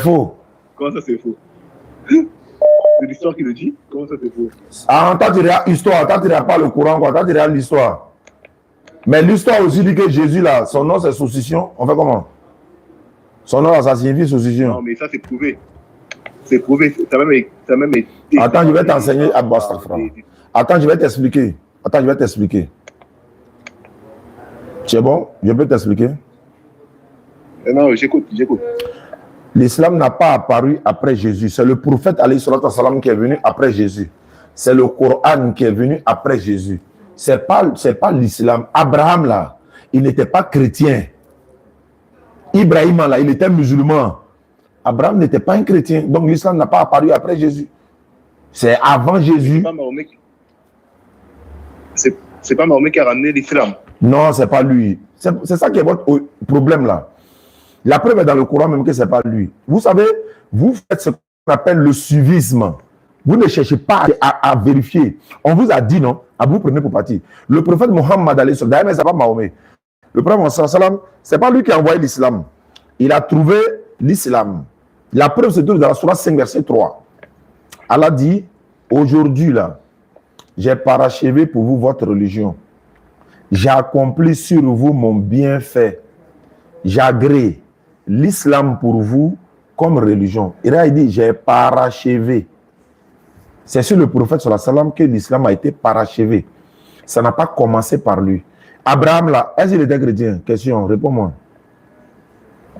faux. Comment ça, c'est faux? C'est l'histoire qui le dit? Comment ça, c'est faux? Ah, toi, tu regardes l'histoire. Toi, tu regardes pas le Coran, quoi. Toi, tu regardes l'histoire. Mais l'histoire aussi dit que Jésus, là, son nom, c'est saucisson. On fait comment? Son nom, là, ça signifie saucisson. Non, mais ça, c'est prouvé. C'est prouvé. Ça a même été... Attends, je vais t'enseigner. Attends, je vais t'expliquer. Attends, je vais t'expliquer. C'est bon? Je peux t'expliquer? Non, j'écoute. L'islam n'a pas apparu après Jésus. C'est le prophète alayhi salatu wa salam qui est venu après Jésus. C'est le Coran qui est venu après Jésus. C'est pas l'islam. Abraham, là, il n'était pas chrétien. Ibrahim, là, il était musulman. Abraham n'était pas un chrétien. Donc l'islam n'a pas apparu après Jésus. C'est avant Jésus. C'est pas Mahomet qui a ramené l'islam. Non, c'est pas lui. C'est ça qui est votre problème là. La preuve est dans le Coran même que c'est pas lui. Vous savez, vous faites ce qu'on appelle le suivisme. Vous ne cherchez pas à vérifier. On vous a dit non, à vous prenez pour partie. Le prophète Mohammed, d'ailleurs, c'est pas Mahomet. Le prophète Mohammed, c'est pas lui qui a envoyé l'islam. Il a trouvé l'islam. La preuve se trouve dans la Sourate 5, verset 3. Allah dit, aujourd'hui là, j'ai parachevé pour vous votre religion. J'ai accompli sur vous mon bienfait. J'agrée l'islam pour vous comme religion. Et là, il dit, j'ai parachevé. C'est sur le prophète sallallahu alayhi wa sallam que l'islam a été parachevé. Ça n'a pas commencé par lui. Abraham, là, est-ce qu'il était chrétien? Question, réponds-moi.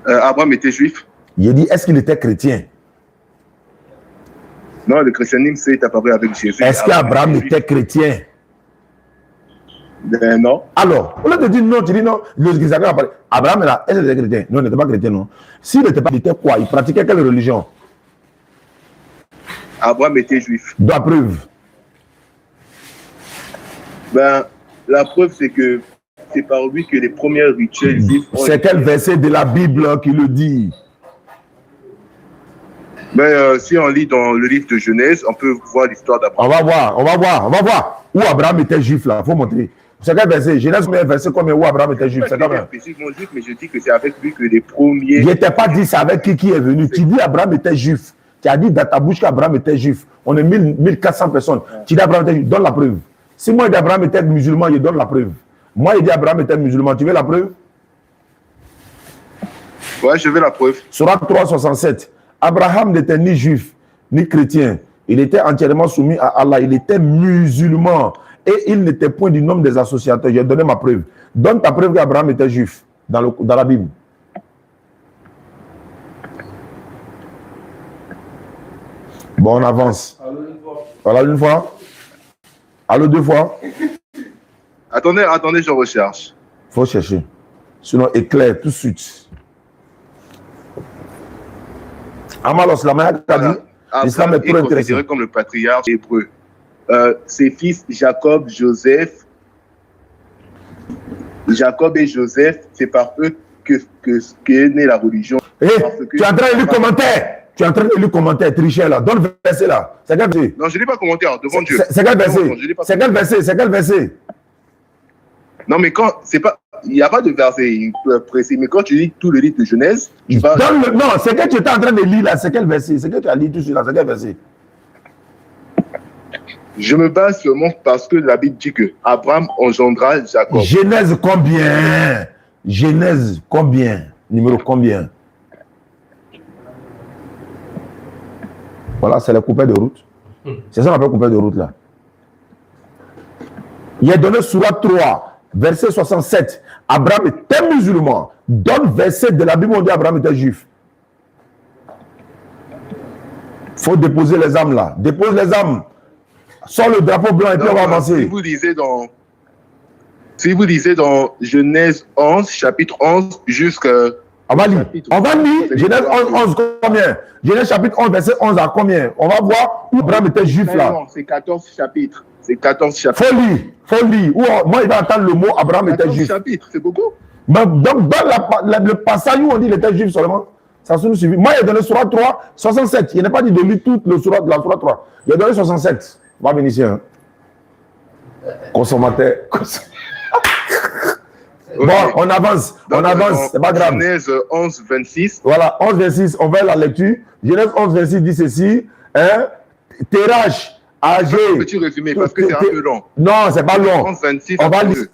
Abraham était juif. Il dit, est-ce qu'il était chrétien? Non, le christianisme c'est apparu avec Jésus. Est-ce qu'Abraham était chrétien? Non. Alors, on te dit non, tu dis non. Abraham, là, est-ce qu'il était chrétien? Non, il n'était pas chrétien, non. S'il n'était pas, il était quoi? Il pratiquait quelle religion? Abraham était juif. La preuve? La preuve, c'est que c'est par lui que les premiers rituels juifs. C'est quel verset de la Bible qui le dit? Si on lit dans le livre de Genèse, on peut voir l'histoire d'Abraham. On va voir. Où Abraham était juif, là. Il faut montrer. C'est quel verset? Genèse, combien verset, combien où Abraham était juif? C'est quand même. Spécifiquement juif, mais je dis que c'est avec lui que les premiers. Je n'étais pas dit c'est avec qui est venu. Tu dis Abraham était juif. Tu as dit dans ta bouche qu'Abraham était juif. On est 1400 personnes. Tu dis Abraham était juif. Donne la preuve. Si moi, je dis Abraham était musulman, je donne la preuve. Moi, je dis Abraham était musulman. Tu veux la preuve? Ouais, je veux la preuve. Sourate 3:67. Abraham n'était ni juif, ni chrétien. Il était entièrement soumis à Allah. Il était musulman. Et il n'était point du nombre des associateurs. J'ai donné ma preuve. Donne ta preuve qu'Abraham était juif dans la Bible. Bon, on avance. Allô une fois. Allô deux fois. Attendez, je recherche. Faut chercher. Sinon, éclaire tout de suite. Amalos, la manière qu'a dit, l'islam est trop intéressant. Considéré comme le patriarche hébreu. Ses fils Jacob, Joseph. Jacob et Joseph, c'est par eux qu'est née la religion. Tu es en train de lire commentaire. Tu es en train de lire commentaire, tricher là. Donne le verset là. C'est quel verset? Non, je ne l'ai pas commenté devant Dieu. C'est quel verset? C'est quel verset? C'est quel verset? Non, mais quand c'est pas. Il n'y a pas de verset précis, mais quand tu lis tout le livre de Genèse, tu vas. Non, c'est que tu étais en train de lire là, c'est quel verset? C'est que tu as lu tout cela, c'est quel verset? Je me base seulement parce que la Bible dit que Abraham engendra Jacob. Genèse combien? Genèse combien? Numéro combien? Voilà, c'est le coupé de route. C'est ça qu'on appelle coupé de route là. Il est donné Sourate 3, verset 67. Abraham était musulman. Donne verset de la Bible où on dit Abraham était juif. Il faut déposer les âmes là. Dépose les âmes. Sors le drapeau blanc et puis on va avancer. Si vous lisez dans Genèse 11, chapitre 11, jusqu'à... On va lire. Genèse 11 combien? Genèse chapitre 11, verset 11 à combien? On va voir où Abraham était juif là. Non, c'est 14 chapitres. C'est 14 chapitres. Faut lire. Moi, il va entendre le mot Abraham était juif. 14 chapitres, c'est beaucoup. Donc, dans le passage où on dit qu'il était juif seulement, ça nous suffit. Moi, il a donné Sourate 3, 67. Il n'a pas dit de lire toute la Sourate 3. Il a donné 67. Va venir ici. Hein. Consommateur. Bon, on avance, c'est pas grave. Genèse 11, 26. Voilà, 11, 26, on va à la lecture. Genèse 11, 26 dit ceci. Hein? Terach, âgé. Un petit résumé, parce que c'est un peu long. Non, c'est pas long. 11, 26 on va lire.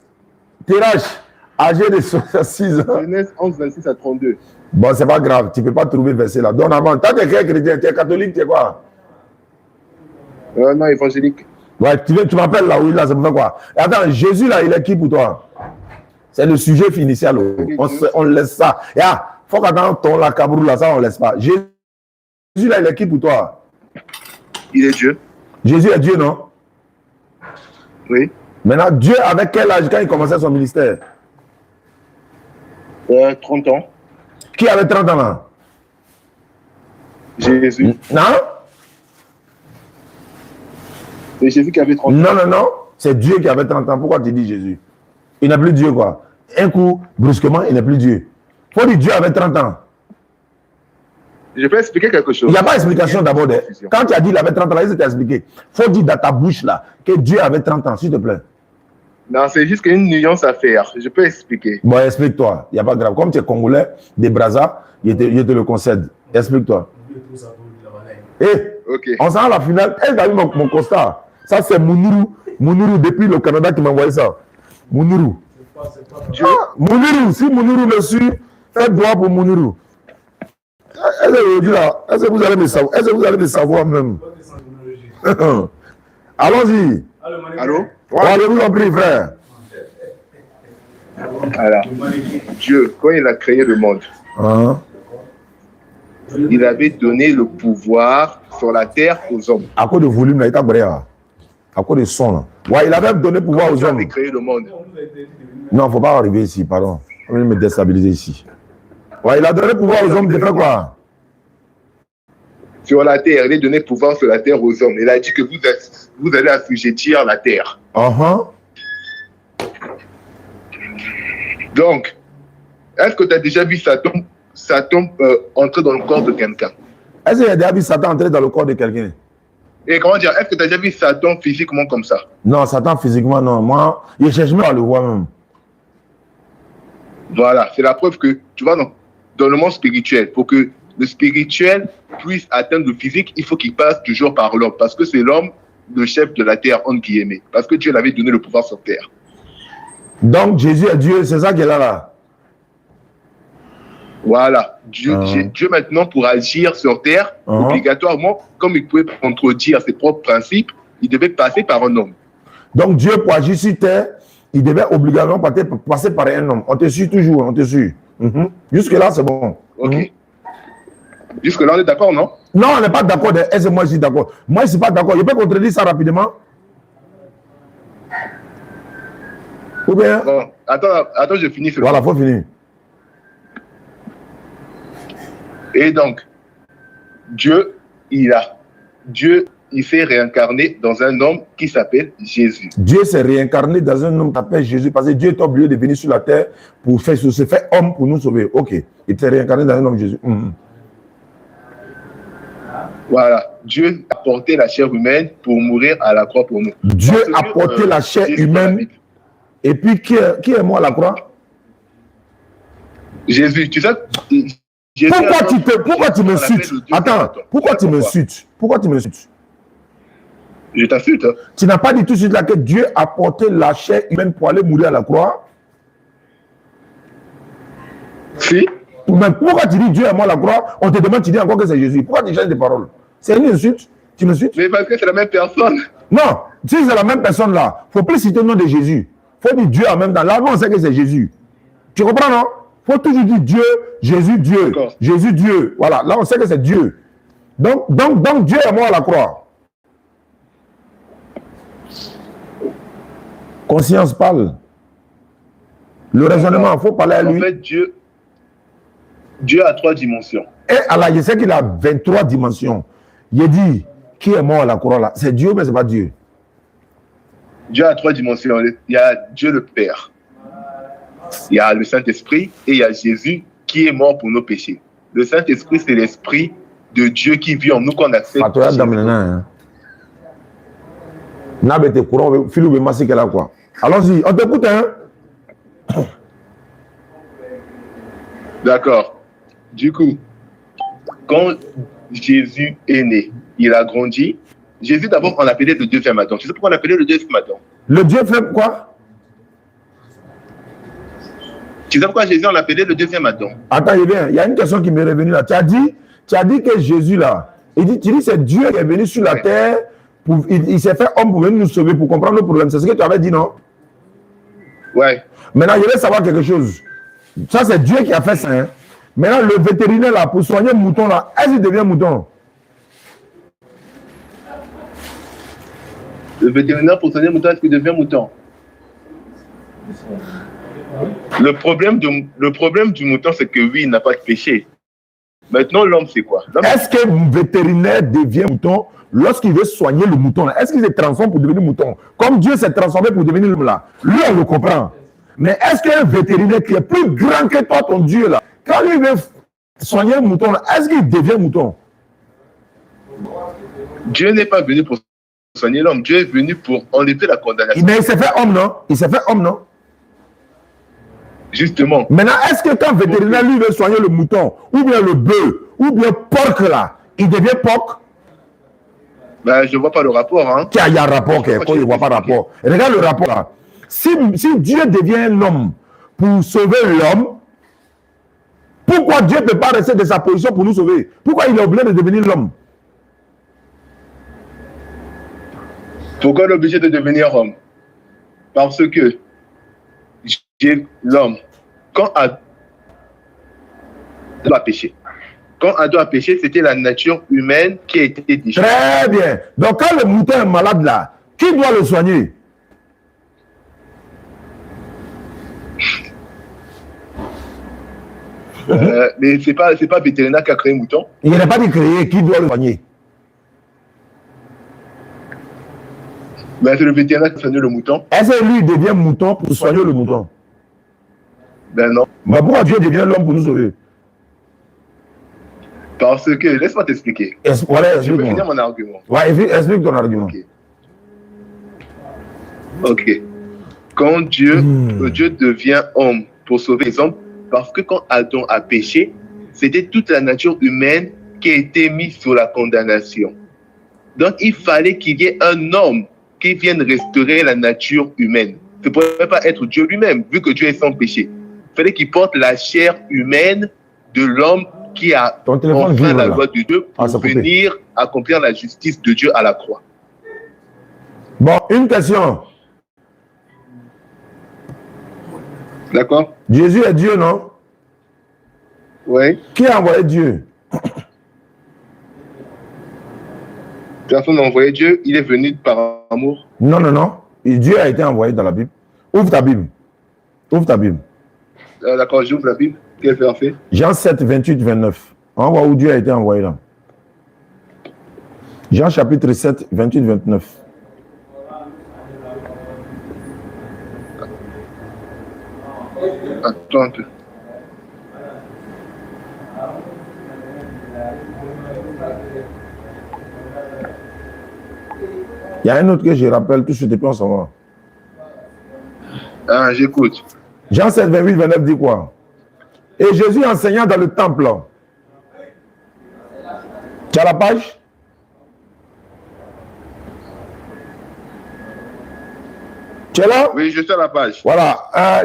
Terach, âgé de 66 ans. Genèse 11, 26 à 32. Bon, c'est pas grave, tu ne peux pas trouver le verset là. Donne avant. Toi, tu es chrétien, tu es catholique, tu es quoi? Non, évangélique. Ouais, tu m'appelles là, oui, là, c'est pour faire quoi? Et attends, Jésus là, il est qui pour toi? C'est le sujet initial. On laisse ça. Et ah, faut qu'attendre ton la cabrou là, ça, on laisse pas. Jésus là, il est qui pour toi? Il est Dieu. Jésus est Dieu, non? Oui. Maintenant, Dieu, avec quel âge quand il commençait son ministère? 30 ans. Qui avait 30 ans là? Jésus. Non? C'est Jésus qui avait 30 ans. Non, non, non. C'est Dieu qui avait 30 ans. Pourquoi tu dis Jésus? Il n'est plus Dieu, quoi. Un coup, brusquement, il n'est plus Dieu. Faut dire Dieu avait 30 ans. Je peux expliquer quelque chose. Il n'y a pas d'explication d'abord. Quand tu as dit qu'il avait 30 ans, là, il t'a expliqué. Faut dire dans ta bouche là que Dieu avait 30 ans, s'il te plaît. Non, c'est juste une nuance à faire. Je peux expliquer. Bon, explique-toi. Il n'y a pas de grave. Comme tu es congolais, des Brazza, je te le concède. Explique-toi. Okay. On s'en va à la finale. Elle a vu mon constat. Ça, c'est Mounirou. Mounirou, depuis le Canada, qui m'a envoyé ça. Mounirou. Mounirou, si Mounirou me suit, faites droit pour Mounirou. Est-ce que vous allez me savoir? Est-ce que vous allez me savoir même? Allons-y. Allô? Je vous en prie, frère. Alors, Dieu, quand il a créé le monde, il avait donné le pouvoir sur la terre aux hommes. À cause de volume, là, il t'a bréa. À cause de son, là. Ouais, il avait donné le pouvoir aux hommes. Il a créé le monde. Non, il ne faut pas arriver ici, pardon. On va me déstabiliser ici. Ouais, il a donné le pouvoir aux hommes de faire quoi? Sur la terre, il a donné le pouvoir sur la terre aux hommes. Il a dit que vous allez assujettir la terre. Donc, est-ce que tu as déjà vu Satan entrer dans le corps de quelqu'un? Est-ce que tu as déjà vu Satan entrer dans le corps de quelqu'un? Et comment dire, est-ce que tu as déjà vu Satan physiquement comme ça? Non, Satan physiquement, non. Moi, je cherche même à le voir même. Voilà, c'est la preuve que, tu vois, dans le monde spirituel, pour que le spirituel puisse atteindre le physique, il faut qu'il passe toujours par l'homme. Parce que c'est l'homme, le chef de la terre, entre guillemets. Parce que Dieu l'avait donné le pouvoir sur terre. Donc, Jésus est Dieu, c'est ça qu'il a là. Voilà. Dieu maintenant, pour agir sur terre, obligatoirement, comme il pouvait contredire ses propres principes, il devait passer par un homme. Donc, Dieu, pour agir sur terre, il devait obligatoirement passer par un homme. On te suit toujours, on te suit. Jusque-là, c'est bon. Ok. Jusque-là, on est d'accord, non? Non, on n'est pas d'accord. Est-ce que moi, je suis d'accord? Moi, je ne suis pas d'accord. Je peux contredire ça rapidement? Ou bien? Bon, attends, je finis. Voilà, il faut finir. Et donc, Dieu, il s'est réincarné dans un homme qui s'appelle Jésus. Dieu s'est réincarné dans un homme qui s'appelle Jésus parce que Dieu est obligé de venir sur la terre pour se faire homme pour nous sauver. Ok. Il s'est réincarné dans un homme Jésus. Voilà. Dieu a porté la chair humaine pour mourir à la croix pour nous. Dieu a porté la chair humaine. Et puis, qui est mort à la croix? Jésus. Tu sais, pourquoi tu m'insultes? Attends, pourquoi tu m'insultes? Pourquoi tu m'insultes? Je t'insulte. Tu n'as pas dit tout de suite là que Dieu a porté la chair humaine pour aller mourir à la croix? Si. Mais pourquoi tu dis Dieu est mort à la croix? On te demande, tu dis encore que c'est Jésus. Pourquoi tu changes de parole? C'est une insulte? Tu m'insultes? Mais parce que c'est la même personne. Non, si c'est la même personne là, il ne faut plus citer le nom de Jésus. Il faut dire Dieu en même temps. Là, on sait que c'est Jésus. Tu comprends, non? Il faut toujours dire Dieu, Jésus, Dieu. Jésus, Dieu. Voilà, là, on sait que c'est Dieu. Donc, Dieu est mort à la croix. Conscience parle. Le raisonnement, il faut parler à lui. En fait, Dieu a 3 dimensions. Et alors, je sais qu'il a 23 dimensions. Il dit, qui est mort à la croix là? C'est Dieu, mais ce n'est pas Dieu. Dieu a 3 dimensions. Il y a Dieu le Père. Il y a le Saint-Esprit et il y a Jésus qui est mort pour nos péchés. Le Saint-Esprit, c'est l'Esprit de Dieu qui vit en nous qu'on accepte. Allons-y, on t'écoute, hein? D'accord. Du coup, quand Jésus est né, il a grandi. Jésus, d'abord, on l'appelait le deuxième Adam. Tu sais pourquoi on l'appelait le deuxième Adam? Le Dieu fait quoi? Tu sais pourquoi Jésus, on l'appelait le deuxième Adam? Attends, il y a une question qui m'est revenue là. Tu as dit que Jésus là, tu dis c'est Dieu qui est venu sur la terre, il s'est fait homme pour venir nous sauver, pour comprendre le problème. C'est ce que tu avais dit, non? Ouais. Maintenant, je vais savoir quelque chose. Ça, c'est Dieu qui a fait ça. Hein? Maintenant, le vétérinaire là, pour soigner le mouton là, est-ce qu'il devient mouton? Le vétérinaire pour soigner le mouton, est-ce qu'il devient mouton? Le problème du mouton, c'est que oui, il n'a pas de péché. Maintenant, l'homme, c'est quoi? Est-ce que le vétérinaire devient mouton lorsqu'il veut soigner le mouton là? Est-ce qu'il se transforme pour devenir mouton? Comme Dieu s'est transformé pour devenir l'homme là. Lui, on le comprend. Mais est-ce qu'un vétérinaire qui est plus grand que toi, ton Dieu là, quand il veut soigner le mouton là, est-ce qu'il devient mouton? Dieu n'est pas venu pour soigner l'homme. Dieu est venu pour enlever la condamnation. Mais il s'est fait homme, non? Il s'est fait homme, non? Justement. Maintenant, est-ce que quand le vétérinaire lui veut soigner le mouton, ou bien le bœuf, ou bien porc là, il devient porc? Ben, je ne vois pas le rapport. Hein. Il y a un rapport, il ne voit pas le rapport. Regarde le rapport là. Si Dieu devient un homme pour sauver l'homme, pourquoi Dieu ne peut pas rester de sa position pour nous sauver? Pourquoi il est obligé de devenir l'homme? Pourquoi il est obligé de devenir homme? Parce que l'homme, quand Adam a péché, c'était la nature humaine qui a été déchirée. Très bien. Donc quand le mouton est malade là, qui doit le soigner? Mais c'est pas vétérinaire qui a créé le mouton. Il n'est pas dit créer, qui doit le soigner? Ben, c'est le vétérinaire qui soigne le mouton. Est-ce que lui devient mouton pour soigner le mouton? Ben non. Mais pourquoi Dieu devient l'homme pour nous sauver? Parce que, laisse-moi t'expliquer. Voilà, je vais finir mon argument. Ouais, explique ton argument. Ok. Quand Dieu devient homme pour sauver les hommes, parce que quand Adam a péché, c'était toute la nature humaine qui a été mise sous la condamnation. Donc, il fallait qu'il y ait un homme qui vienne restaurer la nature humaine. Ce ne pouvait pas être Dieu lui-même, vu que Dieu est sans péché. Il fallait qu'il porte la chair humaine de l'homme qui a enfreint la loi de Dieu pour venir accomplir la justice de Dieu à la croix. Bon, une question. D'accord? Jésus est Dieu, non? Oui. Qui a envoyé Dieu? Personne n'a envoyé Dieu, il est venu par amour. Non, non, non. Et Dieu a été envoyé dans la Bible. Ouvre ta Bible. Ouvre ta Bible. D'accord, j'ouvre la Bible. Quel verset? Jean 7, 28, 29. On voit où Dieu a été envoyé là. Jean chapitre 7, 28, 29. Attends un peu. Il y a un autre que je rappelle tout de suite et puis on s'en va. Ah, j'écoute. Jean 7, 28, 29 dit quoi? Et Jésus enseignant dans le temple. Tu as la page? Tu es là? Oui, je suis à la page. Voilà.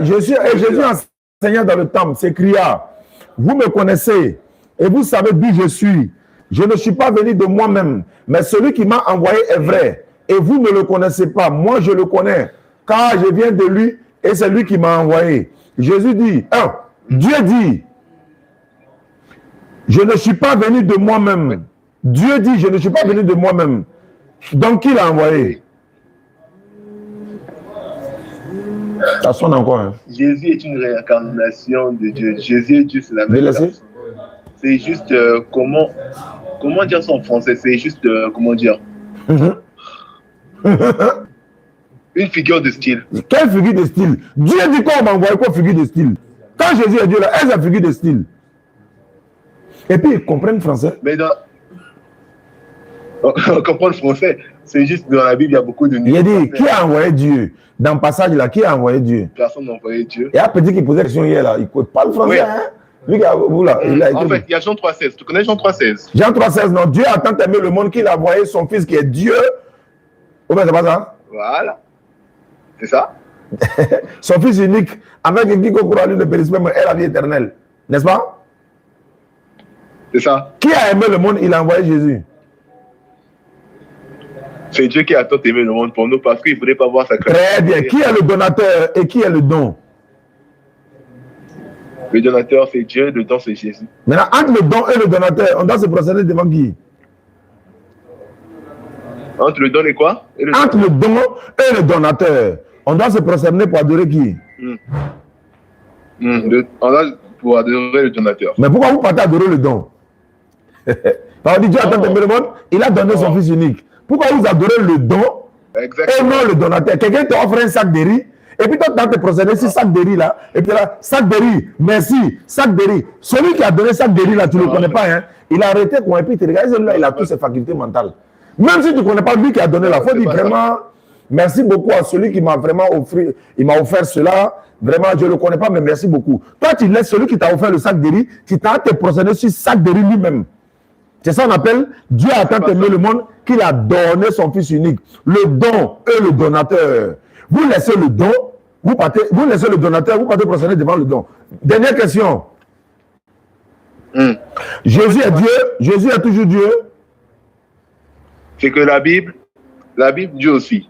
Jésus enseignant dans le temple s'écria, vous me connaissez et vous savez d'où je suis. Je ne suis pas venu de moi-même, mais celui qui m'a envoyé est vrai. Et vous ne le connaissez pas. Moi, je le connais, car je viens de lui et c'est lui qui m'a envoyé. Jésus dit, Dieu dit, je ne suis pas venu de moi-même. Dieu dit, je ne suis pas venu de moi-même. Donc, qui l'a envoyé? Ça sonne encore. Hein? Jésus est une réincarnation de Dieu. Jésus est Dieu, c'est la même personne. C'est juste, comment dire ça en français? C'est juste, comment dire? Une figure de style. Quelle figure de style? Dieu dit qu'on m'a envoyé quoi figure de style? Quand Jésus est Dieu là, est-ce la figure de style? Et puis ils comprennent français. Mais on comprend le français. C'est juste dans la Bible, il y a beaucoup de nuances. Il a dit, qui a envoyé Dieu? Dans le passage là, qui a envoyé Dieu? Personne n'a envoyé Dieu. Et un petit qui posait la question hier là, il ne parle français. Oui. Hein? Lui, vous là, il a été... En fait, il y a Jean 3,16. Tu connais Jean 3,16? Jean 3,16, non. Dieu a tant aimé le monde qu'il a envoyé son fils qui est Dieu. Oh, ben, c'est pas ça? Voilà. C'est ça? Son fils unique, avec qui croit lui ne périsse pas, mais est la vie éternelle. N'est-ce pas? C'est ça. Qui a aimé le monde? Il a envoyé Jésus. C'est Dieu qui a tant aimé le monde pour nous parce qu'il ne voulait pas voir sa création. Très bien. Qui est le donateur et qui est le don? Le donateur, c'est Dieu, le don, c'est Jésus. Maintenant, entre le don et le donateur, on doit se procéder devant qui? Entre le don et quoi? Entre le don et le donateur, on doit se prosterner pour adorer qui? On doit pour adorer le donateur. Mais pourquoi vous partez adorer le don? Parce que Dieu a tant aimé le monde, il a donné son fils unique. Pourquoi vous adorez le don et non le donateur? Quelqu'un t'offre un sac de riz, et puis toi, tu te procéder sur sac de riz là, et puis là, sac de riz, merci, sac de riz. Celui qui a donné sac de riz là, tu ne le connais pas, hein? Il a arrêté quoi, et puis tu regardes, celui-là, il a toutes ses facultés mentales. Même si tu ne connais pas lui qui a donné la faute, il dit vraiment, merci beaucoup à celui qui m'a vraiment offert, il m'a offert cela. Vraiment, je ne le connais pas, mais merci beaucoup. Toi, tu laisses celui qui t'a offert le sac de riz, qui t'a te procéder sur sac de riz lui-même. C'est ça qu'on appelle Dieu a tant aimé le monde qu'il a donné son fils unique. Le don et le donateur. Vous laissez le don, vous laissez le donateur, vous partez procéder devant le don. Dernière question. Jésus est Dieu, Jésus est toujours Dieu. C'est que la Bible dit aussi.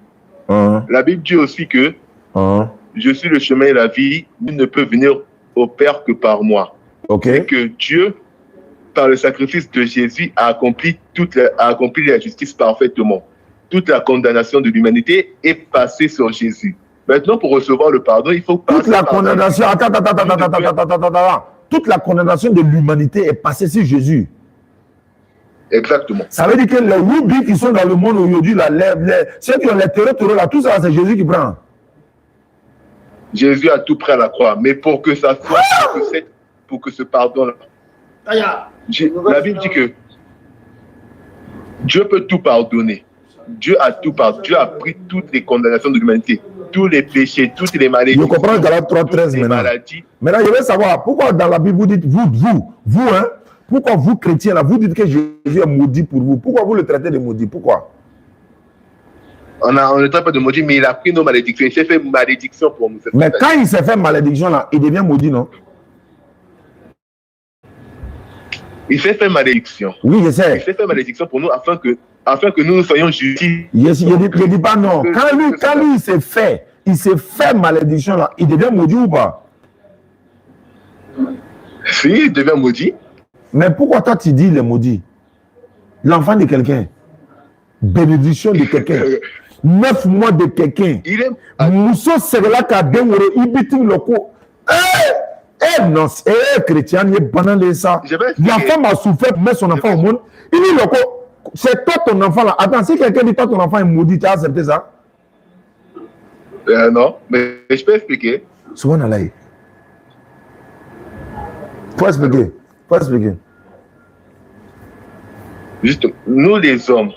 La Bible dit aussi que je suis le chemin et la vie, nul ne peut venir au Père que par moi. Okay. Et que Dieu, par le sacrifice de Jésus, a accompli la justice parfaitement. Toute la condamnation de l'humanité est passée sur Jésus. Maintenant, pour recevoir le pardon, il faut passer toute la condamnation. Attends. Toute la condamnation de l'humanité est passée sur Jésus. Exactement. Ça veut dire que les roubis qui sont dans le monde aujourd'hui, ceux qui ont les terreurs là, tout ça, c'est Jésus qui prend. Jésus a tout pris à la croix, mais pour que ça soit, pour que ce pardon-là. La Bible dit que Dieu peut tout pardonner. Dieu a tout pardonné. Dieu a pris toutes les condamnations de l'humanité, tous les péchés, toutes les maladies. Je comprends Galates 3:13 maintenant. Maintenant, je veux savoir pourquoi dans la Bible vous dites vous, hein? Pourquoi vous, chrétiens, là, vous dites que Jésus est maudit pour vous? Pourquoi vous le traitez de maudit? Pourquoi? On ne traite pas de maudit, mais il a pris nos malédictions. Il s'est fait malédiction pour nous. Mais quand il s'est fait malédiction, là, il devient maudit, non? Il s'est fait malédiction. Oui, je sais. Il s'est fait malédiction pour nous afin que nous soyons justifiés. Je dis pas non. Quand lui il s'est fait malédiction, là, il devient maudit ou pas? Si, il devient maudit. Mais pourquoi toi tu dis il est maudit? L'enfant de quelqu'un, bénédiction de quelqu'un, 9 mois de quelqu'un, Mousso Segelaka Dengore, Ibiting Loko. Non, chrétien, il est banal ça. L'enfant m'a souffert, met son enfant au monde. Il dit Loko, c'est toi ton enfant là. Attends, si quelqu'un dit toi ton enfant est maudit, tu as accepté ça? Non, mais je peux expliquer. Souvent, il faut expliquer. Juste, nous les hommes,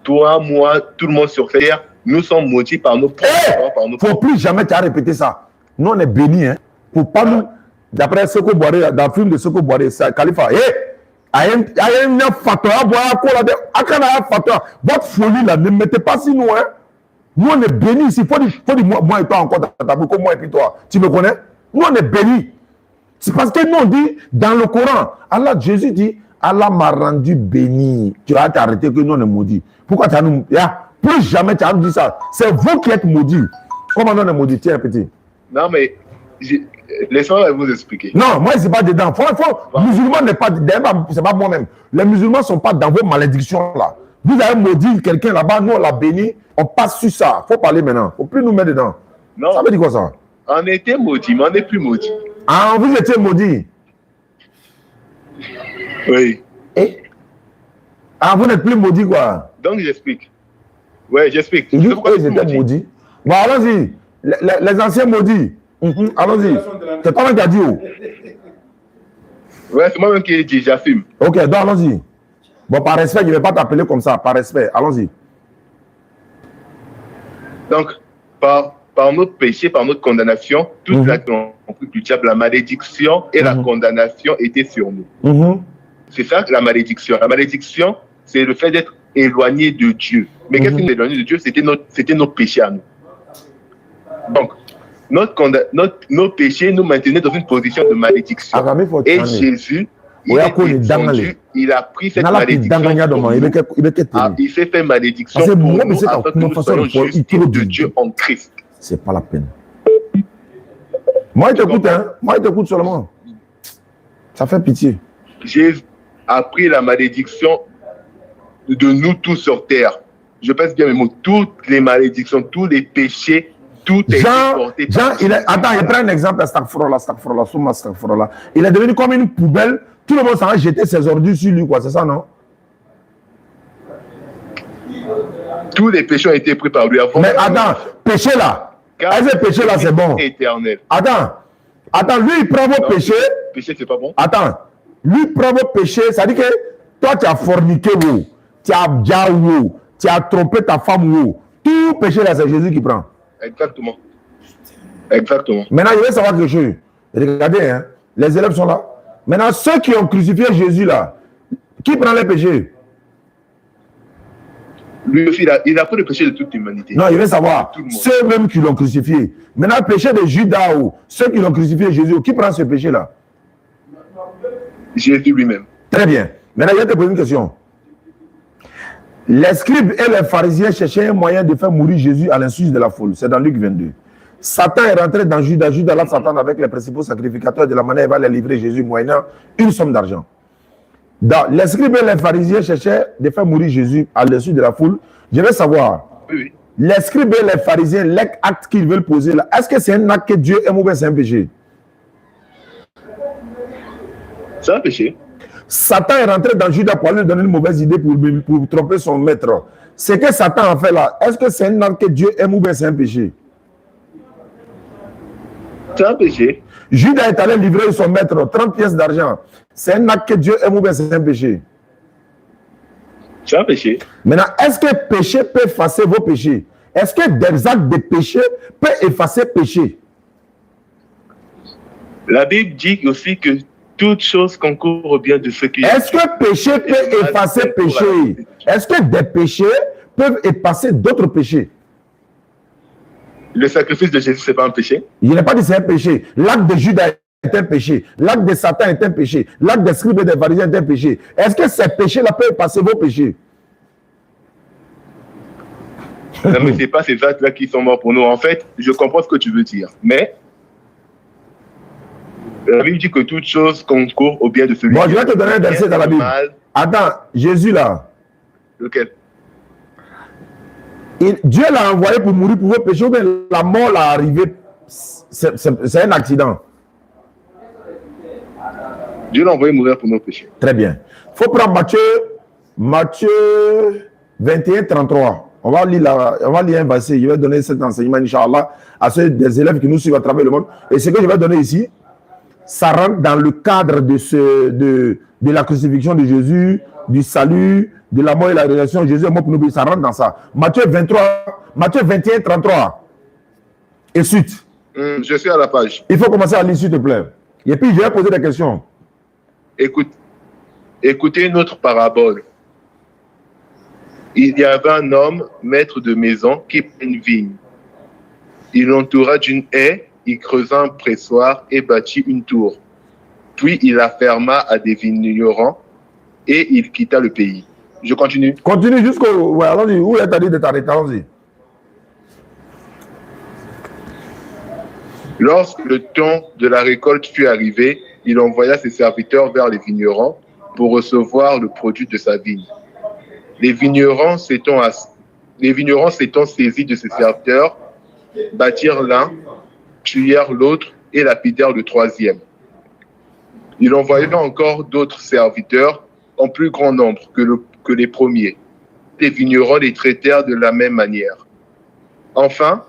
toi, moi, tout le monde sur terre, nous sommes maudits par nos propres parents. Faut plus jamais te répéter ça. Nous, on est bénis. Hein. Faut pas nous. D'après Soko Boiré, dans le film de Soko Boiré, Khalifa, votre folie là, ne mettez pas si nous. Hein. Nous, on est bénis ici. Faut dire moi et toi encore dans ta bouche, moi et puis toi. Tu me connais? Nous, on est bénis. C'est parce que nous, on dit dans le Coran, Allah, Jésus dit, Allah m'a rendu béni. Tu vas t'arrêter que nous, on est maudits. Pourquoi tu as nous. Plus jamais tu as nous dit ça. C'est vous qui êtes maudits. Comment on est maudits? Tiens, petit. Non, mais laissez-moi vous expliquer. Non, moi, je ne suis pas dedans. Les musulmans n'est pas dedans. Ce n'est pas moi-même. Les musulmans ne sont pas dans vos malédictions là. Vous avez maudit quelqu'un là-bas, nous, on l'a béni. On passe sur ça. Il faut parler maintenant. Il ne faut plus nous mettre dedans. Non. Ça veut dire quoi ça? On était maudits, mais on n'est plus maudits. Ah, vous étiez maudits? Oui. Vous n'êtes plus maudits quoi? Donc j'explique. Oui, j'explique. Ils disent qu'ils étaient maudits. Bon, allons-y. Les anciens maudits. Allons-y. C'est toi-même qui as dit où? Ouais, c'est moi-même qui ai dit, j'assume. Ok, donc allons-y. Bon, par respect, je ne vais pas t'appeler comme ça. Par respect, allons-y. Donc, par par notre péché, par notre condamnation, toute la conquête du diable, la malédiction et la condamnation étaient sur nous. C'est ça la malédiction. La malédiction, c'est le fait d'être éloigné de Dieu. Mais qu'est-ce qui nous éloigne de Dieu? C'était nos péchés à nous. Donc, nos péchés nous maintenaient dans une position de malédiction. Et Jésus, il a pris cette malédiction. Il s'est fait malédiction pour nous afin que nous soyons justes de Dieu en Christ. C'est pas la peine. Moi, je t'écoute, hein. Moi, je t'écoute seulement. Ça fait pitié. Jésus a pris la malédiction de nous tous sur terre. Je pèse bien mes mots. Toutes les malédictions, tous les péchés, tout est porté par Jésus. Attends, il prend un exemple. Astagfirullah. Il est devenu comme une poubelle. Tout le monde s'en va jeter ses ordures sur lui, quoi. C'est ça, non? Tous les péchés ont été pris par lui avant. Mais attends, péché là. Est-ce que péché là, c'est bon? Éternel. Attends, lui, il prend vos péchés. Péché, c'est pas bon. Attends, lui, il prend vos péchés. Ça dit que toi, tu as forniqué, tu as diaou, tu as trompé ta femme, tout péché là, c'est Jésus qui prend. Exactement. Maintenant, je vais savoir quelque chose. Regardez, hein, les élèves sont là. Maintenant, ceux qui ont crucifié Jésus là, qui prend les péchés? Lui aussi, il a pris le péché de toute l'humanité. Non, il veut savoir. Ceux-mêmes qui l'ont crucifié. Maintenant, le péché de Judas ou ceux qui l'ont crucifié Jésus, qui prend ce péché-là? Jésus lui-même. Très bien. Maintenant, je vais te poser une question. Les scribes et les pharisiens cherchaient un moyen de faire mourir Jésus à l'insu de la foule. C'est dans Luc 22. Satan est rentré dans Judas. Judas l'a Satan avec les principaux sacrificateurs de la manière il va les livrer Jésus moyennant une somme d'argent. Les scribes et les pharisiens cherchaient de faire mourir Jésus à l'insu de la foule. Je veux savoir, oui. Les scribes et les pharisiens, l'acte qu'ils veulent poser là, est-ce que c'est un acte que Dieu aime ou bien c'est un péché? C'est un péché. Satan est rentré dans Judas pour lui donner une mauvaise idée pour tromper son maître. Ce que Satan a fait là, est-ce que c'est un acte que Dieu aime ou bien c'est un péché? C'est un péché. Judas est allé livrer son maître 30 pièces d'argent. C'est un acte que Dieu aime ou bien c'est un péché? C'est un péché. Maintenant, est-ce que péché peut effacer vos péchés? Est-ce que des actes de péché peuvent effacer péché? La Bible dit aussi que toute chose concourt au bien de ceux qui... Est-ce que péché peut effacer péché? Est-ce que des péchés peuvent effacer d'autres péchés? Le sacrifice de Jésus, ce n'est pas un péché. Il n'est pas dit c'est un péché. L'acte de Judas est un péché. L'acte de Satan est un péché. L'acte des scribes et des pharisiens est un péché. Est-ce que ces péchés-là peuvent effacer vos péchés? Non, mais ce n'est pas ces actes-là qui sont morts pour nous. En fait, je comprends ce que tu veux dire. Mais la Bible dit que toute chose concourt au bien de celui qui... Bon, je vais te donner un verset dans la Bible. Attends, Jésus là. Lequel? Dieu l'a envoyé pour mourir pour vos péchés, mais la mort l'a arrivé. C'est un accident. Dieu l'a envoyé mourir pour nos péchés. Très bien. Il faut prendre Matthieu 21, 33. On va lire un verset. Je vais donner cet enseignement, Inch'Allah, à ceux des élèves qui nous suivent à travers le monde. Et ce que je vais donner ici, ça rentre dans le cadre de la crucifixion de Jésus, du salut, de la mort et la résurrection. Jésus est mort pour nous, ça rentre dans ça. Matthieu 21, 33. Et suite. Je suis à la page. Il faut commencer à lire, s'il te plaît. Et puis, je vais poser des questions. Écoutez notre parabole. Il y avait un homme, maître de maison, qui prit une vigne. Il l'entoura d'une haie, il creusa un pressoir et bâtit une tour. Puis il la ferma à des vignerons et il quitta le pays. Je continue. Continue jusqu'au... Ouais, allons-y. Où est-ce que tu as dit de t'arrêter? Allons-y. Lorsque le temps de la récolte fut arrivé, il envoya ses serviteurs vers les vignerons pour recevoir le produit de sa vigne. Les vignerons s'étant saisis de ses serviteurs, battirent l'un, tuèrent l'autre et lapidèrent le troisième. Il envoya encore d'autres serviteurs en plus grand nombre que les premiers. Les vignerons les traitèrent de la même manière. Enfin,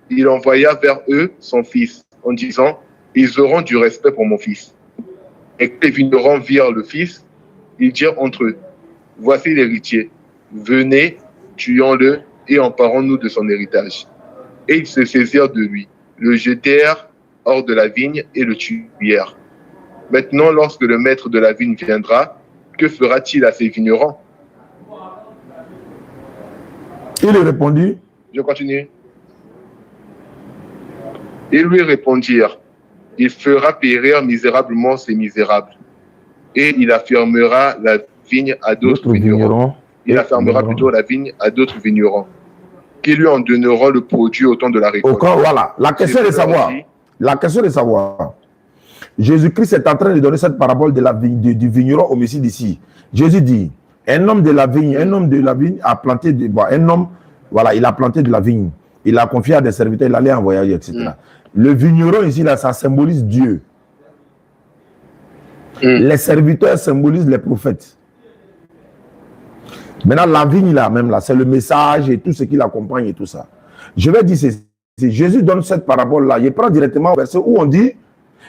il envoya vers eux son fils, en disant « Ils auront du respect pour mon fils. » Et que les vignerons virent le fils, ils dirent entre eux « Voici l'héritier. Venez, tuons-le et emparons-nous de son héritage. » Et ils se saisirent de lui, le jetèrent hors de la vigne et le tuèrent. Maintenant, lorsque le maître de la vigne viendra, que fera-t-il à ces vignerons? Il répondit. Je continue. Ils lui répondirent, il fera périr misérablement ces misérables, et il affermera la vigne à d'autres vignerons. Il affermera plutôt la vigne à d'autres vignerons, qui lui en donneront le produit au temps de la récolte. Voilà, la question est de savoir. La question est de savoir. Jésus-Christ est en train de donner cette parabole de la vigne, du vigneron homicide ici. Jésus dit, un homme de la vigne a planté il a planté de la vigne. Il a confié à des serviteurs, il allait en voyage, etc. Le vigneron ici, là, ça symbolise Dieu. Les serviteurs symbolisent les prophètes. Maintenant, la vigne, là, même là, c'est le message et tout ce qui l'accompagne et tout ça. Je vais dire, Jésus donne cette parabole-là. Il prend directement au verset où on dit,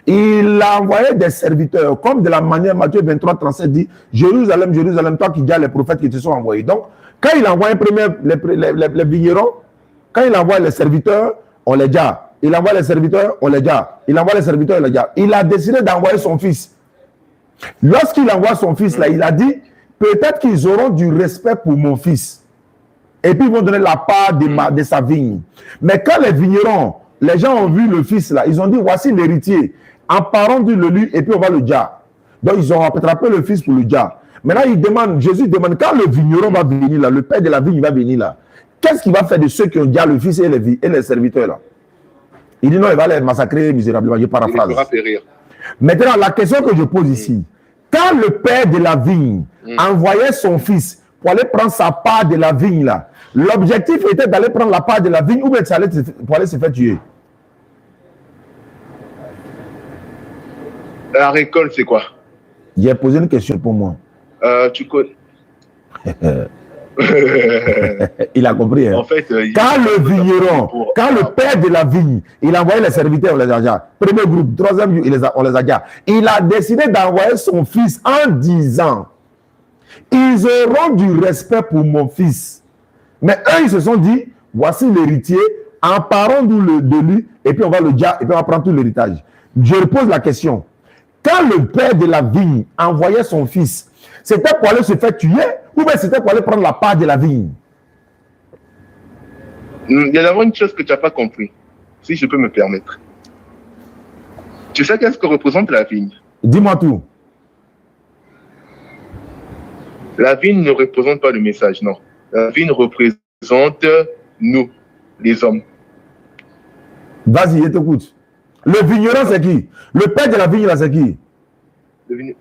il a envoyé des serviteurs, comme de la manière, Matthieu 23, 37 dit, Jérusalem, Jérusalem, toi qui dis les prophètes qui te sont envoyés. Donc, quand il envoie les vignerons, quand il envoie les serviteurs, on les garde. Il envoie les serviteurs, on les garde. Il envoie les serviteurs, on les garde. Il a décidé d'envoyer son fils. Lorsqu'il envoie son fils, là, il a dit, peut-être qu'ils auront du respect pour mon fils. Et puis, ils vont donner la part de sa vigne. Mais quand les vignerons, les gens ont vu le fils, là, ils ont dit, voici l'héritier. Emparons-nous de lui et puis on va le garder. Donc, ils ont attrapé le fils pour le garder. Maintenant, Jésus demande, quand le vigneron va venir là, le père de la vigne va venir là, qu'est-ce qu'il va faire de ceux qui ont gardé le fils et les serviteurs là? Il dit non, il va les massacrer misérablement. Je paraphrase. Il fera périr. Maintenant, la question que je pose ici, quand le père de la vigne envoyait son fils pour aller prendre sa part de la vigne là, l'objectif était d'aller prendre la part de la vigne ou bien pour aller se faire tuer? La récolte, c'est quoi? J'ai posé une question pour moi. Tu connais. Il a compris. Hein? En fait, quand le vigneron, quand le père de la vigne, il a envoyé les serviteurs, on les a déjà. Premier groupe, troisième groupe, on les a déjà. Il a décidé d'envoyer son fils en disant, ils auront du respect pour mon fils. Mais eux, ils se sont dit, voici l'héritier, emparons-nous de lui, et puis on va le dire, et puis on va prendre tout l'héritage. Je repose la question. Quand le père de la vigne envoyait son fils, c'était pour aller se faire tuer ou bien c'était pour aller prendre la part de la vigne? Il y a d'abord une chose que tu n'as pas compris, si je peux me permettre. Tu sais qu'est-ce que représente la vigne? Dis-moi tout. La vigne ne représente pas le message, non. La vigne représente nous, les hommes. Vas-y, je t'écoute. Le vigneron, c'est qui? Le père de la vigne, là, c'est qui? Le vigneron,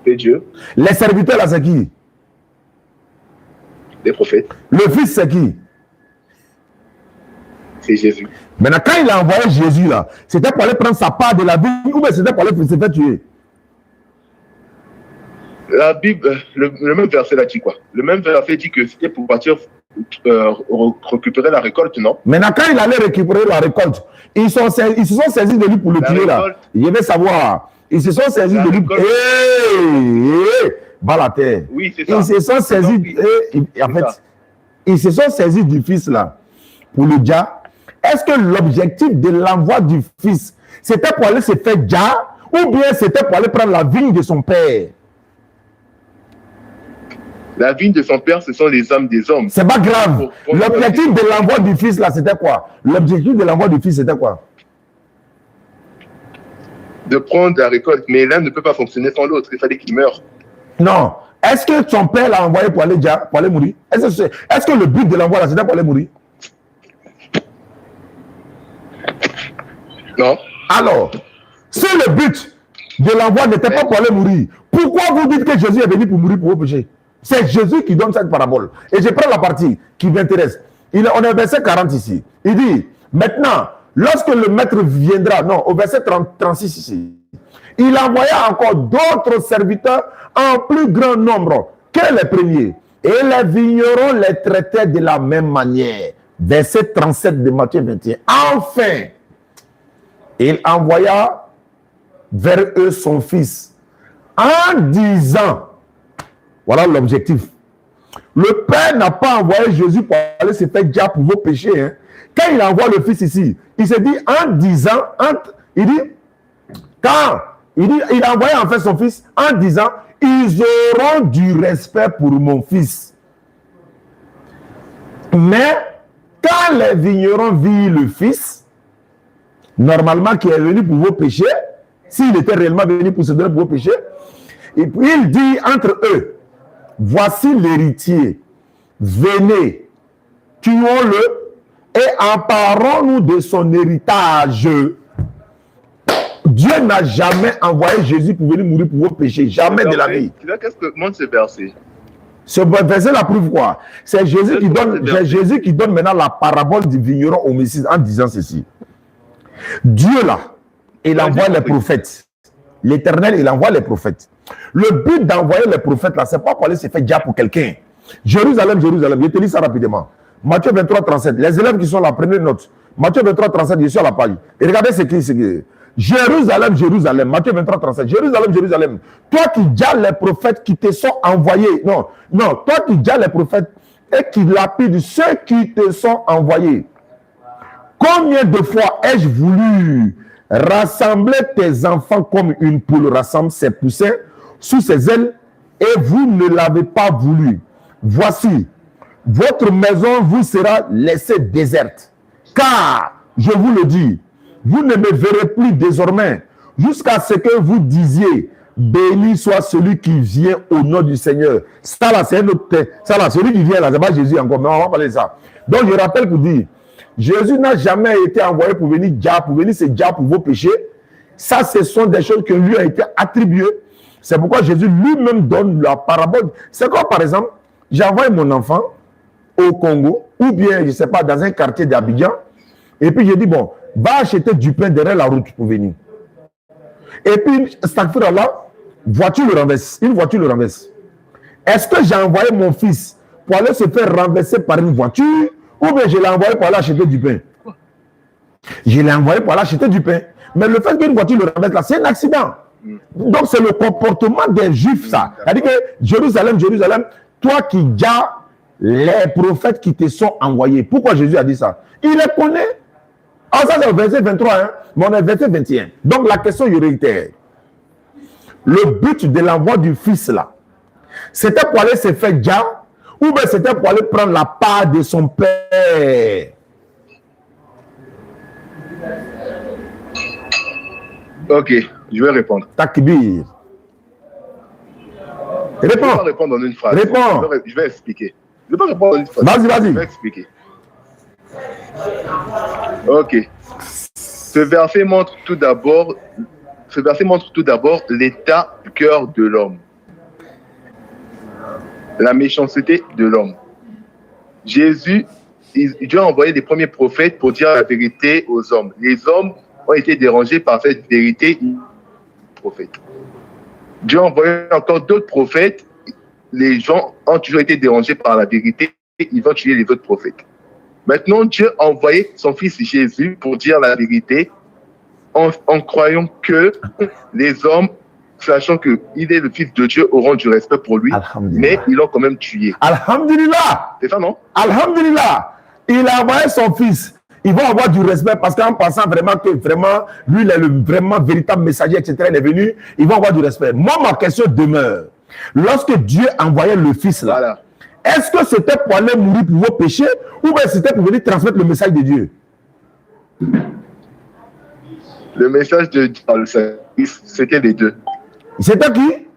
c'est Dieu. Les serviteurs, là, c'est qui? Les prophètes. Le fils, c'est qui? C'est Jésus. Maintenant, quand il a envoyé Jésus, là, c'était pour aller prendre sa part de la vigne ou bien c'était pour aller se faire tuer? La Bible, le même verset là dit quoi? Le même verset dit que c'était pour partir récupérer la récolte, non? Maintenant, quand il allait récupérer la récolte, ils se sont saisis de lui pour le tuer là. Je vais savoir. Ils se sont saisis de lui. Va la terre. Oui, c'est ça. Ils se sont saisis. En fait, ils se sont saisis du fils là pour le dia. Est-ce que l'objectif de l'envoi du fils, c'était pour aller se faire dia ou bien c'était pour aller prendre la vigne de son père? La vigne de son père, ce sont les âmes des hommes. C'est pas grave. L'objectif de l'envoi du fils, là, c'était quoi? L'objectif de l'envoi du fils, c'était quoi? De prendre la récolte. Mais l'un ne peut pas fonctionner sans l'autre. Il fallait qu'il meure. Non. Est-ce que son père l'a envoyé pour aller mourir? Est-ce que le but de l'envoi, là, c'était pour aller mourir? Non. Alors, si le but de l'envoi n'était pas pour aller mourir, pourquoi vous dites que Jésus est venu pour mourir pour vos péchés? C'est Jésus qui donne cette parabole. Et je prends la partie qui m'intéresse. On est au verset 40 ici. Il dit, maintenant, lorsque le maître viendra, non, au verset 36 ici, il envoya encore d'autres serviteurs en plus grand nombre que les premiers. Et les vignerons les traitaient de la même manière. Verset 37 de Matthieu 21. Enfin, il envoya vers eux son fils en disant, voilà l'objectif. Le Père n'a pas envoyé Jésus pour aller se faire dire pour vos péchés. Hein. quand il envoie le Fils ici, il se dit en disant, il dit, quand il a envoyé en fait son Fils en disant, ils auront du respect pour mon Fils. Mais quand les vignerons virent le Fils, normalement qui est venu pour vos péchés, s'il était réellement venu pour se donner pour vos péchés, et puis il dit entre eux, voici l'héritier, venez, tuons-le et emparons-nous de son héritage. Dieu n'a jamais envoyé Jésus pour venir mourir pour vos péchés, jamais de la vie. Qu'est-ce que montre ce verset? Ce verset la prouve quoi? C'est Jésus qui donne maintenant la parabole du vigneron au Messie en disant ceci. Dieu là, il envoie les prophètes. L'Éternel, il envoie les prophètes. Le but d'envoyer les prophètes là, c'est pas pour aller se faire diable pour quelqu'un. Jérusalem, Jérusalem, je te lis ça rapidement. Matthieu 23, 37. Les élèves qui sont là, prenez note. Matthieu 23, 37, je suis à la page. Et regardez ce qui est. Jérusalem, Jérusalem, Matthieu 23, 37. Jérusalem, Jérusalem. Toi qui dis les prophètes qui te sont envoyés. Non, toi qui dis les prophètes et qui lapident ceux qui te sont envoyés. Combien de fois ai-je voulu rassembler tes enfants comme une poule rassemble ses poussins sous ses ailes et vous ne l'avez pas voulu. Voici, votre maison vous sera laissée déserte. Car, je vous le dis, vous ne me verrez plus désormais jusqu'à ce que vous disiez béni soit celui qui vient au nom du Seigneur. Ça là, c'est un autre. Ça là, celui qui vient là, c'est pas Jésus encore, mais on va parler de ça. Donc, je rappelle pour dire, Jésus n'a jamais été envoyé pour venir se dire pour vos péchés. Ça, ce sont des choses que lui a été attribuées. C'est pourquoi Jésus lui-même donne la parabole. C'est comme par exemple, j'ai envoyé mon enfant au Congo, ou bien, je ne sais pas, dans un quartier d'Abidjan, et puis j'ai dit, bon, va acheter du pain derrière la route pour venir. Et puis, là, voiture le renverse. Une voiture le renverse. Est-ce que j'ai envoyé mon fils pour aller se faire renverser par une voiture, ou bien je l'ai envoyé pour aller acheter du pain? Je l'ai envoyé pour aller acheter du pain. Mais le fait qu'une voiture le renverse là, c'est un accident. Donc, c'est le comportement des Juifs, ça. C'est-à-dire que Jérusalem, Jérusalem, toi qui dis les prophètes qui te sont envoyés. Pourquoi Jésus a dit ça? Il les connaît. Ah, ça, c'est au verset 23, hein? Mais on est au verset 21. Donc, la question est réitère. Le but de l'envoi du Fils, là, c'était pour aller se faire dire, ou bien c'était pour aller prendre la part de son Père? Ok, je vais répondre. Takbir. Réponds. Je ne vais pas répondre en une phrase. Réponds. Je vais expliquer. Je ne vais pas répondre en une phrase. Vas-y, vas-y. Je vais expliquer. Ok. Ce verset montre tout d'abord l'état du cœur de l'homme. La méchanceté de l'homme. Dieu a envoyé les premiers prophètes pour dire la vérité aux hommes. Les hommes ont été dérangés par cette vérité prophète. Dieu a envoyé encore d'autres prophètes. Les gens ont toujours été dérangés par la vérité. Ils vont tuer les autres prophètes. Maintenant, Dieu a envoyé son fils Jésus pour dire la vérité en croyant que les hommes, sachant qu'il est le fils de Dieu, auront du respect pour lui, mais ils l'ont quand même tué. Alhamdulillah. C'est ça, non? Alhamdulillah. Il a envoyé son fils. Ils vont avoir du respect parce qu'en pensant vraiment que lui, il est le vraiment véritable messager, etc., il est venu, ils vont avoir du respect. Moi, ma question demeure. Lorsque Dieu envoyait le fils là, voilà. Est-ce que c'était pour aller mourir pour vos péchés ou bien c'était pour venir transmettre le message de Dieu? Le message de Dieu, c'était les deux. C'était qui?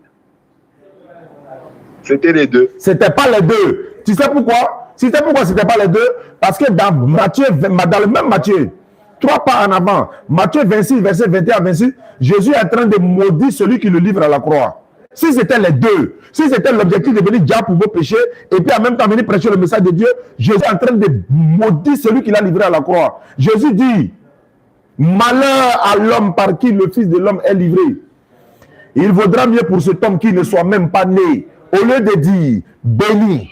C'était les deux. C'était pas les deux. Tu sais pourquoi? C'était pourquoi c'était pas les deux? Parce que dans Matthieu, dans le même Matthieu, 3 pas en avant, Matthieu 26, verset 21 à 26, Jésus est en train de maudire celui qui le livre à la croix. Si c'était les deux, si c'était l'objectif de venir dire pour vos péchés et puis en même temps venir prêcher le message de Dieu, Jésus est en train de maudire celui qui l'a livré à la croix. Jésus dit, malheur à l'homme par qui le Fils de l'homme est livré. Il vaudra mieux pour cet homme qui ne soit même pas né, au lieu de dire béni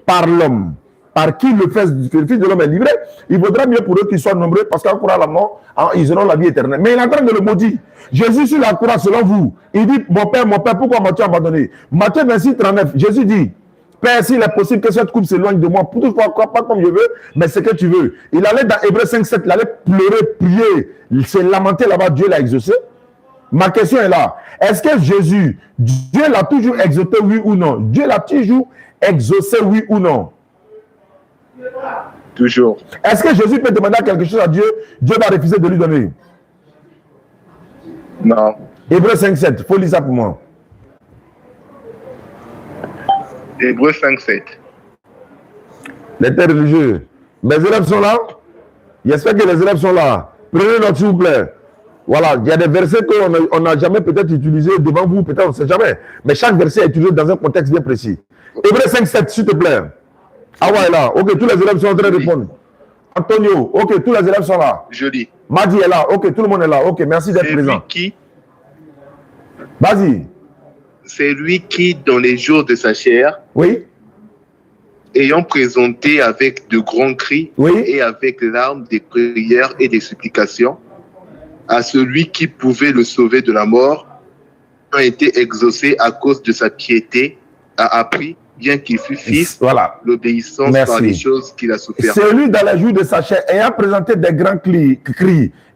par l'homme, par qui le Fils de l'homme est livré, il vaudra mieux pour eux qu'ils soient nombreux parce qu'en courant la mort, ils auront la vie éternelle. Mais il est en train de le maudire. Jésus sur la croix, selon vous, il dit, mon père, pourquoi m'as-tu abandonné? Matthieu 26, 39, Jésus dit, Père, s'il est possible que cette coupe s'éloigne de moi, toutefois, pas comme je veux, mais ce que tu veux. Il allait dans Hébreux 5:7, il allait pleurer, prier, il s'est lamenté là-bas, Dieu l'a exaucé. Ma question est là. Est-ce que Jésus, Dieu l'a toujours exaucé, oui ou non? Dieu l'a toujours exaucé, oui ou non? Toujours. Est-ce que Jésus peut demander quelque chose à Dieu, Dieu va refuser de lui donner? Non. Hébreux 5:7, il faut lire ça pour moi. Hébreux 5:7. Les terres religieux. Mes élèves sont là? J'espère que les élèves sont là. Prenez note, s'il vous plaît. Voilà, il y a des versets qu'on n'a jamais peut-être utilisés devant vous, peut-être on ne sait jamais. Mais chaque verset est utilisé dans un contexte bien précis. Hébreux 5:7, s'il te plaît. Ah ouais, là. Ok, tous les élèves sont en train de répondre. Antonio, ok, tous les élèves sont là. Je lis. Madi est là. Ok, tout le monde est là. Ok, merci d'être présent. Vas-y. C'est lui qui, dans les jours de sa chair, Oui. ayant présenté avec de grands cris Oui. et avec larmes des prières et des supplications, à celui qui pouvait le sauver de la mort, a été exaucé à cause de sa piété, a appris, bien qu'il fût fils, voilà, l'obéissance par les choses qu'il a souffert. Celui dans les jours de sa chair ayant présenté des grands cris,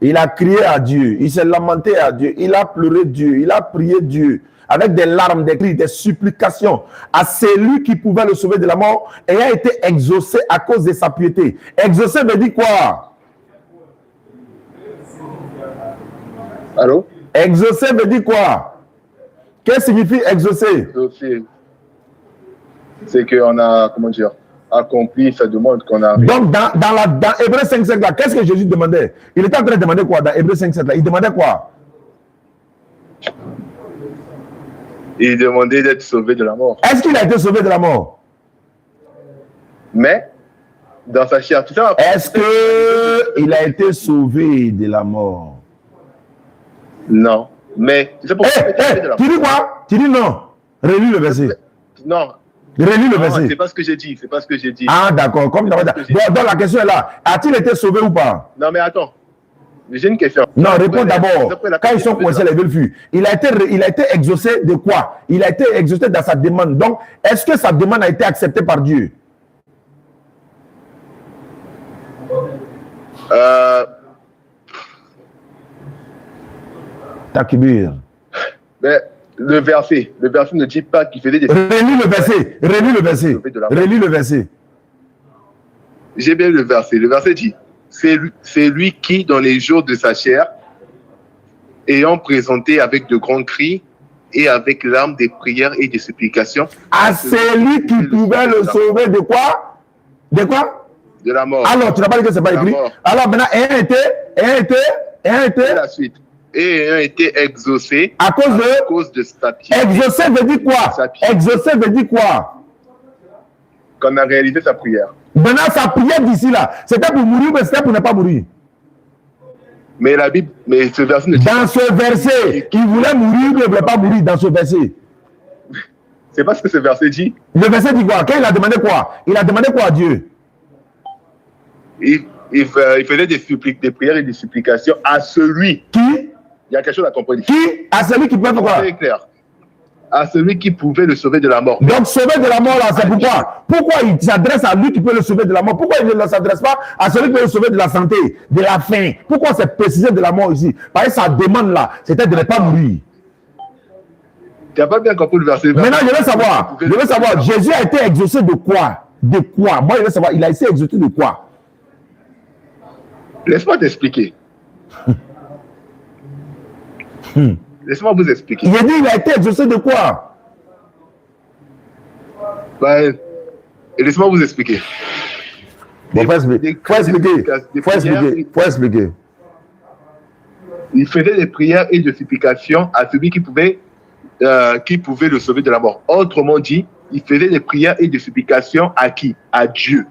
il a crié à Dieu, il s'est lamenté à Dieu, il a pleuré Dieu, il a prié Dieu, avec des larmes, des cris, des supplications, à celui qui pouvait le sauver de la mort, ayant été exaucé à cause de sa piété. Exaucé veut dire quoi? Allô? Exaucé veut dire quoi? Qu'est-ce que signifie exaucer? C'est qu'on a, comment dire, accompli sa demande qu'on a. Donc, dans Hébreux 5:7 là, qu'est-ce que Jésus demandait? Il était en train de demander quoi dans Hébreux 5:7 là? Il demandait quoi? Il demandait d'être sauvé de la mort. Est-ce qu'il a été sauvé de la mort? Mais, dans sa chair, tout ça. Est-ce qu'il a été sauvé de la mort? Non. Mais, c'est pour tu dis quoi? Tu dis non. Relis le verset. Non. Relis le verset. C'est pas ce que j'ai dit. C'est pas ce que j'ai dit. Ah, d'accord. Comme donc la question est là. A-t-il été sauvé ou pas? Non, mais attends. J'ai une question. Non, réponds d'abord. Quand ils sont coincés, ils veulent fuir. Il a été exaucé de quoi? Il a été exaucé dans sa demande. Donc, est-ce que sa demande a été acceptée par Dieu? Takbir. Mais le verset ne dit pas qu'il faisait des... Relis le verset. Relis le verset. Relis le verset. J'ai bien le verset. Le verset dit, c'est lui qui, dans les jours de sa chair, ayant présenté avec de grands cris et avec larmes des prières et des supplications, à celui qui pouvait le sauver de quoi? De quoi? De la mort. Alors, tu n'as pas dit que ce n'est pas écrit. Alors maintenant, ayant été la suite. Et ayant été exaucé à cause de sa piété. Exaucé veut dire quoi? Exaucé veut dire quoi? Qu'on a réalisé sa prière. Maintenant, sa prière d'ici là, c'était pour mourir, mais c'était pour ne pas mourir. Mais la Bible, mais ce verset ne dit dans ce verset, il voulait mourir, mais il ne voulait pas mourir dans ce verset. C'est pas ce que ce verset dit. Le verset dit quoi? Quand il a demandé quoi? Il a demandé quoi à Dieu? Il faisait des prières et des supplications à celui qui? Il y a quelque chose à comprendre. Qui? À celui qui peut faire quoi? C'est clair. À celui qui pouvait le sauver de la mort. Donc, sauver de la mort, là, c'est pourquoi? Pourquoi il s'adresse à lui qui peut le sauver de la mort? Pourquoi il ne s'adresse pas à celui qui peut le sauver de la santé, de la faim? Pourquoi c'est précisé de la mort ici? Parce que sa demande là, c'était de ne pas mourir. Tu n'as pas bien compris le verset. Maintenant, je veux savoir, Jésus a été exaucé de quoi? De quoi? Moi, je veux savoir, il a été exaucé de quoi? Laisse-moi t'expliquer. Laisse-moi vous expliquer. Il a dit, il a été exaucé de quoi? Ben, laisse-moi vous expliquer. Bon, faut expliquer. Il faisait des prières et des supplications à celui qui pouvait le sauver de la mort. Autrement dit, il faisait des prières et des supplications à qui? À Dieu.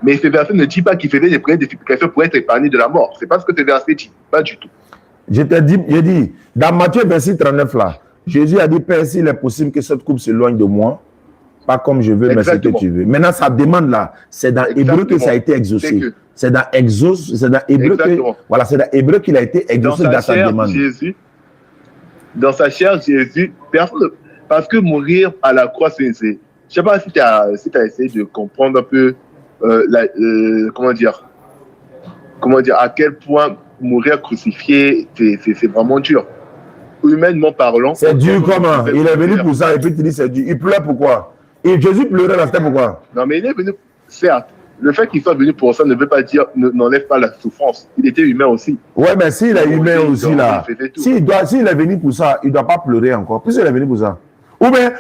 Mais ce verset ne dit pas qu'il faisait des prières et des supplications pour être épargné de la mort. C'est pas ce que ce verset dit. Pas du tout. Je t'ai dit, dans Matthieu 26, 39 là, Jésus a dit, Père, s'il est possible que cette coupe s'éloigne de moi, pas comme je veux, mais ce que tu veux. Maintenant, sa demande là, c'est dans Hébreu que ça a été exaucé. C'est dans Hébreu que, voilà, c'est dans Hébreu qu'il a été exaucé dans sa demande. Dans sa chair, Jésus, personne, parce que mourir à la croix, Je sais pas si tu as essayé de comprendre un peu comment dire à quel point mourir crucifié, c'est vraiment dur. Humainement parlant. C'est dur comment? Il est venu pour ça et puis tu dis c'est dur. Il pleure pourquoi? Et Jésus pleurait là, c'était pourquoi? Non, mais il est venu, certes. Le fait qu'il soit venu pour ça ne veut pas dire, n'enlève pas la souffrance. Il était humain aussi. Ouais, mais s'il est humain aussi là, s'il est venu pour ça, il ne doit pas pleurer encore, puisqu'il est venu pour ça. Ou bien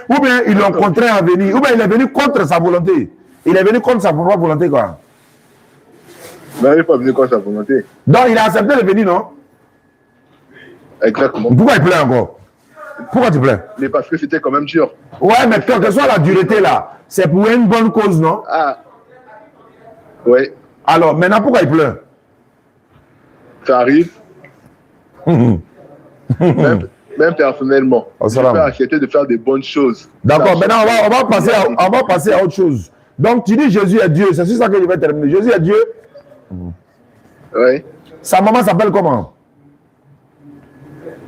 ils l'ont contraint à venir, ou bien il est venu contre sa volonté. Il est venu contre sa propre volonté, quoi. Mais il n'est pas venu contre sa volonté. Donc il a accepté de venir, non? Exactement. Pourquoi il pleure encore? Pourquoi tu pleures? Mais parce que c'était quand même dur. Ouais, mais quelle que soit la dureté là, c'est pour une bonne cause, non? Ah. Ouais. Alors, maintenant, pourquoi il pleure? Ça arrive. même personnellement. Je peux accepter de faire des bonnes choses. D'accord, maintenant on va passer à autre chose. Donc tu dis Jésus est Dieu, c'est sur ça que je vais terminer. Jésus est Dieu. Oui. Sa maman s'appelle comment?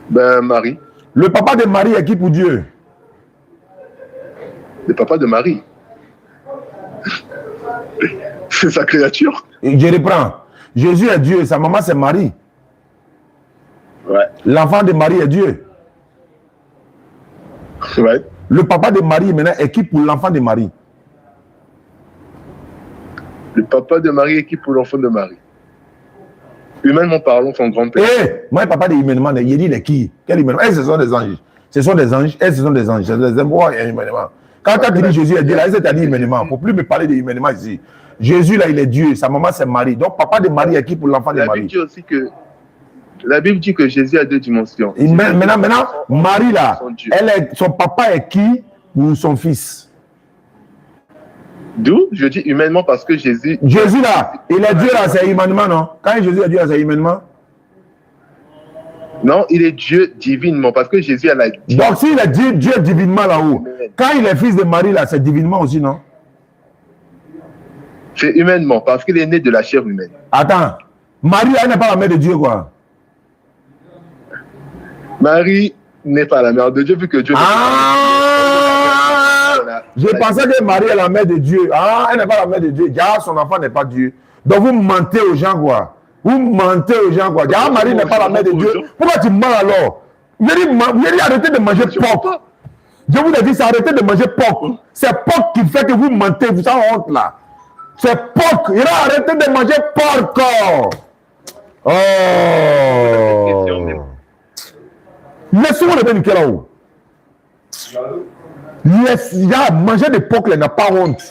Ben, Marie. Le papa de Marie est qui pour Dieu? Le papa de Marie. C'est sa créature. Et je reprends. Jésus est Dieu, sa maman c'est Marie. Ouais. L'enfant de Marie est Dieu. Ouais. Le papa de Marie maintenant est qui pour l'enfant de Marie? Le papa de Marie est qui pour l'enfant de Marie? Humainement parlons, son grand-père. Moi, papa de humainement, il dit les qui? Quel humainement? Ce sont des anges. Ce sont des anges. Ce sont des anges. C'est des humainement. Quand tu as dit Jésus est Dieu, là, il t'a dit humainement. Il ne faut plus me parler de humainement ici. Jésus, là, il est Dieu. Sa maman, c'est Marie. Donc, papa de Marie est qui pour l'enfant de Marie? La Bible dit que Jésus a deux dimensions. Maintenant, Marie, là, son papa est qui pour son fils? D'où je dis humainement parce que Jésus... Jésus, là, il est Dieu, là, c'est humainement, non? Quand Jésus est Dieu, là, c'est humainement? Non, il est Dieu divinement parce que Jésus a la... Donc, s'il est Dieu divinement là-haut, quand il est fils de Marie, là, c'est divinement aussi, non? C'est humainement parce qu'il est né de la chair humaine. Attends, Marie, elle n'est pas la mère de Dieu, quoi? Marie n'est pas la mère de Dieu vu que Dieu... Je pensais que Marie est la mère de Dieu. Ah, elle n'est pas la mère de Dieu. Son enfant n'est pas Dieu. Donc vous mentez aux gens, quoi. Vous mentez aux gens, quoi. Marie n'est pas la mère de Dieu. Pourquoi tu mens alors? Vous avez dit arrêtez de manger porc. Je vous ai dit, c'est arrêtez de manger porc. C'est porc qui fait que vous mentez. Vous avez honte là. C'est porc. Il a arrêté de manger porc. Oh. Laissez-moi le bénir là-haut. Il y a manger des porcs, il n'a pas honte.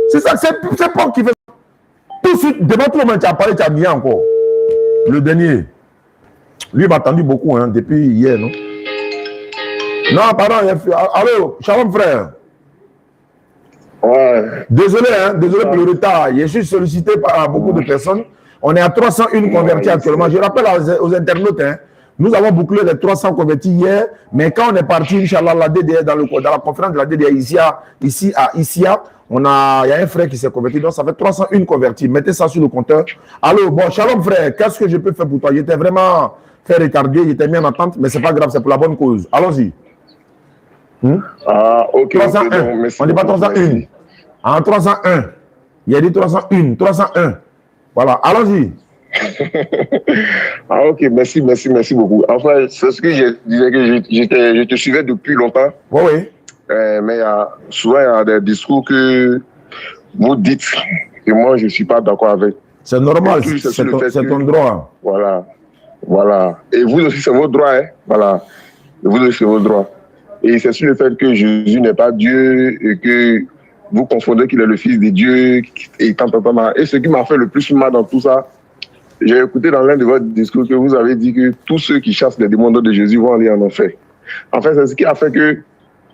C'est ça, c'est porc qui fait. Tout de suite, devant tout le monde, tu as parlé, tu as mis encore. Le dernier. Lui, il m'a attendu beaucoup hein, depuis hier, non? Non, pardon, allô, shalom frère. Ouais. Désolé pour le retard. Je suis sollicité par beaucoup de personnes. On est à 301 convertis actuellement. Je rappelle aux internautes, hein, nous avons bouclé les 300 convertis hier, mais quand on est parti, Inch'Allah, la DDR, dans la conférence de la DDR ici à Issia, il y a un frère qui s'est converti, donc ça fait 301 convertis. Mettez ça sur le compteur. Allô, bon, shalom frère, qu'est-ce que je peux faire pour toi? J'étais vraiment fait retarder, j'étais mis en attente, mais c'est pas grave, c'est pour la bonne cause. Allons-y. Ah, ok. 301, bon, on dit pas 301. En 301, il a dit 301, 301. Voilà, allons-y. Ah ok, merci beaucoup. Enfin, c'est ce que je disais que je te suivais depuis longtemps. Oui. Mais souvent, il y a des discours que vous dites et moi, je ne suis pas d'accord avec. C'est normal, c'est ton droit. Voilà. Et vous aussi, c'est votre droit. Hein? Voilà. Et vous aussi, c'est votre droit. Et c'est sur le fait que Jésus n'est pas Dieu et que vous confondez qu'il est le Fils de Dieu et tant. Et ce qui m'a fait le plus mal dans tout ça, j'ai écouté dans l'un de votre discours que vous avez dit que tous ceux qui chassent les démons de Jésus vont aller en enfer. En fait, c'est ce qui a fait que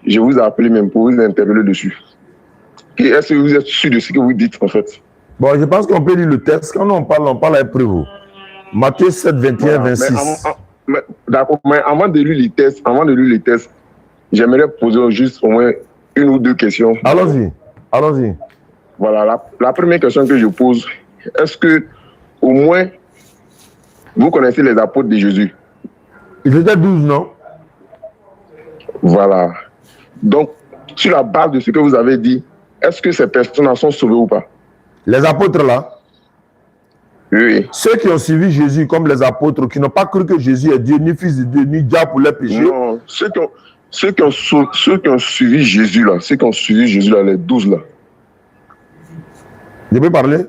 je vous ai appelé même pour vous interpeller dessus. Est-ce que vous êtes sûr de ce que vous dites, en fait? Bon, je pense qu'on peut lire le texte. Quand on parle avec preuve. Matthieu 7, 21, 26. D'accord, mais avant de lire les tests, j'aimerais poser juste au moins une ou deux questions. Allons-y. Voilà, la première question que je pose, est-ce que au moins vous connaissez les apôtres de Jésus? Ils étaient 12, non? Voilà. Donc, sur la base de ce que vous avez dit, est-ce que ces personnes sont sauvées ou pas? Les apôtres là, Oui. ceux qui ont suivi Jésus comme les apôtres, qui n'ont pas cru que Jésus est Dieu, ni fils de Dieu, ni diable pour les péchés. Non, ceux qui ont suivi Jésus là, les 12 là. Je peux parler?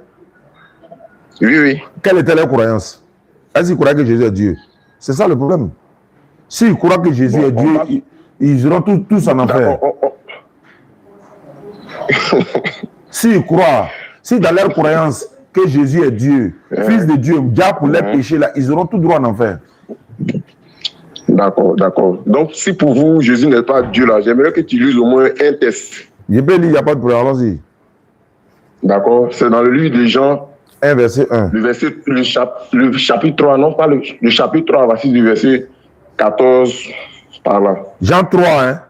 Oui, oui. Quelle était leur croyance? Est-ce qu'ils croyaient que Jésus est Dieu? C'est ça le problème. S'ils croient que Jésus est Dieu, ils iront tous en enfer. S'ils croient, si dans leur croyance que Jésus est Dieu, fils de Dieu, diable pour les péchés, là, ils auront tout droit en enfer. D'accord, d'accord. Donc, si pour vous, Jésus n'est pas Dieu là, j'aimerais que tu lises au moins un test. Je peux lire, il n'y a pas de problème, allons-y. D'accord, c'est dans le livre de Jean. 1 verset 1. Le chapitre 3, non pas le chapitre 3, voici du verset 14 par là. Jean 3, hein?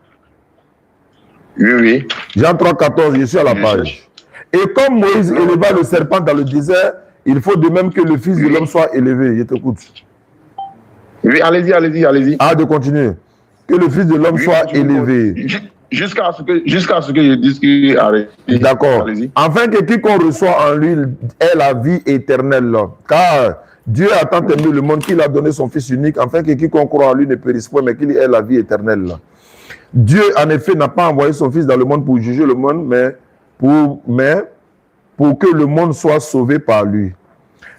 Oui, oui. Jean 3, 14, je suis à la page. Et comme Moïse éleva le serpent dans le désert, il faut de même que le Fils de l'homme soit élevé. Je t'écoute. Oui, allez-y, allez-y, allez-y. Ah, de continuer. Que le Fils de l'homme soit élevé. Jusqu'à ce que je dise qu'il arrête. D'accord. Afin que quiconque reçoit en lui ait la vie éternelle. Car Dieu a tant aimé le monde qu'il a donné son Fils unique, afin que quiconque croit en lui ne périsse point, mais qu'il ait la vie éternelle. Dieu, en effet, n'a pas envoyé son Fils dans le monde pour juger le monde, mais pour que le monde soit sauvé par lui.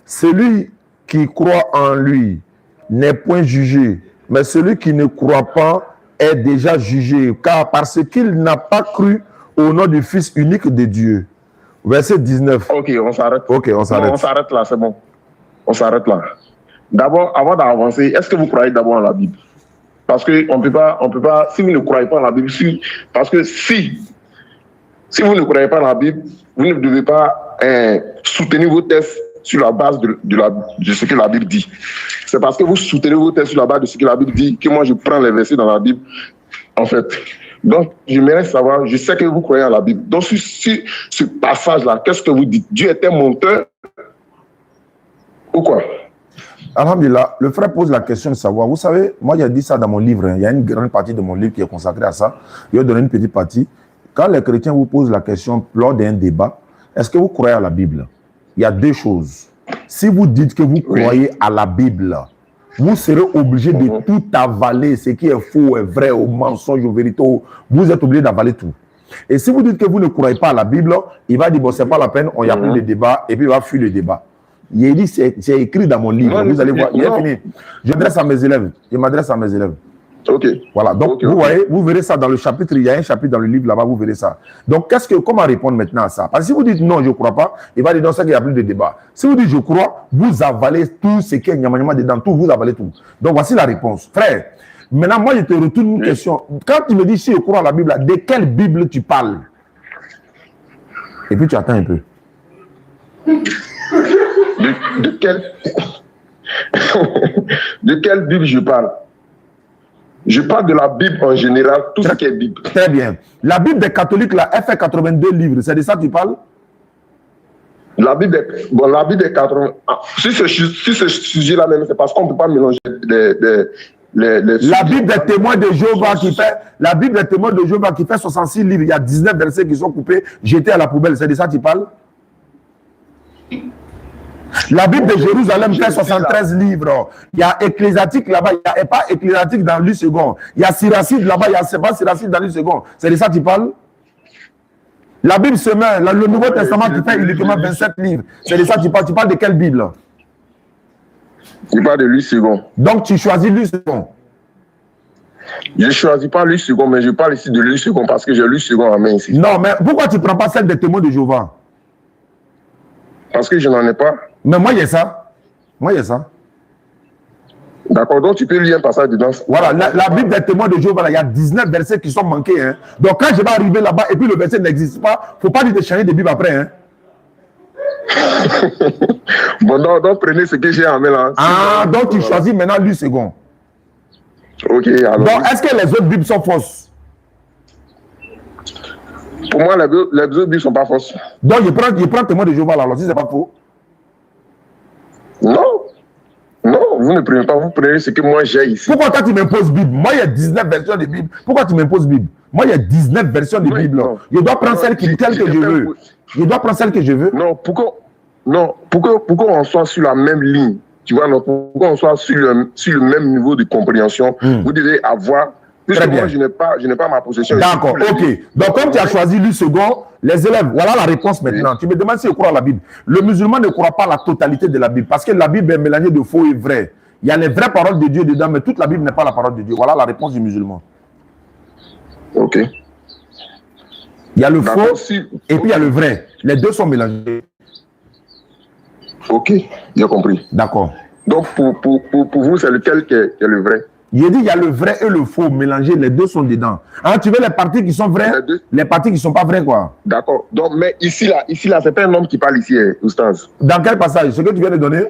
Celui qui croit en lui n'est point jugé, mais celui qui ne croit pas est déjà jugé, car parce qu'il n'a pas cru au nom du Fils unique de Dieu. Verset 19. Ok, on s'arrête. Ok, on s'arrête. Non, on s'arrête là, c'est bon. On s'arrête là. D'abord, avant d'avancer, est-ce que vous croyez d'abord en la Bible? Parce qu'on peut pas, si vous ne croyez pas en la Bible, parce que si vous ne croyez pas en la Bible, vous ne devez pas soutenir vos tests sur la base de ce que la Bible dit. C'est parce que vous soutenez vos tests sur la base de ce que la Bible dit que moi je prends les versets dans la Bible, en fait. Donc, j'aimerais savoir, je sais que vous croyez en la Bible. Donc, sur ce passage-là, qu'est-ce que vous dites? Dieu était monteur ou quoi? Alhamdulillah, le frère pose la question de savoir. Vous savez, moi j'ai dit ça dans mon livre. Il y a une grande partie de mon livre qui est consacrée à ça. Je vais donner une petite partie. Quand les chrétiens vous posent la question lors d'un débat, est-ce que vous croyez à la Bible? Il y a deux choses. Si vous dites que vous croyez à la Bible, vous serez obligé de tout avaler, ce qui est faux, est vrai, au mensonge, au vérité. Vous êtes obligé d'avaler tout. Et si vous dites que vous ne croyez pas à la Bible, il va dire, bon, c'est pas la peine, on n'y a plus de débat, et puis il va fuir le débat. Il dit, c'est écrit dans mon livre. Vous allez voir, il est fini. Je m'adresse à mes élèves. Je m'adresse à mes élèves. Ok. Voilà. Donc, vous voyez, vous verrez ça dans le chapitre. Il y a un chapitre dans le livre là-bas, vous verrez ça. Donc, comment répondre maintenant à ça? Parce que si vous dites non, je ne crois pas, il va dire non, c'est qu'il n'y a plus de débat. Si vous dites je crois, vous avalez tout ce qui est nyama dedans, tout, vous avalez tout. Donc, voici la réponse. Frère, maintenant, moi, je te retourne une question. Quand tu me dis si je crois à la Bible, de quelle Bible tu parles? Et puis, tu attends un peu. De quelle Bible je parle? Je parle de la Bible en général, tout ce qui est Bible. Très bien. La Bible des catholiques, là, elle fait 82 livres. C'est de ça que tu parles? La Bible des 80... Si ce sujet-là même, c'est parce qu'on ne peut pas mélanger la Bible des témoins de Jéhovah qui fait 66 livres, il y a 19 versets qui sont coupés, jetés à la poubelle. C'est de ça que tu parles? La Bible de Jérusalem fait 73 livres. Il y a Ecclésiastique là-bas, il n'y a pas Ecclésiastique dans le second. Il y a Siracide là-bas, il n'y a pas Siracide dans le second. C'est de ça que tu parles? La Bible se met, le Nouveau Testament qui fait uniquement 27 livres. C'est de ça que tu parles. Tu parles de quelle Bible? Je parle de lui second. Donc tu choisis lui second. Je ne choisis pas lui second, mais je parle ici de lui second parce que j'ai lui second en main ici. Non, mais pourquoi tu ne prends pas celle des témoins de Jéhovah? Parce que je n'en ai pas. Mais moi, il y a ça. Moi, il y a ça. D'accord, donc tu peux lire un passage dedans. Voilà, la Bible des témoins de Jéhovah, il y a 19 versets qui sont manqués. Hein. Donc quand je vais arriver là-bas et puis le verset n'existe pas, il ne faut pas dire de changer de Bible après. Hein. Bon, donc prenez ce que j'ai en main là. Ah, donc tu choisis maintenant lui second. Ok, alors. Donc est-ce que les autres Bibles sont fausses? Pour moi, les autres Bibles ne sont pas fausses. Donc je prends témoin de Jéhovah là, alors si ce n'est pas faux. Non. Non, vous ne prenez pas, vous prenez ce que moi j'ai ici. Pourquoi toi tu m'imposes Bible? Moi, il y a 19 versions de Bible. Pourquoi tu m'imposes Bible? Moi, il y a 19 versions de Bible. Non. Je dois prendre celle que je veux. Je dois prendre celle que je veux. Non, pourquoi on soit sur la même ligne? Tu vois, non, pourquoi on soit sur le même niveau de compréhension? Vous devez avoir... Puisque moi, je n'ai pas ma possession. D'accord, ok. Donc, comme tu as choisi lui second, les élèves, voilà la réponse maintenant. Oui. Tu me demandes si je crois à la Bible. Le musulman ne croit pas à la totalité de la Bible parce que la Bible est mélangée de faux et vrai. Il y a les vraies paroles de Dieu dedans, mais toute la Bible n'est pas la parole de Dieu. Voilà la réponse du musulman. Ok. Il y a le faux et puis il y a le vrai. Les deux sont mélangés. Ok, j'ai compris. D'accord. Donc, pour vous, c'est lequel qui est le vrai? J'ai dit, il y a le vrai et le faux mélangés, les deux sont dedans. Hein, tu veux les parties qui sont vraies, les parties qui ne sont pas vraies, quoi. D'accord. Donc, mais ici, là, c'est pas un homme qui parle ici, Oustaz. Dans quel passage? Ce que tu viens de donner?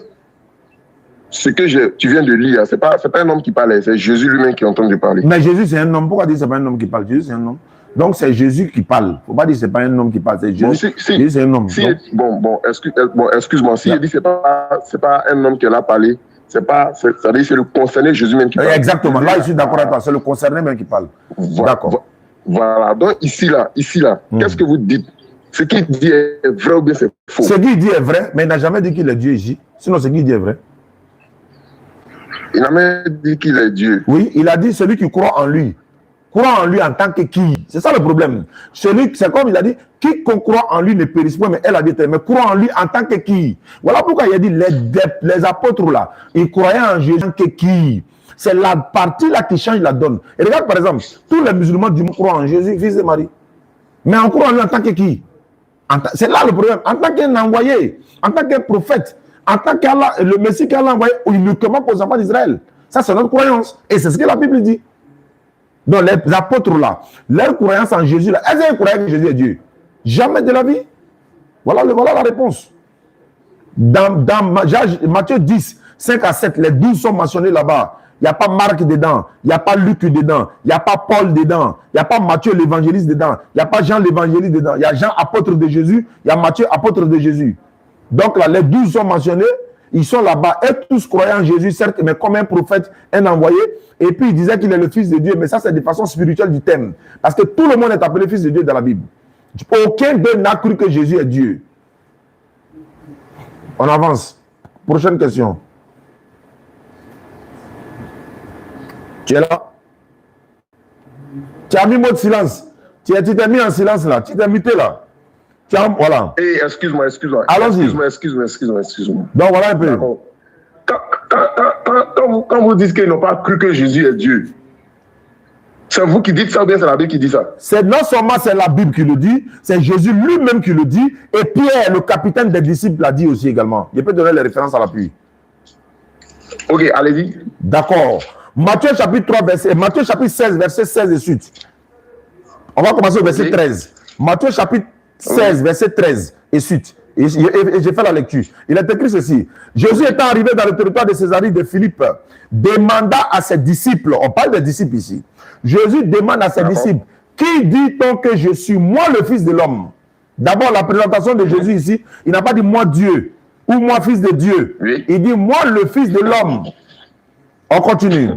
Ce que tu viens de lire, c'est pas un homme qui parle, c'est Jésus lui-même qui est en train de parler. Mais Jésus, c'est un homme. Pourquoi dire que ce n'est pas un homme qui parle? Jésus, c'est un homme. Donc, c'est Jésus qui parle. Il ne faut pas dire que ce n'est pas un homme qui parle. C'est Jésus. Bon, Jésus, c'est un homme. Excuse-moi. S'il dit que ce n'est pas un homme qui en a parlé, c'est le concerné Jésus même qui parle. Exactement. Là, je suis d'accord avec toi. C'est le concerné même qui parle. D'accord. Voilà. Donc, ici, là, qu'est-ce que vous dites? Ce qu'il dit est vrai ou bien c'est faux? Ce qu'il dit est vrai, mais il n'a jamais dit qu'il est Dieu ici. Sinon, ce qu'il dit est vrai. Il n'a même dit qu'il est Dieu. Oui, il a dit celui qui croit en lui. Croit en lui en tant que qui? C'est ça le problème. C'est comme il a dit, quiconque croit en lui ne périsse pas, mais elle a dit, mais croit en lui en tant que qui? Voilà pourquoi il a dit, les apôtres là, ils croyaient en Jésus en tant que qui? C'est la partie là qui change la donne. Et regarde par exemple, tous les musulmans du monde croient en Jésus, fils de Marie. Mais on croit en lui en tant que qui? C'est là le problème. En tant qu'un envoyé, en tant qu'un prophète, en tant qu'Allah, le Messie qu'Allah a envoyé uniquement pour les enfants d'Israël. Ça, c'est notre croyance. Et c'est ce que la Bible dit. Donc, les apôtres là, leur croyance en Jésus là, est-ce qu'ils croyaient que Jésus est Dieu? Jamais de la vie. Voilà la réponse. Dans Matthieu 10, 5 à 7, les 12 sont mentionnés là-bas. Il n'y a pas Marc dedans, il n'y a pas Luc dedans, il n'y a pas Paul dedans, il n'y a pas Matthieu l'évangéliste dedans, il n'y a pas Jean l'évangéliste dedans, il y a Jean apôtre de Jésus, il y a Matthieu apôtre de Jésus. Donc là, les 12 sont mentionnés, ils sont là-bas, et tous croyaient en Jésus, certes, mais comme un prophète, un envoyé, et puis il disait qu'il est le fils de Dieu, mais ça c'est de façon spirituelle du thème, parce que tout le monde est appelé fils de Dieu dans la Bible. Aucun d'eux n'a cru que Jésus est Dieu. On avance. Prochaine question. Tu es là? Tu as mis mot de silence. Tu t'es mis en silence là. Tu t'es muté là. Voilà. Hey, excuse-moi. Allons-y. Excuse-moi. Donc voilà un peu. Quand vous dites qu'ils n'ont pas cru que Jésus est Dieu, c'est vous qui dites ça ou bien c'est la Bible qui dit ça? C'est non seulement c'est la Bible qui le dit, c'est Jésus lui-même qui le dit, et Pierre, le capitaine des disciples, l'a dit aussi également. Je peux donner les références à l'appui. Ok, allez-y. D'accord. Matthieu chapitre 16, verset 16 et suite. On va commencer au verset 13. Matthieu chapitre 16, verset 13 et suite. Et j'ai fait la lecture. Il est écrit ceci. Jésus étant arrivé dans le territoire de Césarée de Philippe, demanda à ses disciples, on parle des disciples ici, Jésus demande à ses disciples, qui dit-on que je suis, moi le fils de l'homme? D'abord, la présentation de Jésus ici, il n'a pas dit moi Dieu, ou moi fils de Dieu. Oui. Il dit moi le fils de l'homme. On continue.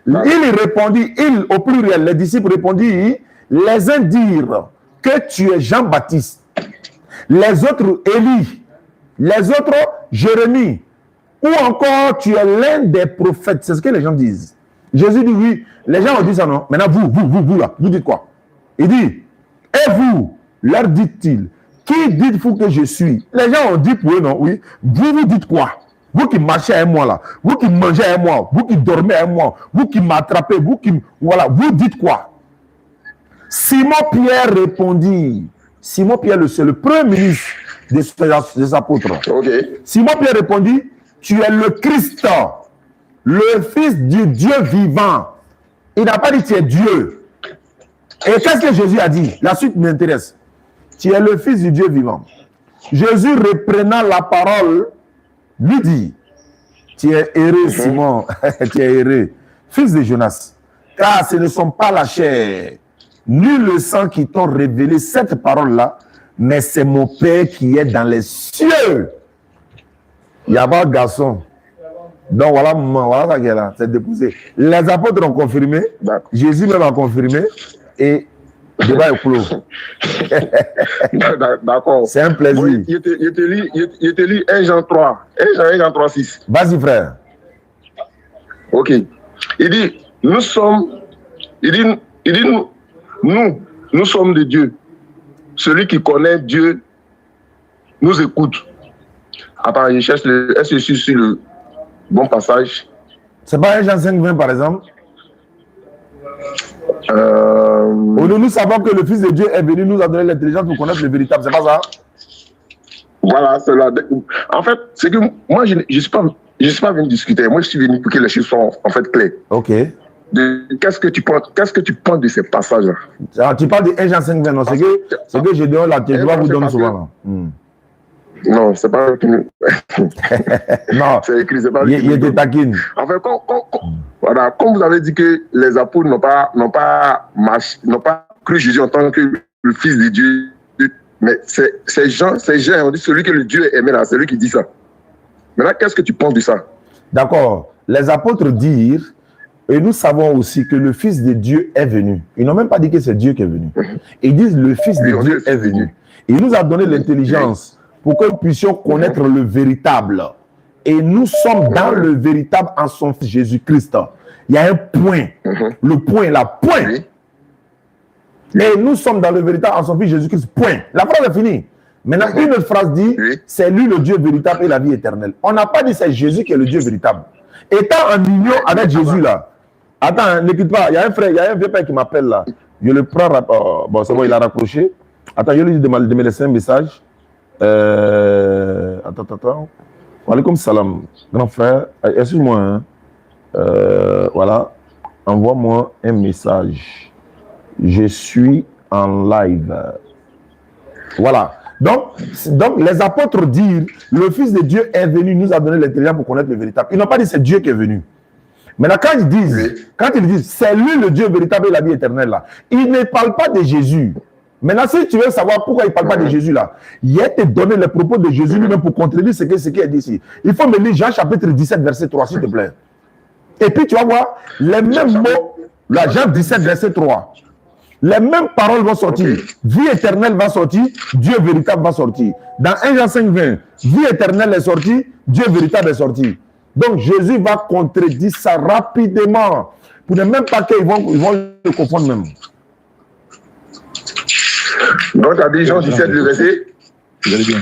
Il répondit, au pluriel, les disciples répondirent, les uns dirent que tu es Jean-Baptiste, les autres Élie, les autres Jérémie, ou encore tu es l'un des prophètes. C'est ce que les gens disent. Jésus dit oui. Les gens ont dit ça, non? Maintenant, vous là, vous dites quoi? Il dit, et vous, leur dit-il, qui dites-vous que je suis? Les gens ont dit pour eux, non? Oui. Vous dites quoi? Vous qui marchez avec moi là, vous qui mangez avec moi, vous qui dormez avec moi, vous qui m'attrapez, vous qui... Voilà, vous dites quoi? Simon-Pierre répondit. Simon-Pierre, c'est le premier ministre des apôtres. Okay. Simon-Pierre répondit, tu es le Christ, le Fils du Dieu vivant. Il n'a pas dit tu es Dieu. Et qu'est-ce que Jésus a dit? La suite m'intéresse. Tu es le Fils du Dieu vivant. Jésus, reprenant la parole, lui dit, tu es heureux, Simon, tu es heureux, fils de Jonas, car ce ne sont pas la chair, ni le sang qui t'ont révélé cette parole-là, mais c'est mon Père qui est dans les cieux. Il y a pas de garçon. Donc voilà ça qui est là, c'est déposé. Les apôtres ont confirmé, Jésus même a confirmé, et le débat est clos. D'accord. C'est un plaisir. Bon, il te lit 1 Jean 3, 1 Jean 3, 6. Vas-y frère. Ok. Il dit, nous sommes de Dieu. Celui qui connaît Dieu nous écoute. Attends, je cherche est-ce que je suis sur le bon passage? C'est pas 1 Jean 5:20 par exemple? Nous savons que le Fils de Dieu est venu nous a donné l'intelligence pour connaître le véritable, c'est pas ça? Voilà, c'est là. En fait, c'est que moi, je ne suis pas venu discuter. Moi, je suis venu pour que les choses soient en fait claires. Ok. Qu'est-ce que tu penses de ces passages-là? Alors, tu parles de 1 Jean 5:20, non? C'est que je donne là, je dois vous donner souvent. Non, c'est pas non, c'est écrit, c'est pas il était taquine. En fait, voilà, comme vous avez dit que les apôtres n'ont pas cru Jésus en tant que le Fils de Dieu, mais ces gens ont dit celui que le Dieu aimait là, c'est lui qui dit ça. Maintenant, qu'est-ce que tu penses de ça? D'accord. Les apôtres disent, et nous savons aussi que le Fils de Dieu est venu. Ils n'ont même pas dit que c'est Dieu qui est venu. Ils disent le Fils de Dieu est venu. Il nous a donné l'intelligence pour que nous puissions connaître le véritable. Et nous sommes dans le véritable en son Fils Jésus-Christ. Il y a un point. Le point est là. Point. Et nous sommes dans le véritable en son Fils Jésus-Christ. Point. La phrase est finie. Maintenant, une autre phrase dit, c'est lui le Dieu véritable et la vie éternelle. On n'a pas dit c'est Jésus qui est le Dieu véritable. Étant en union avec Jésus là. Attends, n'écoute pas. Il y a un frère, il y a un vieux père qui m'appelle là. Je le prends. Bon, c'est bon, il a raccroché. Attends, je lui dis de me laisser un message. Attends. Walaikum salam, grand frère. Excuse-moi. Hein. Voilà. Envoie-moi un message. Je suis en live. Voilà. Donc, les apôtres disent, le Fils de Dieu est venu, nous a donné l'intelligence pour connaître le véritable. Ils n'ont pas dit c'est Dieu qui est venu. Maintenant, quand ils disent, c'est lui le Dieu véritable et la vie éternelle là, ils ne parlent pas de Jésus. Maintenant, si tu veux savoir pourquoi il ne parle pas de Jésus là, il a été donné les propos de Jésus lui-même pour contredire ce qui est dit ici. Il faut me lire Jean chapitre 17, verset 3, s'il te plaît. Et puis tu vas voir, les mêmes mots, là, Jean 17, verset 3, les mêmes paroles vont sortir. Vie éternelle va sortir, Dieu véritable va sortir. Dans 1 Jean 5:20, vie éternelle est sortie, Dieu véritable est sorti. Donc Jésus va contredire ça rapidement. Pour ne même pas qu'ils vont le confondre même. Donc, tu as dit Jean 17, le verset. Vous allez bien.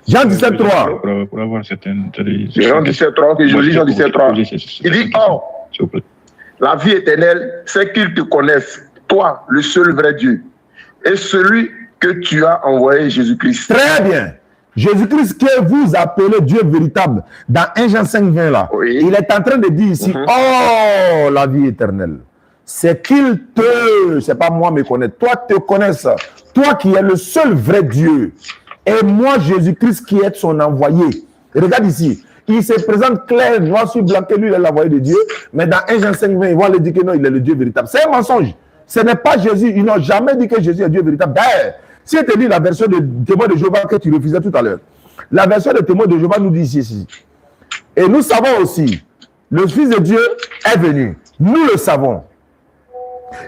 Jean 17, 3. Pour avoir certaines. Jean 17, 3, que je lis Jean 17, 3. Il dit, or, la vie éternelle, c'est qu'ils te connaissent, toi, le seul vrai Dieu, et celui que tu as envoyé, Jésus-Christ. Très bien. Jésus-Christ que vous appelez Dieu véritable, dans 1 Jean 5:20 là, il est en train de dire ici, oh, la vie éternelle. C'est qu'il c'est pas moi me connaître, toi te connaisses, toi qui es le seul vrai Dieu, et moi Jésus-Christ qui est son envoyé. Regarde ici, il se présente clair, noir sur blanc, que lui il est l'envoyé de Dieu, mais dans 1 Jean 5:20, ils vont lui dire que non, il est le Dieu véritable. C'est un mensonge, ce n'est pas Jésus, ils n'ont jamais dit que Jésus est Dieu véritable. D'ailleurs, si je te dis la version de témoin de Jéhovah que tu refusais tout à l'heure, la version de témoin de Jéhovah nous dit ici. Et nous savons aussi, le Fils de Dieu est venu, nous le savons.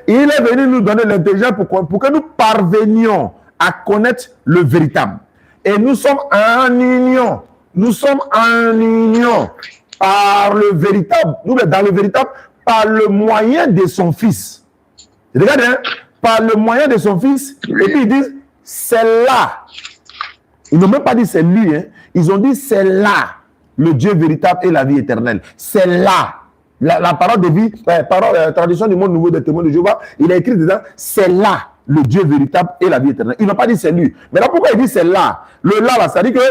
Il est venu nous donner l'intelligence pour que nous parvenions à connaître le véritable. Et nous sommes en union. Nous sommes en union par le véritable. Nous sommes dans le véritable par le moyen de son Fils. Regardez, hein, par le moyen de son Fils. Et puis ils disent, c'est là. Ils n'ont même pas dit c'est lui. Hein. Ils ont dit c'est là le Dieu véritable et la vie éternelle. C'est là. La parole de vie, la tradition du monde nouveau des témoins de Jéhovah, il a écrit dedans, c'est là le Dieu véritable et la vie éternelle. Ils n'ont pas dit c'est lui. Mais là, pourquoi il dit c'est là? Le là, ça dit que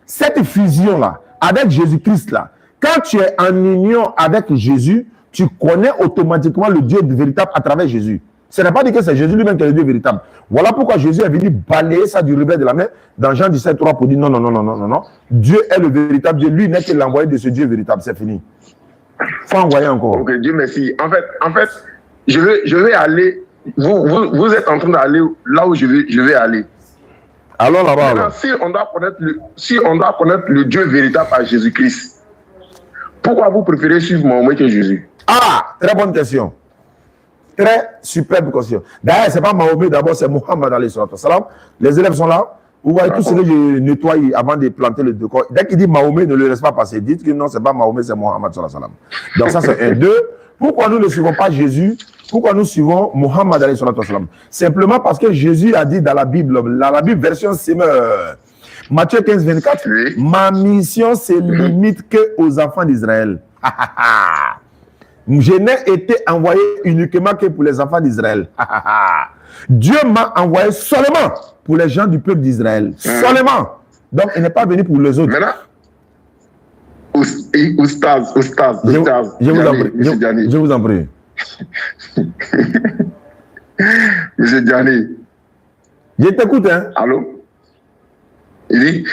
cette fusion-là, avec Jésus-Christ là, quand tu es en union avec Jésus, tu connais automatiquement le Dieu véritable à travers Jésus. Ce n'est pas dit que c'est Jésus lui-même qui est le Dieu véritable. Voilà pourquoi Jésus est venu balayer ça du revers de la main dans Jean 17, 3 pour dire non. Dieu est le véritable Dieu. Lui n'est que l'envoyé de ce Dieu véritable. C'est fini. Faut envoyer encore. Ok, Dieu merci. En fait, je vais aller. Vous êtes en train d'aller là où je vais aller. Alors là-bas. Si on doit connaître le Dieu véritable à Jésus-Christ, Pourquoi vous préférez suivre Mahomet que Jésus? Ah, très bonne question. Très superbe question. D'ailleurs, ce n'est pas Mahomet, d'abord, c'est Mohammed alayhi salam. Les élèves sont là. Vous voyez tout ce que je nettoie avant de planter le décor. Dès qu'il dit Mahomet, ne le laisse pas passer. Dites que non, ce n'est pas Mahomet, c'est Mohammed sallallahu alayhi wa sallam. Donc ça, c'est un. Deux, pourquoi nous ne suivons pas Jésus? Pourquoi nous suivons Mohammed alayhi salam? Simplement parce que Jésus a dit dans la Bible version Semeur, Matthieu 15, 24, ma mission se limite qu'aux enfants d'Israël. Je n'ai été envoyé uniquement que pour les enfants d'Israël. Dieu m'a envoyé seulement pour les gens du peuple d'Israël. Seulement. Donc, il n'est pas venu pour les autres. Maintenant, Oustaz, je vous en prie. Monsieur Diané. Je t'écoute, hein. Allô? Il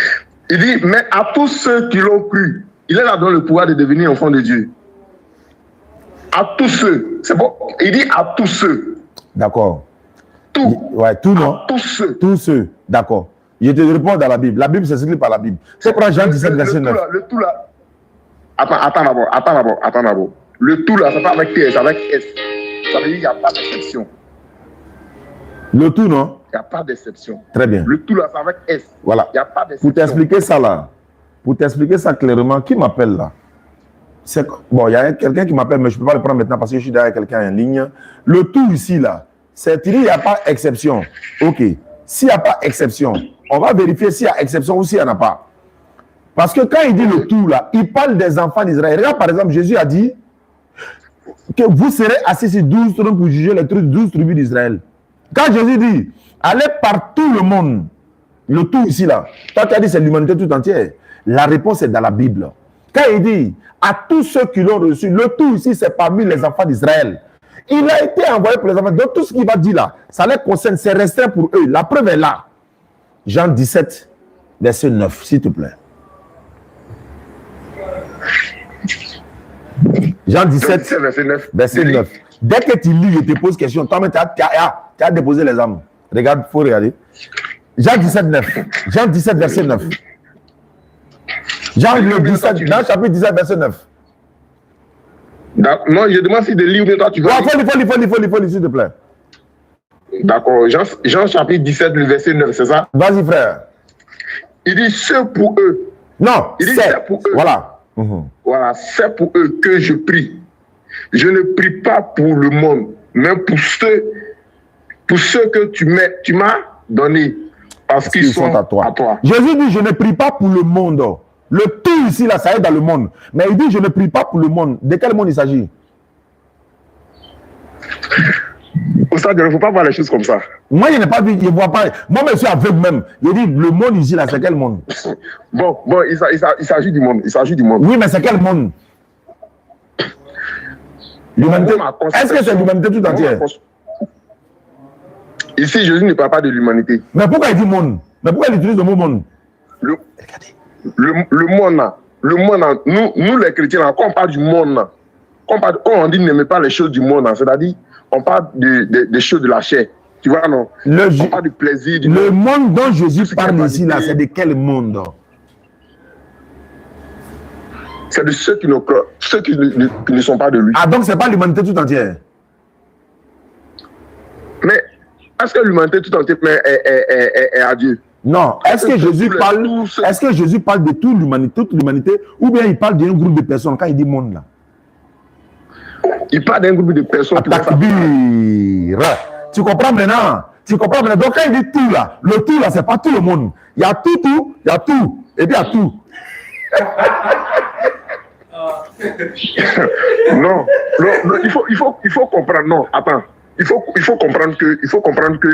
dit, mais à tous ceux qui l'ont cru, il est là dans le pouvoir de devenir enfant de Dieu. À tous ceux. C'est bon. Il dit à tous ceux. D'accord. Tout. Ouais, tout, non? À tous ceux. Tous ceux. D'accord. Je te réponds dans la Bible. La Bible s'explique par la Bible. C'est pour Jean 17, verset 9. Le tout là. Attends d'abord. Le tout là, c'est pas avec TS, avec S. Ça veut dire qu'il n'y a pas d'exception. Le tout, non? Il n'y a pas d'exception. Très bien. Le tout là, c'est avec S. Voilà. Il n'y a pas d'exception. Pour t'expliquer ça là, pour t'expliquer ça clairement, qui m'appelle là? Bon, il y a quelqu'un qui m'appelle, mais je ne peux pas le prendre maintenant parce que je suis derrière quelqu'un en ligne. Le tout ici là, c'est qu'il n'y a pas exception. Ok. S'il n'y a pas exception, on va vérifier s'il y a exception ou s'il n'y en a pas. Parce que quand il dit le tout là, il parle des enfants d'Israël. Regarde par exemple, Jésus a dit que vous serez assis sur 12 trônes pour juger les 12 tribus d'Israël. Quand Jésus dit, allez par tout le monde, le tout ici là, toi tu as dit c'est l'humanité tout entière. La réponse est dans la Bible. Quand il dit, à tous ceux qui l'ont reçu, le tout ici c'est parmi les enfants d'Israël. Il a été envoyé pour les enfants. Donc tout ce qu'il va dire là, ça les concerne, c'est restreint pour eux. La preuve est là. Jean 17, verset 9, s'il te plaît. Jean 17, verset 9. Dès que tu lis, je te pose question. Toi-même, tu as déposé les âmes. Regarde, il faut regarder. Jean 17, 9. Jean 17, verset 9. Jean 17, dans chapitre 17, verset 9. Non, je demande si de lire, mais toi tu vas. Il faut lire, s'il te plaît. D'accord. Jean chapitre 17, le verset 9, c'est ça? Vas-y, frère. Il dit, c'est pour eux. Non, il dit, c'est pour eux. Voilà. Voilà, c'est pour eux que je prie. Je ne prie pas pour le monde, mais pour ceux que tu m'as donnés, parce qu'ils sont à toi. Jésus dit, je ne prie pas pour le monde. Le tout ici, là, ça est dans le monde. Mais il dit, je ne prie pas pour le monde. De quel monde il s'agit? Au stade, il ne faut pas voir les choses comme ça. Moi, je n'ai pas vu, je ne vois pas. Moi, je suis aveugle même. Il dit, le monde ici, là, c'est quel monde? Bon, il s'agit du monde. Il s'agit du monde. Oui, mais c'est quel monde? L'humanité. Est-ce que c'est l'humanité tout entière? Ici, Jésus ne parle pas de l'humanité. Mais pourquoi il dit monde? Mais pourquoi il utilise le mot monde? Le monde, là. Le monde, là. Nous, les chrétiens, là, quand on parle du monde, là, quand on dit n'aimez pas les choses du monde, c'est-à-dire, on parle des choses de la chair. Tu vois, non? On parle du plaisir. Le monde dont Jésus parle ici, là, c'est de quel monde? C'est de ceux qui ne sont pas de lui. Ah, donc c'est pas l'humanité tout entière? Mais est-ce que l'humanité tout entière est à Dieu? Non. Est-ce que Jésus parle de toute l'humanité, ou bien il parle d'un groupe de personnes quand il dit monde là? Il parle d'un groupe de personnes. Tu comprends maintenant? Donc quand il dit tout là, le tout là, c'est pas tout le monde. Il y a tout, il y a tout, et puis il y a tout. Non, il faut comprendre. Non, attends. Il faut comprendre que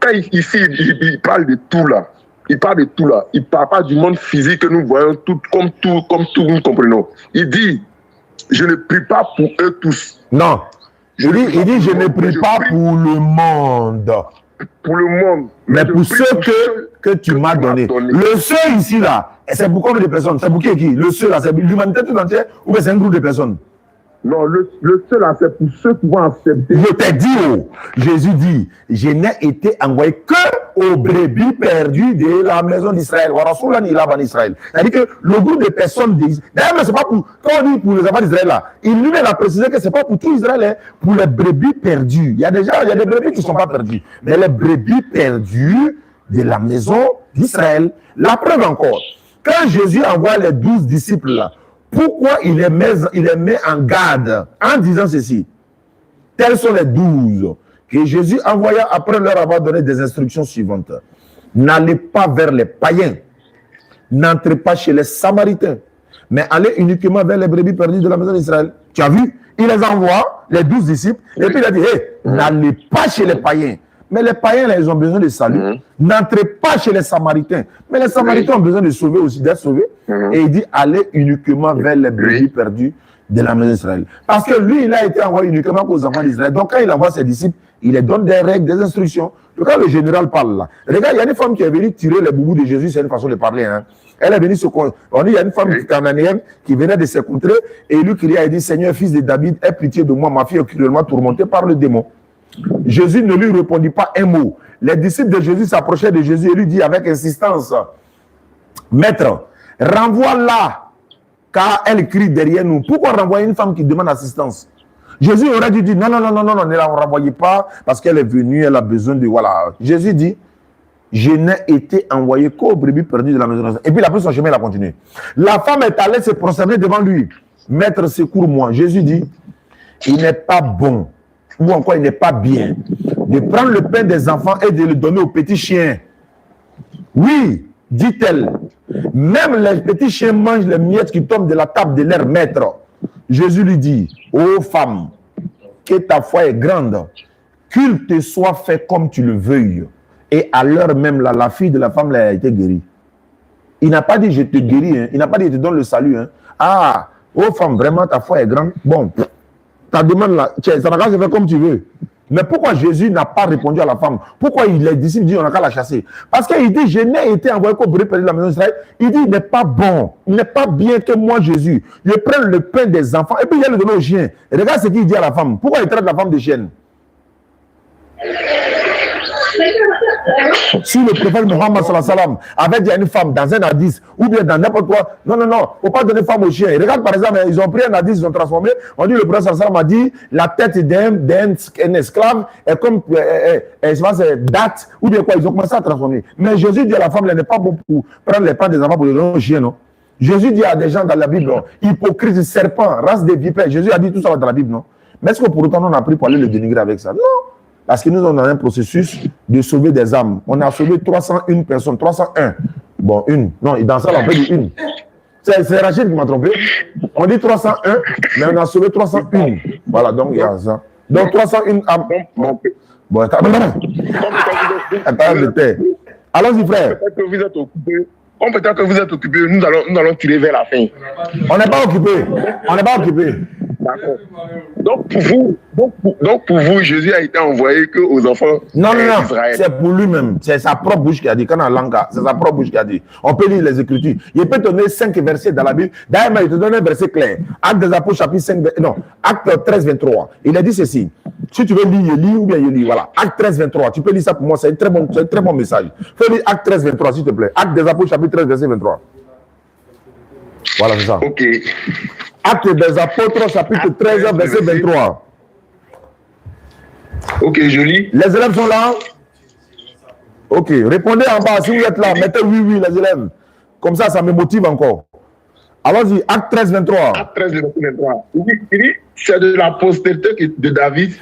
quand ici il parle de tout là, il parle pas du monde physique que nous voyons comme tout nous comprenons. Il dit, je ne prie pas pour eux tous. Non. Il dit, je ne prie pas pour le monde. Pour le monde. Mais pour ceux que tu m'as donné. Le ceux ici là, c'est pour combien de personnes? C'est pour qui? Le ceux là, c'est l'humanité tout entière ou c'est un groupe de personnes? Non, le ceux là, c'est pour ceux qui vont accepter. Je t'ai dit, Jésus dit, je n'ai été envoyé que aux brebis perdues de la maison d'Israël. C'est-à-dire que le groupe de personnes d'ailleurs, mais c'est pas pour, quand on dit pour les enfants d'Israël là, il lui a précisé que c'est pas pour tout Israël, hein, pour les brebis perdues. Il y a des brebis qui ne sont pas perdues, mais les brebis perdues de la maison d'Israël. La preuve encore, quand Jésus envoie les 12 disciples là, pourquoi il les met en garde en disant ceci? Tels sont les 12 que Jésus envoya après leur avoir donné des instructions suivantes. N'allez pas vers les païens, n'entrez pas chez les Samaritains, mais allez uniquement vers les brebis perdues de la maison d'Israël. Tu as vu? Il les envoie, les 12 disciples, et puis il a dit, hey, n'allez pas chez les païens. Mais les païens, là, ils ont besoin de salut. N'entrez pas chez les Samaritains. Mais les Samaritains ont besoin de sauver aussi, d'être sauvés. Et il dit, allez uniquement vers les brebis perdues de la maison d'Israël. Parce que lui, il a été envoyé uniquement aux enfants d'Israël. Donc, quand il envoie ses disciples, il les donne des règles, des instructions. Donc, quand le général parle là, regarde, il y a une femme qui est venue tirer les boubous de Jésus, c'est une façon de parler. Hein. Elle est venue se... On dit, il y a une femme cananéenne qui venait de ses contrées et lui qui lui a dit, Seigneur, fils de David, aie pitié de moi, ma fille est cruellement tourmentée par le démon. Jésus ne lui répondit pas un mot. Les disciples de Jésus s'approchaient de Jésus et lui dit avec insistance, Maître, renvoie-la, car elle crie derrière nous. Pourquoi renvoyer une femme qui demande assistance? Jésus aurait dû dire, non, ne la renvoyez pas, parce qu'elle est venue, elle a besoin de... Voilà. Jésus dit, je n'ai été envoyé qu'aux brebis perdues de la maison. Et puis il a pris son chemin, il a continué. La femme est allée se prosterner devant lui. Maître, secours-moi. Jésus dit, il n'est pas bon, ou encore il n'est pas bien, de prendre le pain des enfants et de le donner aux petits chiens. Oui, dit-elle, même les petits chiens mangent les miettes qui tombent de la table de leur maître. Jésus lui dit, ô femme, que ta foi est grande, qu'il te soit fait comme tu le veuilles. Et à l'heure même, là, la fille de la femme là, a été guérie. Il n'a pas dit je te guéris, hein. Il n'a pas dit je te donne le salut. Hein. Ah, ô femme, vraiment ta foi est grande. Bon, ta demande là, ça n'a qu'à se faire comme tu veux. Mais pourquoi Jésus n'a pas répondu à la femme? Pourquoi les disciples disent on n'a qu'à la chasser? Parce qu'il dit, je n'ai été envoyé qu'au brebis perdues de la maison d'Israël. Il dit, il n'est pas bon, il n'est pas bien que moi, Jésus, je prenne le pain des enfants et puis il le donner aux chiens. Et regarde ce qu'il dit à la femme. Pourquoi il traite la femme de chienne? Si le prophète Mohammed avait dit à une femme dans un hadith ou bien dans n'importe quoi, non, il ne faut pas donner femme aux chiens. Regarde par exemple, ils ont pris un hadith, ils ont transformé. On dit le prophète a dit la tête d'un esclave est comme date ou bien quoi, ils ont commencé à transformer. Mais Jésus dit à la femme, elle n'est pas bon pour prendre les pains des enfants pour les donner aux chiens, non? Jésus dit à des gens dans la Bible, non, hypocrite, serpent, race de vipères. Jésus a dit tout ça dans la Bible, non? Mais est-ce que pour autant on a pris pour aller le dénigrer avec ça? Non. Parce que nous sommes dans un processus de sauver des âmes. On a sauvé 301 personnes, 301. Bon, une. Non, dans ça, on peut dire une. C'est Rachid qui m'a trompé. On dit 301, mais on a sauvé 301. Voilà, donc il y a ça. Donc 301 âmes. Bon, attends, allons-y, frère. Peut-être que vous êtes occupé. Peut-être que vous êtes occupé. Nous allons tirer vers la fin. On n'est pas occupé. On n'est pas occupé. D'accord. Donc pour vous, Jésus a été envoyé que aux enfants d'Israël. C'est pour lui-même. C'est sa propre bouche qui a dit. C'est sa propre bouche qui a dit. On peut lire les Écritures. Il peut te donner 5 versets dans la Bible. D'ailleurs, il te donne un verset clair. Acte des Apôtres, chapitre 5, non, Acte 13, 23. Il a dit ceci. Si tu veux lire, lis ou bien je lis. Voilà. Acte 13, 23. Tu peux lire ça pour moi. C'est un très bon message. Fais lire Acte 13, 23, s'il te plaît. Acte des Apôtres, chapitre 13, verset 23. Voilà, c'est ça. Ok. Acte des Apôtres, chapitre 13, verset 23. Ok, je lis. Les élèves sont là? Ok, répondez en bas si vous êtes là. Mettez oui, les élèves. Comme ça, ça me motive encore. Allons-y, Acte 13, 23. Acte 13, verset 23. Oui, c'est de la postérité de David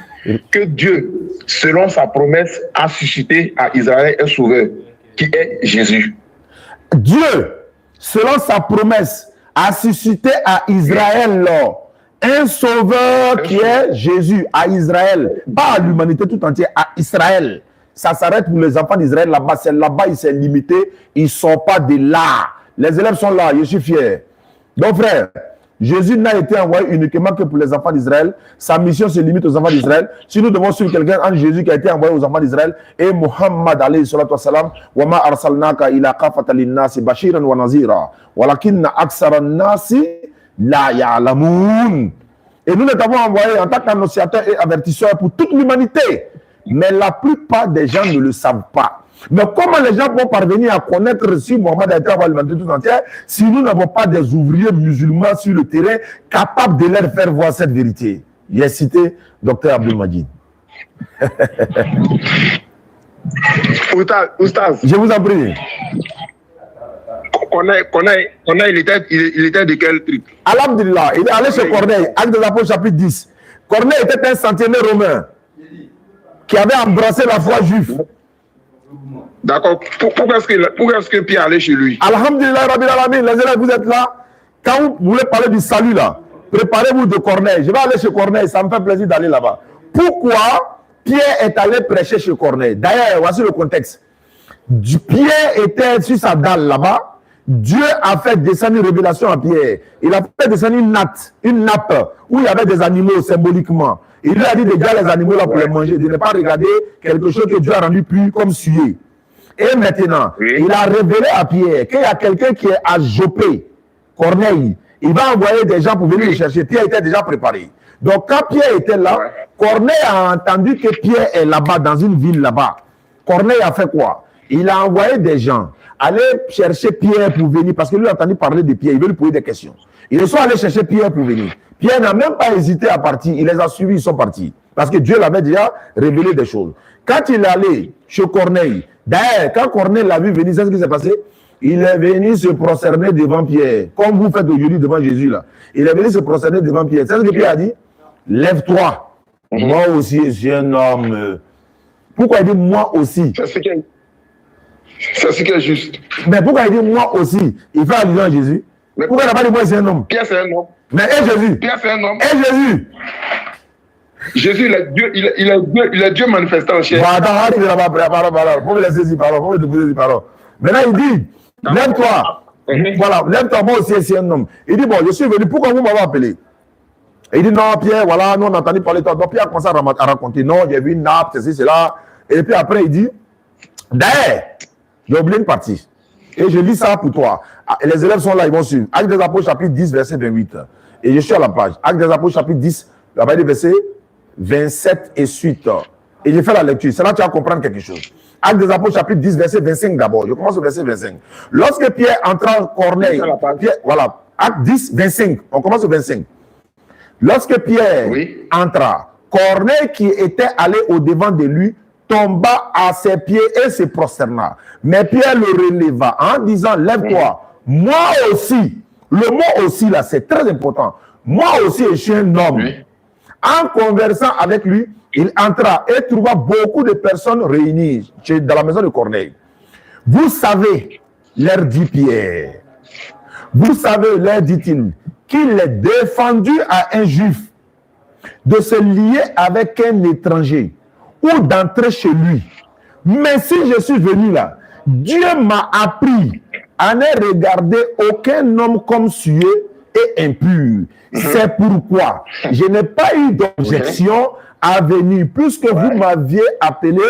que Dieu, selon sa promesse, a suscité à Israël un sauveur, qui est Jésus. Dieu, selon sa promesse, a suscité à Israël un sauveur qui est Jésus, à Israël, pas à l'humanité tout entière, à Israël. Ça s'arrête pour les enfants d'Israël là-bas, c'est là-bas, il s'est limité, ils ne sont pas de là. Les élèves sont là, je suis fier. Donc frère, Jésus n'a été envoyé uniquement que pour les enfants d'Israël. Sa mission se limite aux enfants d'Israël. Si nous devons suivre quelqu'un entre Jésus qui a été envoyé aux enfants d'Israël et Muhammad alayhi salatu wassalam, wa ma arsalnaka ila kafatan linnasi bashiran wa nazira walakinna aksara nasi la ya'lamun. Et nous les avons envoyés en tant qu'annonciateurs et avertisseurs pour toute l'humanité. Mais la plupart des gens ne le savent pas. Mais comment les gens vont parvenir à connaître si Mohamed a été envoyé à l'humanité tout entière si nous n'avons pas des ouvriers musulmans sur le terrain capables de leur faire voir cette vérité? J'ai cité Dr Abdul Majid. Oustaz, Je vous en prie. il était de quel truc? Alhamdulillah, il est allé chez Corneille, Actes des Apôtres chapitre 10. Corneille était un centenaire romain qui avait embrassé la foi juive. D'accord. Pourquoi est-ce que Pierre allait chez lui? Alhamdulillah, Rabbil Alamin, les élèves, vous êtes là. Quand vous voulez parler du salut là, préparez-vous de Corneille. Je vais aller chez Corneille, ça me fait plaisir d'aller là-bas. Pourquoi Pierre est allé prêcher chez Corneille? D'ailleurs, voici le contexte. Pierre était sur sa dalle là-bas. Dieu a fait descendre une révélation à Pierre. Il a fait descendre une nappe où il y avait des animaux symboliquement. Il lui a dit de garder les animaux là pour les manger, de ne pas regarder quelque chose que Dieu a rendu plus comme sué. Et maintenant, il a révélé à Pierre qu'il y a quelqu'un qui est à Jopé, Corneille. Il va envoyer des gens pour venir le chercher. Pierre était déjà préparé. Donc quand Pierre était là, Corneille a entendu que Pierre est là-bas, dans une ville là-bas. Corneille a fait quoi? Il a envoyé des gens aller chercher Pierre pour venir, parce que lui a entendu parler de Pierre, il veut lui poser des questions. Ils sont allés chercher Pierre pour venir. Pierre n'a même pas hésité à partir, il les a suivis, ils sont partis. Parce que Dieu l'avait déjà révélé des choses. Quand il est allé chez Corneille, d'ailleurs, quand Corneille l'a vu venir, c'est ce qui s'est passé? Il est venu se prosterner devant Pierre, comme vous faites aujourd'hui devant Jésus là. Il est venu se prosterner devant Pierre. C'est ce que Pierre a dit? Lève-toi. Moi aussi, je suis un homme. Pourquoi il dit moi aussi? C'est ce qui est juste. Mais pourquoi il dit moi aussi? Il fait allusion à Jésus. Mais pourquoi il n'a pas dit moi c'est un homme? Pierre c'est un homme. Mais et Jésus? Pierre c'est un homme. Et Jésus? Jésus, il est Dieu manifesté en chair. Bon, attends, arrête de là-bas, parole. Faut me laisser ces paroles, faut me déposer ces paroles. Maintenant il dit, lève-toi. Voilà, lève-toi, moi aussi c'est un homme. Il dit, bon, je suis venu, pourquoi vous m'avez appelé? Et il dit, non, Pierre, voilà, nous on a entendu parler de toi. Donc Pierre a commencé à raconter, non, j'ai vu une nappe, ceci, cela. Et puis après il dit, d'ailleurs, j'ai oublié une partie. Et je lis ça pour toi. Les élèves sont là, ils vont suivre. Actes des Apôtres, chapitre 10, verset 28. Et je suis à la page. Actes des Apôtres, chapitre 10, la page des versets 27 et suite. Et je fais la lecture. C'est là que tu vas comprendre quelque chose. Actes des Apôtres, chapitre 10, verset 25 d'abord. Je commence au verset 25. Lorsque Pierre entra en Corneille, voilà, Actes 10, 25. On commence au 25. Lorsque Pierre entra, Corneille qui était allé au-devant de lui, tomba à ses pieds et se prosterna. Mais Pierre le releva en disant, lève-toi. Moi aussi, le mot aussi là, c'est très important. Moi aussi, je suis un homme. En conversant avec lui, il entra et trouva beaucoup de personnes réunies dans la maison de Corneille. Vous savez, leur dit Pierre, vous savez, leur dit-il, qu'il est défendu à un juif de se lier avec un étranger ou d'entrer chez lui. Mais si je suis venu là, Dieu m'a appris à ne regarder aucun homme comme sué et impur. C'est pourquoi je n'ai pas eu d'objection à venir. Puisque vous m'aviez appelé,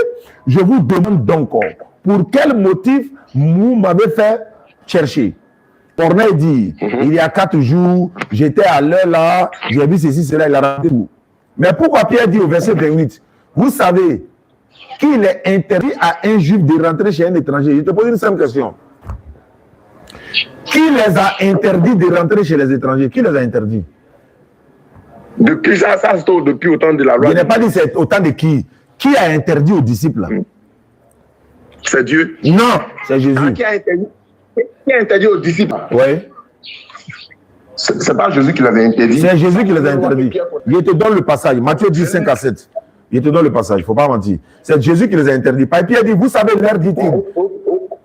je vous demande donc pour quel motif vous m'avez fait chercher. Corneille dit, il y a 4 jours, j'étais à l'heure là, j'ai vu ceci, cela, il a raté tout. Mais pourquoi Pierre dit au verset 28, vous savez qu'il est interdit à un juif de rentrer chez un étranger? Je te pose une simple question. Qui les a interdits de rentrer chez les étrangers? Qui les a interdits? Depuis ça se trouve depuis autant de la loi. Je n'ai pas dit c'est autant de qui. Qui a interdit aux disciples? C'est Dieu. Non, c'est Jésus. Qui a interdit aux disciples? Oui. C'est pas Jésus qui les a interdits. C'est Jésus qui les a interdits. Je te donne le passage. Matthieu 10, 5 à 7. Je te donne le passage, il ne faut pas mentir. C'est Jésus qui les a interdits. Pierre dit, vous savez l'heure, dit-il.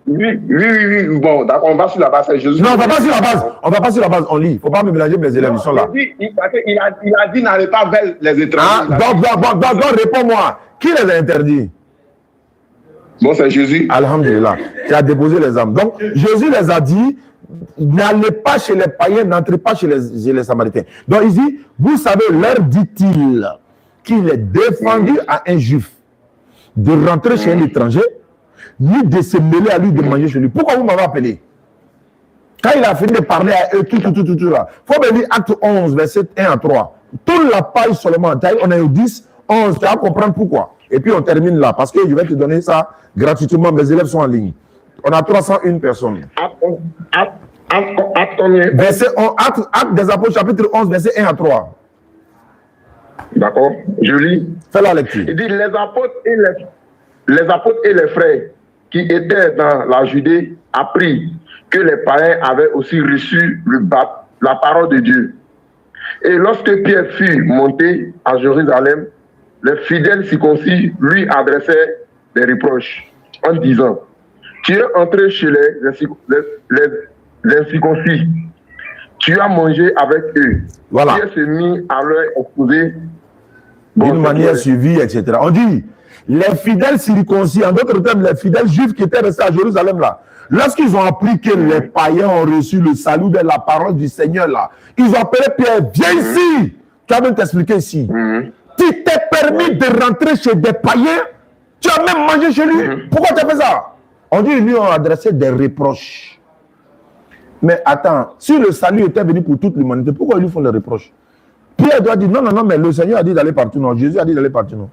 Oui. Bon, d'accord, on va sur la base. Jésus. Non, on ne va pas sur la base. On ne va pas sur la base, on lit. Il ne faut pas me mélanger mes élèves, ils sont là. Il a dit n'allez pas vers les étrangers. Donc, réponds-moi. Qui les a interdits? Bon, c'est Jésus. Alhamdulillah. Tu as déposé les âmes. Donc, Jésus les a dit, n'allez pas chez les païens, n'entrez pas chez les Samaritains. Donc, il dit, vous savez, leur dit-il qu'il est défendu à un juif de rentrer chez un étranger, ni de se mêler à lui, de manger chez lui. Pourquoi vous m'avez appelé? Quand il a fini de parler à eux, tout là, il faut me lire Acte 11, verset 1 à 3. Toute la page seulement, on est au 10, 11, tu vas comprendre pourquoi. Et puis on termine là, parce que je vais te donner ça gratuitement, mes élèves sont en ligne. On a 301 personnes. Verset 11, Actes des Apôtres, chapitre 11, verset 1 à 3. D'accord, je lis. Fais la lecture. Il dit, les apôtres et les frères qui étaient dans la Judée apprirent que les païens avaient aussi reçu la parole de Dieu. Et lorsque Pierre fut monté à Jérusalem, les fidèles circoncis lui adressaient des reproches en disant, tu es entré chez les incirconcis, tu as mangé avec eux. Voilà. Pierre se mit à leur exposer D'une manière suivie, etc. On dit, les fidèles circoncis, en d'autres termes, les fidèles juifs qui étaient restés à Jérusalem là, lorsqu'ils ont appris que les païens ont reçu le salut de la parole du Seigneur là, ils ont appelé Pierre, viens ici. Tu vas même t'expliquer ici. Tu t'es permis de rentrer chez des païens, tu as même mangé chez lui. Pourquoi tu as fait ça? On dit, ils lui ont adressé des reproches. Mais attends, si le salut était venu pour toute l'humanité, pourquoi ils lui font des reproches? Pierre doit dire, non, mais le Seigneur a dit d'aller partout, non, Jésus a dit d'aller partout, non.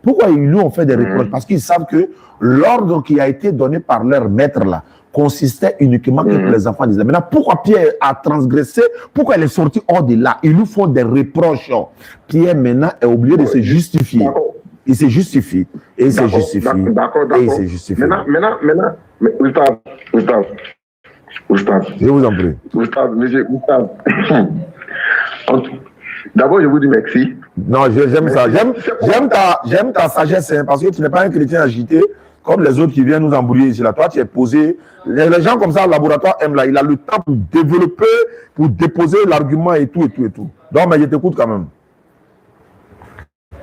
Pourquoi ils lui ont fait des reproches? Parce qu'ils savent que l'ordre qui a été donné par leur maître là, consistait uniquement que les enfants disaient. Maintenant, pourquoi Pierre a transgressé? Pourquoi il est sorti hors de là? Ils lui font des reproches. Pierre maintenant est obligé de se justifier. Il se justifie. Et il se justifie. Et il se justifie. Maintenant, Oustaz. Je vous en prie. Oustaz. D'abord, je vous dis merci. Non, j'aime ça. J'aime ta sagesse, hein, parce que tu n'es pas un chrétien agité, comme les autres qui viennent nous embrouiller ici. Là. Toi, tu es posé. Les gens comme ça, au laboratoire aiment là. Il a le temps pour développer, pour déposer l'argument et tout. Donc, mais je t'écoute quand même.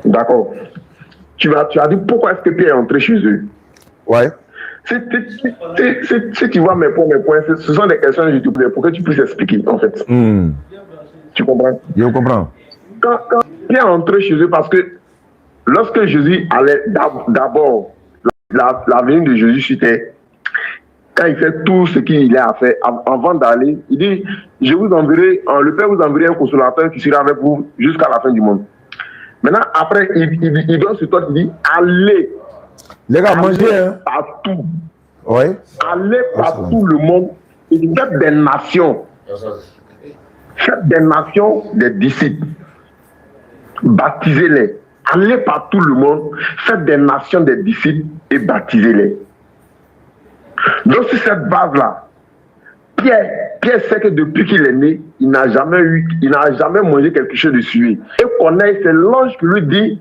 D'accord. Tu as dit pourquoi est-ce que Pierre est entré chez eux? Ouais. Si tu vois mes points, ce sont des questions que je te pose pour que tu puisses expliquer, en fait. Tu comprends? Je comprends. Quand Pierre est entré chez eux, parce que lorsque Jésus allait d'abord, la venue de Jésus c'était quand il fait tout ce qu'il a fait, avant d'aller, il dit, je vous enverrai, le Père vous enverra un consolateur qui sera avec vous jusqu'à la fin du monde. Maintenant, après, il donne ce toi, il dit, allez. Les gars, mangez, hein. Partout. Ouais. Allez par tout le monde et faites des nations. Faites des nations des disciples. Baptisez-les. Allez par tout le monde, faites des nations des disciples et baptisez-les. Donc, sur cette base-là, Pierre sait que depuis qu'il est né, il n'a jamais mangé quelque chose de sué. Et Corneille, c'est l'ange qui lui dit,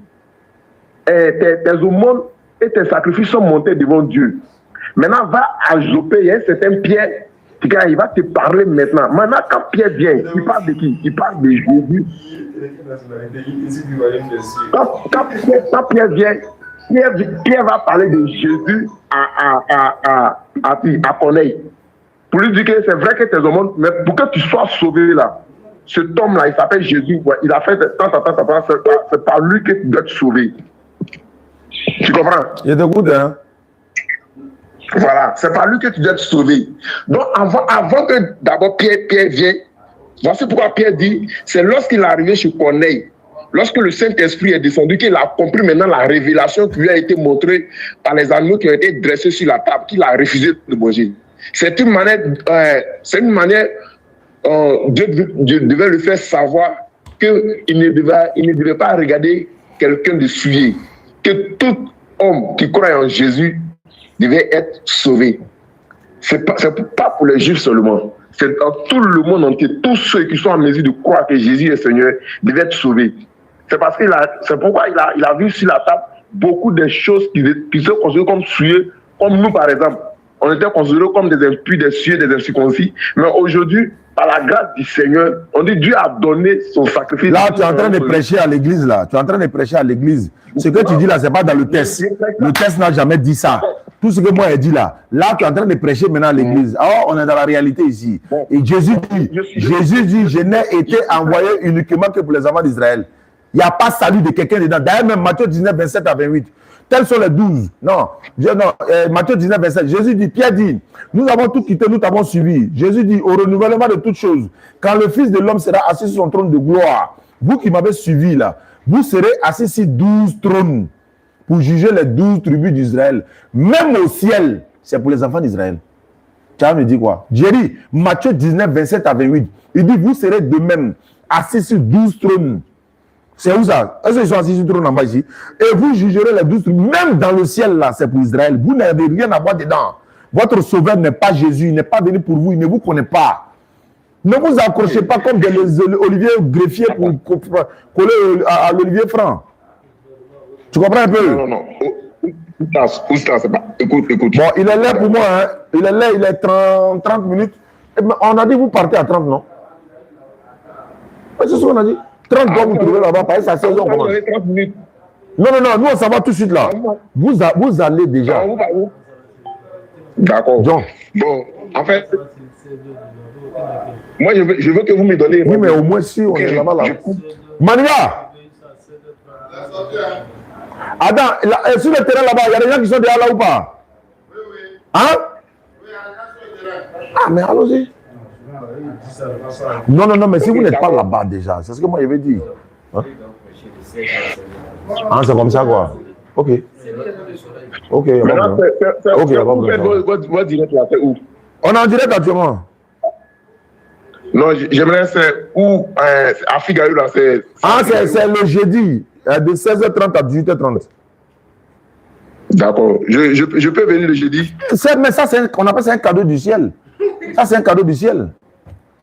tes aumônes et tes sacrifices sont montés devant Dieu. Maintenant, va à Jopé, il y a un certain Pierre, il va te parler maintenant. Maintenant, quand Pierre vient, il parle de qui? Il parle de Jésus. Quand Pierre vient, Pierre va parler de Jésus à Corneille. Pour lui dire que c'est vrai que tes aumônes, mais pour que tu sois sauvé là, cet homme-là, il s'appelle Jésus, il a fait c'est par lui que tu dois te sauver. Tu comprends? Il est good, hein? Voilà, c'est par lui que tu dois te sauver. Donc, avant que d'abord Pierre vienne, voici pourquoi Pierre dit, c'est lorsqu'il est arrivé chez Corneille, lorsque le Saint-Esprit est descendu, qu'il a compris maintenant la révélation qui lui a été montrée par les animaux qui ont été dressés sur la table, qu'il a refusé de manger. C'est une manière, Dieu devait le faire savoir qu'il ne devait pas regarder quelqu'un de souillé, que tout homme qui croit en Jésus devait être sauvé. C'est pas pour les Juifs seulement, c'est dans tout le monde entier. Tous ceux qui sont en mesure de croire que Jésus est Seigneur devaient être sauvés. C'est pourquoi il a vu sur la table beaucoup de choses qui sont considérées comme souillées, comme nous par exemple. On était considérés comme des impurs, des souillés, des incirconcis. Mais aujourd'hui, par la grâce du Seigneur, on dit Dieu a donné son sacrifice. Là, tu es en train de prêcher à l'église, là. Tu es en train de prêcher à l'église. Ce que tu dis là, ce n'est pas dans le test. Le test n'a jamais dit ça. Tout ce que moi j'ai dit là, tu es en train de prêcher maintenant à l'église. Alors, on est dans la réalité ici. Et Jésus dit, je n'ai été envoyé uniquement que pour les enfants d'Israël. Il n'y a pas salut de quelqu'un dedans. D'ailleurs, même Matthieu 19, 27 à 28. Tels sont les 12. Matthieu 19, 27. Jésus dit, Pierre dit, nous avons tout quitté, nous t'avons suivi. Jésus dit, au renouvellement de toutes choses, quand le Fils de l'homme sera assis sur son trône de gloire, vous qui m'avez suivi là, vous serez assis sur 12 trônes pour juger les 12 tribus d'Israël. Même au ciel, c'est pour les enfants d'Israël. Tu vas me dire quoi? J'ai dit, Matthieu 19, 27 à 28. Il dit, vous serez de même assis sur 12 trônes. C'est où ça? Est-ce qu'ils sont assis sur le trône en bas ici? Et vous jugerez les 12 tribus. Même dans le ciel, là, c'est pour Israël. Vous n'avez rien à voir dedans. Votre sauveur n'est pas Jésus. Il n'est pas venu pour vous. Il ne vous connaît pas. Ne vous accrochez pas comme des Olivier Greffier pour coller à l'Olivier Franc. Tu comprends un peu? Non. Oustas, c'est pas. Écoute. Bon, il est là pour moi. Hein. Il est là, il est 30 minutes. Et on a dit vous partez à 30, non? C'est ce qu'on a dit. 30 doigts vous trouvez là-bas, par exemple, ça 16 ans. Non, nous on s'en va tout de suite là. Vous allez déjà. D'accord. Donc. Bon, en fait, moi je veux que vous me donnez. Oui, mais au moins si on est là-bas là. Mania! Attends, sur le terrain là-bas, il y a des gens qui sont déjà là ou pas? Oui. Hein? Ah, mais allons-y. Non, mais si vous n'êtes pas là-bas déjà, c'est ce que moi je vais dire. Hein? Ah, c'est comme ça quoi. Ok. Maintenant, vous faites votre direct là, c'est où? On est en direct actuellement. Non, j'aimerais c'est où à Figaro là, c'est. Ah, c'est le jeudi, de 16h30 à 18h30. D'accord. Je peux venir le jeudi. Mais ça, on appelle ça un cadeau du ciel. Ça, c'est un cadeau du ciel.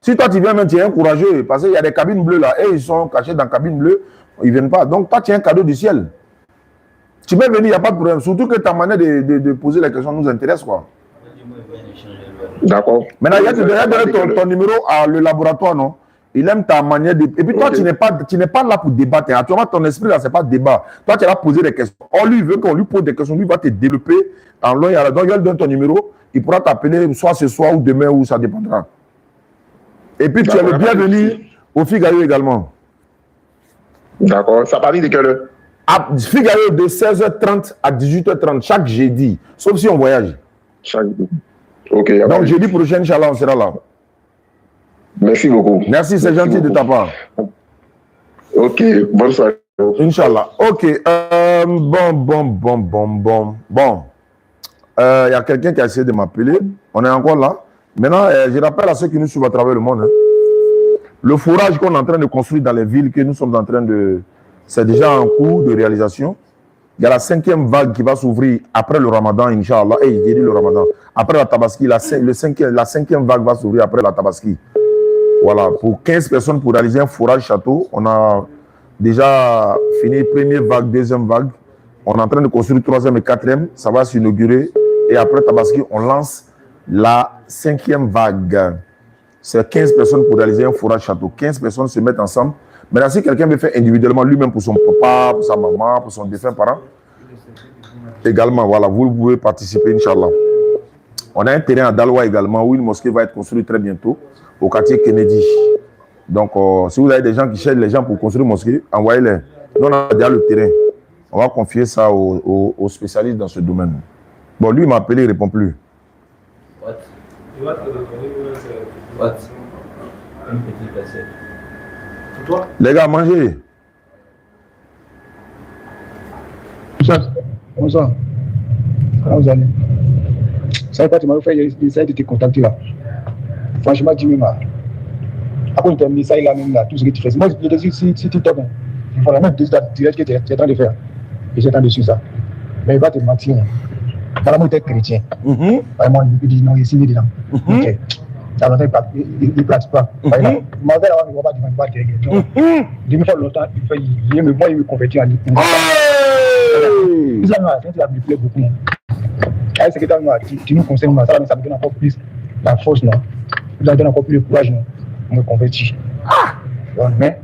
Si toi, tu viens même, tu es un courageux, parce qu'il y a des cabines bleues là, et ils sont cachés dans la cabine bleue, ils ne viennent pas. Donc, toi, tu es un cadeau du ciel. Tu peux venir, il n'y a pas de problème. Surtout que ta manière de poser les questions nous intéresse, quoi. D'accord. Maintenant, il y a donné ton numéro à le laboratoire, non? Il aime ta manière de... Et puis toi, tu n'es pas là pour débattre. Actuellement, ton esprit, là, ce n'est pas débat. Toi, tu vas poser des questions. On lui veut qu'on lui pose des questions. Lui va te développer en long et à la donc, il lui donne ton numéro. Il pourra t'appeler soit ce soir ou demain, ou ça dépendra. Et puis, tu es le bienvenu au Figaro également. D'accord. Ça parle de quelle heure? À Figaro de 16h30 à 18h30, chaque jeudi. Sauf si on voyage. Chaque jeudi. Ok. Donc, jeudi prochain, Inch'Allah, on sera là. Merci beaucoup. Merci, c'est gentil de ta part. Ok, bonne soirée. Inch'Allah. Ok. Bon. Il y a quelqu'un qui a essayé de m'appeler. On est encore là. Maintenant, je rappelle à ceux qui nous suivent à travers le monde. Hein, le forage qu'on est en train de construire dans les villes que nous sommes en train de... C'est déjà en cours de réalisation. Il y a la 5e vague qui va s'ouvrir après le Ramadan, Inch'Allah. Et j'ai dit le Ramadan. Après la Tabaski, la 5e vague va s'ouvrir après la Tabaski. Voilà, pour 15 personnes pour réaliser un forage château. On a déjà fini première vague, deuxième vague. On est en train de construire 3e et 4e. Ça va s'inaugurer. Et après Tabaski, on lance la 5e vague. C'est 15 personnes pour réaliser un forage château. 15 personnes se mettent ensemble. Maintenant, si quelqu'un veut faire individuellement, lui-même pour son papa, pour sa maman, pour son défunt parent, également, voilà, vous pouvez participer, Inch'Allah. On a un terrain à Daloa également où une mosquée va être construite très bientôt, au quartier Kennedy. Donc, si vous avez des gens qui cherchent les gens pour construire une mosquée, envoyez-les. Nous, on a déjà le terrain. On va confier ça aux spécialistes dans ce domaine. Bon, lui, il m'a appelé, il ne répond plus. What? Une petite assiette. Pour toi? Les gars, mangez. Bonsoir. Comment vous allez? Ça va pas, tu m'as fait essayer de te contacter là. Franchement, tu me marres. Après, tu as mis ça là même là, tout ce que tu fais. Moi, je te dis, si tu t'occupes, il faut la même direct que tu es en train de faire. Et j'ai entendu ça. Mais il va te mentir. Apparemment, tu es chrétien. Vraiment, il dit non, il est signé dedans. Ok. Ça va faire il ne pratique pas. Par exemple, il m'avait là, il ne va pas dire il me fait longtemps, il me convertit en l'islam. L'islam, ça me plaît beaucoup. Avec ce que tu nous conseilles, ça me donne encore plus la force, non? Ça me donne encore plus le courage, non? Me convertir. Mais,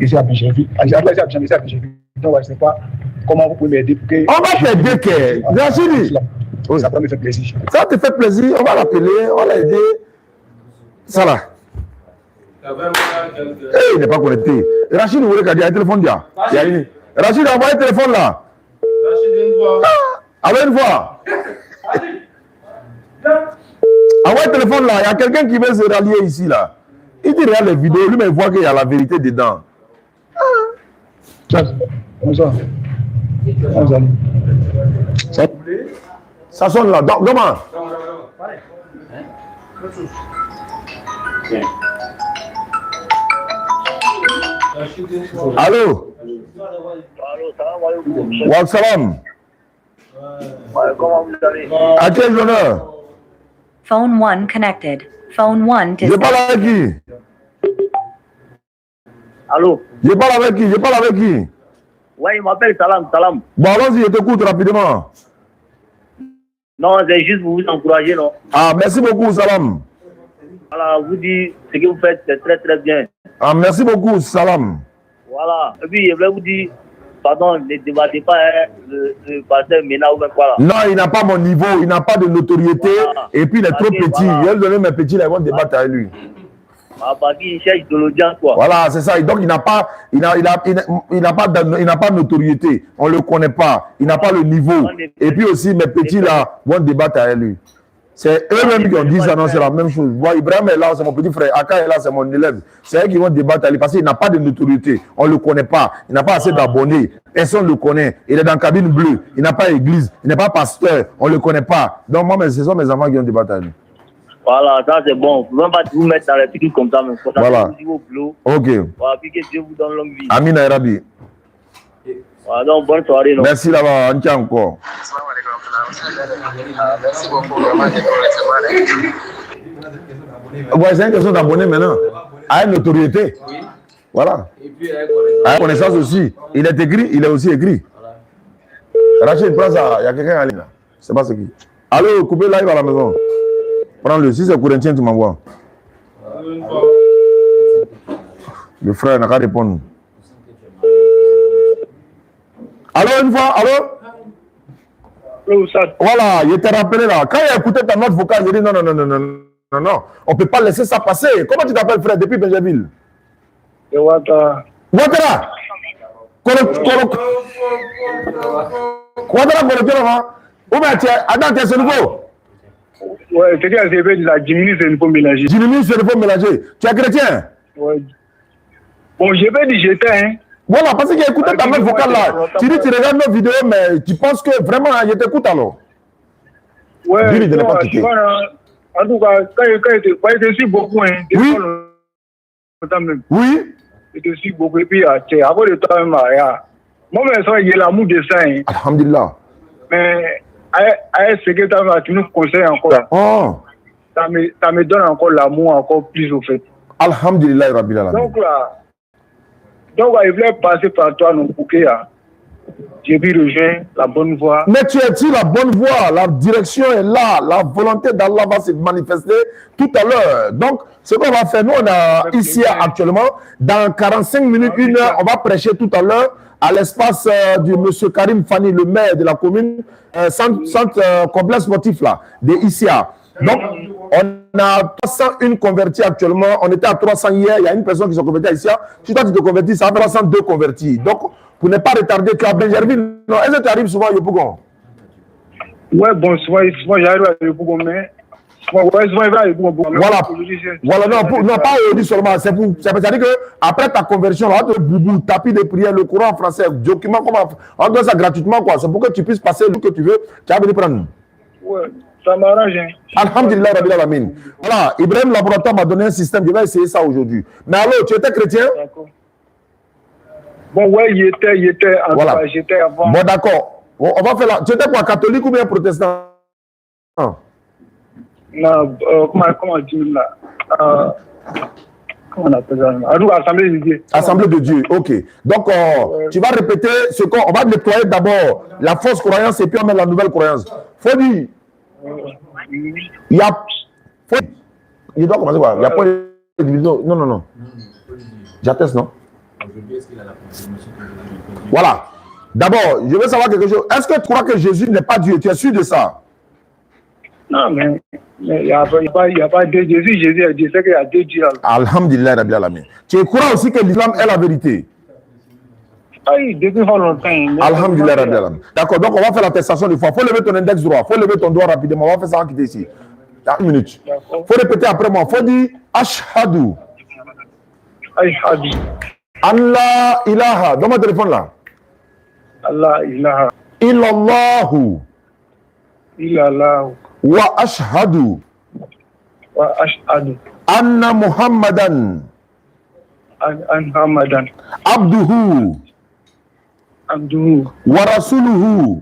ici à Béjévi, après ça, j'ai vu. Donc, je ne sais pas comment vous pouvez m'aider pour que. On va t'aider, que. Rachidi. Ça va me faire plaisir. Ça te fait plaisir, on va l'appeler, on va l'aider. Ça là. Il n'est pas connecté. Rachid, vous voulez qu'il y ait un téléphone là? Rachid, envoie un téléphone là. Avec une voix. Envoie un téléphone là. Il y a quelqu'un qui veut se rallier ici là. Il dit regarde les vidéos, lui, mais il voit qu'il y a la vérité dedans. Bonsoir. Vous allez. Ça sonne là. Comment? Allô? Wa salam. Comment vous allez? À quel honneur? Phone 1 connected. Phone 1 Je parle avec qui? Allô? Je parle avec qui? Je parle avec qui? Ouais, il m'appelle Salam. Bon, allons-y, je t'écoute rapidement. Non, c'est juste pour vous encourager, non? Ah, merci beaucoup, Salam. Voilà, vous dites ce que vous faites, c'est très très bien. Ah, merci beaucoup, Salam. Voilà. Et puis, je voulais vous dire, pardon, ne débattez pas le pasteur Mena ou bien quoi là. Non, il n'a pas mon niveau, il n'a pas de notoriété, Voilà. et puis il est trop Ok, petit. voilà. Je vais lui donner mes petits, là, ils vont débattre avec lui. Parce qu'il cherche de l'audience, quoi. Voilà, c'est ça. Et donc, il n'a pas de notoriété. On ne le connaît pas. Il n'a pas le niveau. Et puis aussi, mes petits, là, vont débattre avec lui. C'est eux-mêmes qui ont dit ça, non, c'est la même chose. Moi, Ibrahim est là, c'est mon petit frère. Aka est là, c'est mon élève. C'est eux qui vont débattre avec lui parce qu'il n'a pas de notoriété. On ne le connaît pas. Il n'a pas assez d'abonnés. Personne ne le connaît. Il est dans la cabine bleue. Il n'a pas d'église. Il n'est pas pasteur. On ne le connaît pas. Donc, moi, ce sont mes enfants qui vont débattre avec lui. Voilà, ça c'est bon. Vous ne pouvez pas vous mettre dans les trucs comme ça, mais faut Voilà. vous au boulot. Ok. Voilà, puis que Dieu vous donne longue vie. Amin Arabi. Voilà, donc bonne soirée. Non? Merci là-bas. On tient encore. Merci beaucoup, vraiment, de nous recevoir. Ouais, c'est une question d'abonné maintenant. À une notoriété. Voilà. À une connaissance aussi. Il est écrit, il est aussi écrit. Rachid, prends ça. Il y a quelqu'un en ligne là. Je ne sais pas ce qui. Allô, coupez live à la maison. Prends-le. Si c'est Corinthien, tu m'envoies. Le frère n'a qu'à répondre. Allô, une fois, allô? Voilà, il était rappelé là. Quand il a écouté ta note vocale, il dit non, on ne peut pas laisser ça passer. Comment tu t'appelles, frère, depuis Benjaville? Ouattara. Ouattara? Ouattara, ou bien tu es ce nouveau? Ouais, c'est qu'à CP de la diminuer, c'est une fois mélangé. Diminuer, c'est une fois mélangé. Tu es chrétien? Ouais. Bon, je vais dire j'étais, hein. Voilà, parce qu'il a écouté ta note vocale là. Tu dis tu regardes nos vidéos, mais tu penses que vraiment, il t'écoute alors? Ouais, lui, il ne l'a pas quitté. En tout cas, quand il te suit beaucoup, hein. Oui. Oui. Il te suit beaucoup, et puis, après le temps, même, moi, il y a l'amour de ça, hein. Alhamdulillah. Mais, ce que tu nous conseilles encore, Oh. ça me donne encore l'amour, encore plus au fait. Alhamdulillah, Rabbil Alamin. Donc, il voulait passer par toi, non, pour que j'ai pu rejoindre la bonne voie. Mais tu es sur la bonne voie, la direction est là, la volonté d'Allah va se manifester tout à l'heure. Donc, ce qu'on va faire, nous, on a ici actuellement, dans 45 minutes, 1 heure, on va prêcher tout à l'heure à l'espace du monsieur Karim Fani, le maire de la commune, centre complexe sportif là, de ICA. Donc, on a 301 convertis actuellement. On était à 300 hier. Il y a une personne qui s'est convertie ici. Si toi, tu te convertis, ça va faire 302 convertis. Donc, pour ne pas retarder, tu as Benjerville. Non, est-ce que tu arrives souvent à Yopougon? Ouais, bon, souvent j'arrive à Yopougon, mais souvent il va à Yopougon. Voilà, non, pas aujourd'hui seulement. C'est-à-dire qu'après ta conversion, on va te boubou, tapis de prière, le courant en français, document, on donne ça gratuitement, quoi. C'est pour que tu puisses passer le que tu veux. Tu vas venir prendre. Ouais. Ça m'arrange. Hein. Alhamdulillah, Rabbil Alamin. Voilà, Ibrahim Laboratoire m'a donné un système, je vais essayer ça aujourd'hui. Mais alors, tu étais chrétien? D'accord. Bon, ouais, il était. Voilà. J'étais avant. Bon, d'accord. On va faire là. Tu étais quoi, catholique ou bien protestant? Non, comment dire là? Comment on appelle ça? Assemblée de Dieu. Assemblée de Dieu, ok. Donc, tu vas répéter ce qu'on va nettoyer d'abord la fausse croyance et puis on met la nouvelle croyance. Faut dire. Il y a. Il doit commencer quoi? Il n'y a pas de division. Non. J'atteste, non? Voilà. D'abord, je veux savoir quelque chose. Est-ce que tu crois que Jésus n'est pas Dieu? Tu es sûr de ça? Non, mais il n'y a pas de Jésus. Jésus est Dieu. C'est qu'il y a deux dieux. Alhamdulillah, Rabbil Alamin. Tu crois aussi que l'islam est la vérité? Oui, depuis longtemps. Alhamdulillah, Rabbil Alamin. D'accord, donc on va faire l'attestation de foi. Il faut lever ton index droit. Il faut lever ton doigt rapidement. On va faire ça en quitter ici. Une minute. Il faut répéter après moi. Il faut dire Ashhadu. Ashhadu. Allah ilaha. Donne mon téléphone là. Allah ilaha Illallahu. illallah Wa ashhadu. wa ashhadu Anna Muhammadan. an Muhammadan Abduhu. abduhu Wa rasuluhu.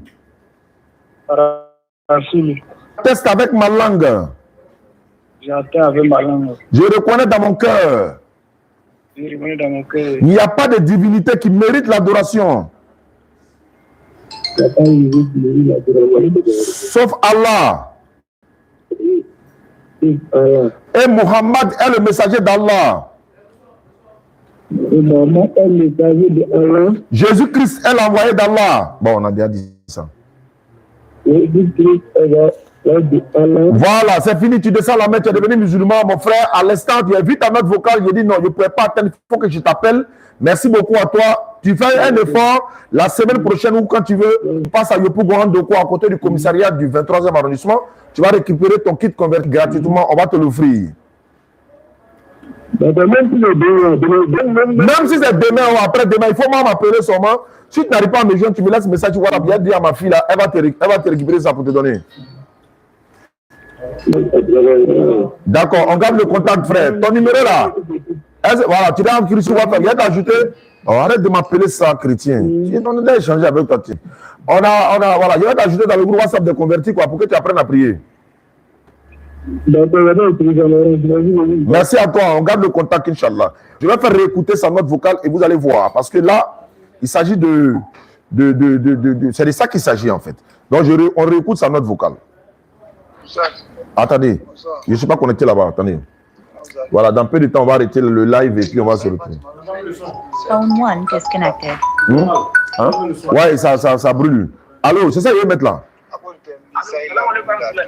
rasul. Teste avec ma langue. J'attends avec ma langue. Je reconnais dans mon cœur. Je remets dans mon cœur. Il n'y a pas de divinité qui mérite l'adoration. Sauf Allah. Et Muhammad est le messager d'Allah. Jésus-Christ est l'envoyé d'Allah. Bon, on a déjà dit ça. Voilà, c'est fini. Tu descends la main, tu es devenu musulman, mon frère. À l'instant, tu es vite à notre vocal. Je dis non, je ne pourrais pas attendre. Il faut que je t'appelle. Merci beaucoup à toi. Tu fais un effort. La semaine prochaine ou quand tu veux, tu passes à Yopougourandoko à côté du commissariat du 23e arrondissement. Tu vas récupérer ton kit converti gratuitement. On va te l'offrir. Même si c'est demain ou après-demain, il faut m'appeler seulement. Si tu n'arrives pas à me joindre, tu me laisses un message. Tu vois, bien dire à ma fille là, elle va te récupérer ça pour te donner. D'accord, on garde le contact, frère. Ton numéro là, voilà, tu l'as écrit sur WhatsApp. Il y a d'ajouter. Oh, arrête de m'appeler ça, chrétien. On a échangé avec toi. Voilà, il y a d'ajouter dans le groupe WhatsApp de convertis quoi, pour que tu apprennes à prier. Merci à toi, on garde le contact, Inch'Allah. Je vais faire réécouter sa note vocale et vous allez voir. Parce que là, il s'agit c'est de ça qu'il s'agit en fait. Donc, on réécoute sa note vocale. Attendez, je ne suis pas connecté là-bas, attendez. Voilà, dans peu de temps, on va arrêter le live et puis on va se retrouver. Phone 1 disconnected. Hein? Ouais, ça brûle. Allô, c'est ça qu'il veut mettre là?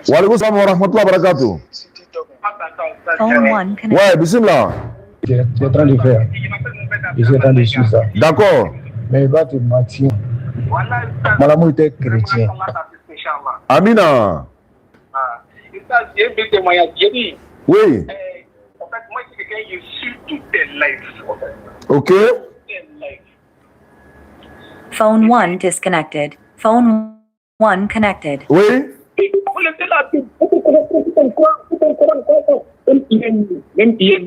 Wa alaikum salam wa rahmatullahi wa barakatuh. Phone 1 connected. Ouais, bismillah. Tu es en train de faire. Je suis en train de suivre ça. D'accord. Mais il va te mentir. Mon amour était chrétien. Amina. Oui. En fait, moi, c'est quelqu'un qui suit toutes tes lives. Ok. Phone 1 disconnected. Phone 1 connected. Oui. Même hier,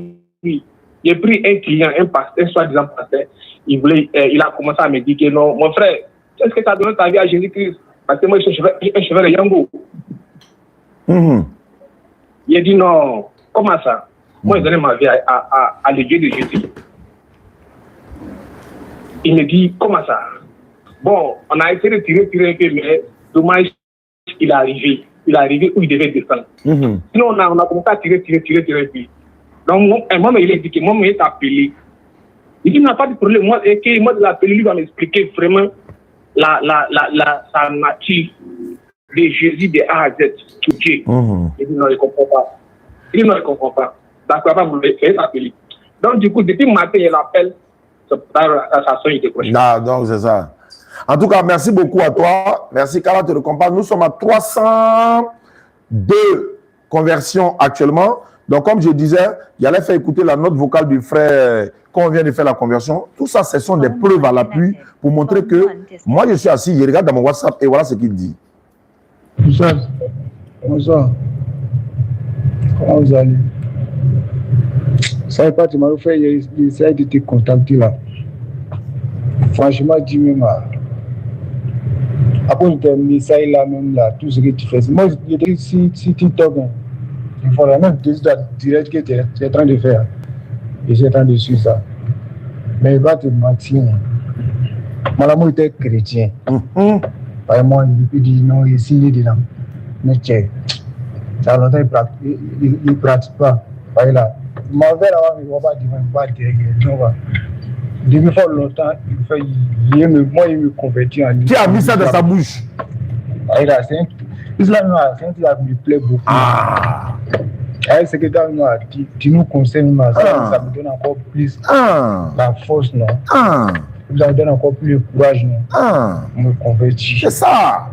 j'ai pris un client, un pasteur, soi-disant pasteur. Il a commencé à me dire que non, mon frère, est-ce que tu as donné ta vie à Jésus-Christ? Parce que moi, je suis un chevalier de Yango. Il a dit non, comment ça? Moi, j'ai donné ma vie à le Dieu de Jésus. Il me dit, comment ça? Bon, on a essayé de tirer un peu, mais dommage, il est arrivé. Il est arrivé où il devait descendre. Sinon, on a commencé à tirer. Puis. Donc, un moment, il a dit que moi, il t'a appelé. Il dit, il n'a pas de problème. Moi, de l'appeler, lui va m'expliquer vraiment sa nature de Jésus de A à Z, tout Dieu. Il dit, non, il ne comprend pas. Il ne comprend pas. D'accord, pas vous le faire appeler. Donc, du coup, depuis le matin, il appelle. Ça sonne, il décroche. Donc, c'est ça. En tout cas, merci beaucoup à toi. Merci, Kara te récompense. Nous sommes à 302 conversions actuellement. Donc, comme je disais, il allait faire écouter la note vocale du frère quand on vient de faire la conversion. Tout ça, ce sont des preuves à l'appui pour montrer que moi, je suis assis, je regarde dans mon WhatsApp et voilà ce qu'il dit. Bonsoir. Bonsoir. Comment vous allez? Ça n'est pas, tu m'as fait essayer de te contacter là. Franchement, dis-moi. Après, je t'ai mis ça là, même là, tout ce que tu fais. Moi, je te dis, si TikTok, il faut vraiment direct que tu es en train de faire. Et j'ai en train de suivre ça. Mais il va te mentir. Mon amour était chrétien. Par moi, il dit non, il signe dedans. Mais tiens, ça longtemps, il ne pratique pas. Par là. Mon verre, il ne va pas dire, il va dire, depuis fort longtemps, il me convertit en lui. Qui a mis ça dans sa bouche? C'est un truc qui me plaît beaucoup. C'est que dans moi, tu nous conseilles, ça me donne encore plus la force, non? Ça me donne encore plus le courage, non? Me convertir. C'est ça.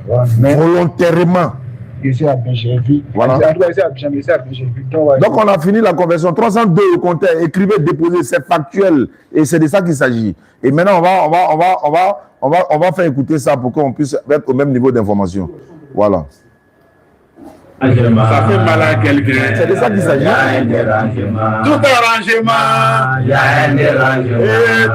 Ouais, mais volontairement. Essayer à bien, j'ai vu. Voilà. Essayer à bien, j'ai vu. Donc, on a fini la conversion. 302 au compteur, écrivez, déposez, c'est factuel. Et c'est de ça qu'il s'agit. Et maintenant, on va faire écouter ça pour qu'on puisse être au même niveau d'information. Voilà. Ça fait mal à quelqu'un. C'est de ça qu'il s'agit. Tout arrangement. Il y a un dérangement.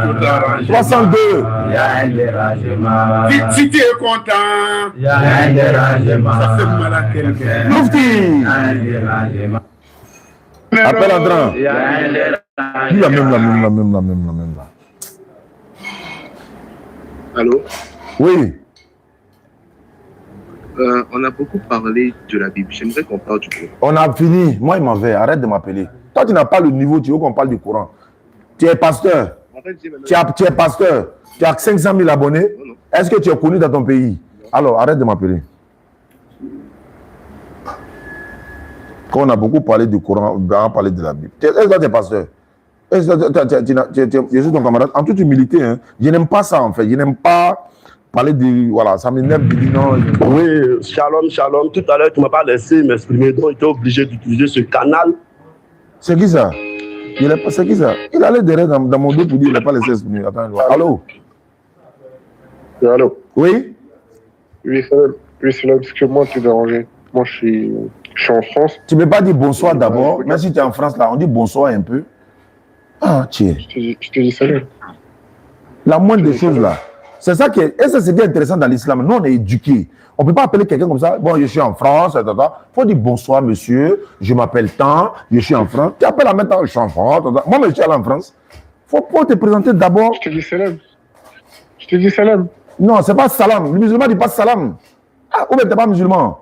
Tout arrangement. 302. Il y a un dérangement. Si tu es content. Il y a un dérangement. Ça fait mal à quelqu'un. Mufti. Il y a un dérangement. Appel entrant. Il y a un dérangement. Dis la même là. Allô? Oui. On a beaucoup parlé de la Bible. J'aimerais qu'on parle du Coran. On a fini. Moi, il m'en va. Arrête de m'appeler. Toi, tu n'as pas le niveau. Tu veux qu'on parle du Coran. Tu es pasteur. En fait, Tu es pasteur. Tu as 500 000 abonnés. Est-ce que tu es connu dans ton pays? Alors, arrête de m'appeler. Quand on a beaucoup parlé du Coran, on a parlé de la Bible. Est-ce que tu es pasteur? Je suis ton camarade. En toute humilité, hein, je n'aime pas ça, en fait. Je n'aime pas parler de... Voilà, ça m'énerve de dire non. Oui, shalom. Tout à l'heure, tu ne m'as pas laissé m'exprimer, donc j'étais obligé d'utiliser ce canal. C'est qui ça? C'est qui ça? Il allait derrière dans mon dos pour dire qu'il n'a pas laissé exprimer. Attends, allô? Allô? Oui? Oui, c'est là, parce que moi, tu es dérangé. Moi, je suis en France. Tu ne peux pas dire bonsoir d'abord. Même si tu es en France, là, on dit bonsoir un peu. Ah, tiens. Je te dis salut. La moindre des choses, là. C'est ça qui est... Et c'est ce qui est intéressant dans l'islam. Nous, on est éduqués. On ne peut pas appeler quelqu'un comme ça. Bon, je suis en France. Il faut dire bonsoir, monsieur. Je m'appelle tant. Je suis en France. Tu appelles à maintenant, je suis en France. Moi, je suis allé en France. Il faut te présenter d'abord. Je te dis salam. Non, ce n'est pas salam. Le musulman ne dit pas salam. Ah, ou bien tu n'es pas musulman?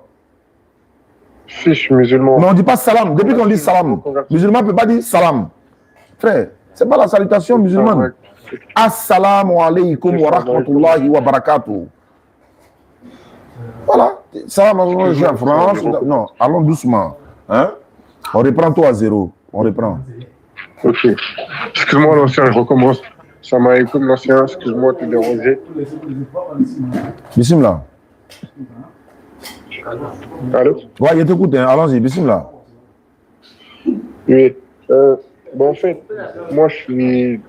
Si, je suis musulman. Mais on ne dit pas salam. Depuis qu'on dit salam, le musulman ne peut pas dire salam. Frère, ce n'est pas la salutation musulmane. Assalamu alaikum wa rahmatullahi wa barakatuh. Voilà. Salam alaikum, je suis en France. Non, allons doucement. Hein? On reprend tout à zéro. On reprend. Ok. Excuse-moi, l'ancien, je recommence. Salam alaikum, l'ancien. Excuse-moi de te déranger. Bismillah. Allô? Ouais, je t'écoute. Hein. Allons-y, bismillah. Oui. Bon, en fait, moi, je suis...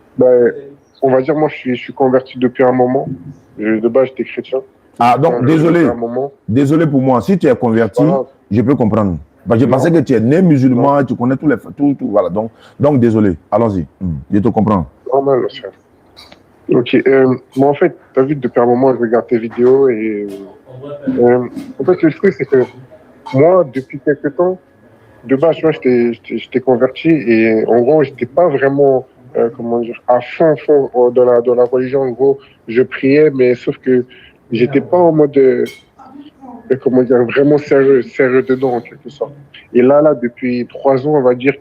on va dire, moi, je suis converti depuis un moment. De base, j'étais chrétien. Ah, donc, désolé. Désolé pour moi. Si tu es converti, voilà. Je peux comprendre. Parce que je pensais que tu es né musulman, tu connais tout. Voilà. Donc, désolé. Allons-y. Je te comprends. Normal, monsieur. Ok. Moi, en fait, tu as vu, depuis un moment, je regarde tes vidéos et... en fait, le truc, c'est que moi, depuis quelques temps, de base, moi, j'étais converti et en gros, j'étais pas vraiment... comment dire, à fond dans la religion. En gros, je priais, mais sauf que j'étais pas en mode, comment dire, vraiment sérieux dedans, en quelque sorte. Et là, depuis 3 ans, on va dire,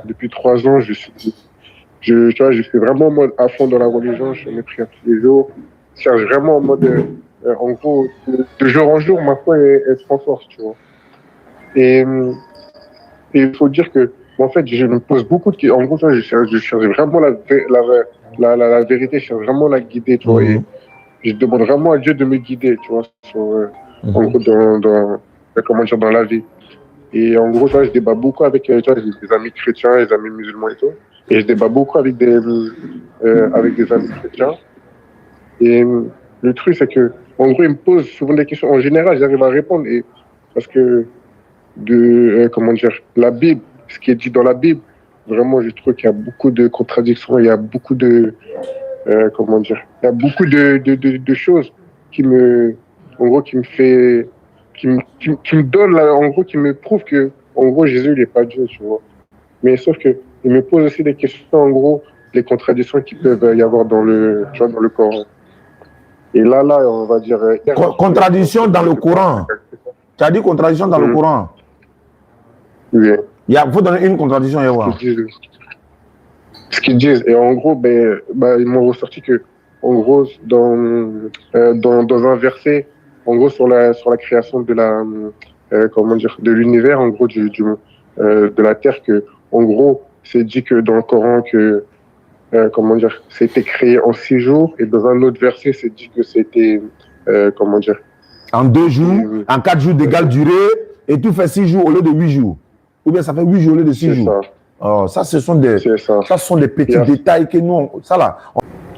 depuis 3 ans, je suis vraiment en mode à fond dans la religion, je fais mes prières tous les jours. Je cherche vraiment en mode, en gros, de jour en jour, ma foi, elle se renforce, tu vois. Et il faut dire que, en fait, je me pose beaucoup de questions. En gros, je cherche vraiment la vérité, je cherche vraiment la guider, tu vois. Et je demande vraiment à Dieu de me guider, tu vois, en gros, comment dire, dans la vie. Et en gros, je débat beaucoup avec j'ai des amis chrétiens, des amis musulmans et tout. Et je débat beaucoup avec des amis chrétiens. Et le truc, c'est que, en gros, ils me posent souvent des questions. En général, j'arrive à répondre. Et, parce que, comment dire, la Bible, ce qui est dit dans la Bible, vraiment, je trouve qu'il y a beaucoup de contradictions, il y a beaucoup de, comment dire, il y a beaucoup de choses qui me, en gros, qui me donne, en gros, qui me prouve que, en gros, Jésus, il n'est pas Dieu, tu vois. Mais sauf que, il me pose aussi des questions, en gros, les contradictions qui peuvent y avoir dans le Coran. Et là, on va dire... Contradiction dans le Coran. Tu as dit contradiction dans le Coran? Oui. Il faut donner une contradiction. Ce qu'ils disent. Et en gros, ils m'ont ressorti que, en gros, dans un verset, en gros, sur la création de la, comment dire, de l'univers, en gros, de la Terre, que, en gros, c'est dit que dans le Coran que, comment dire, c'était créé en 6 jours, et dans un autre verset, c'est dit que c'était, comment dire, en 2 jours, en 4 jours d'égale durée, et tout fait 6 jours au lieu de 8 jours. Ou bien ça fait 8 jours au lieu de 6 jours. Oh, ça, ce sont des petits détails que nous, ça là.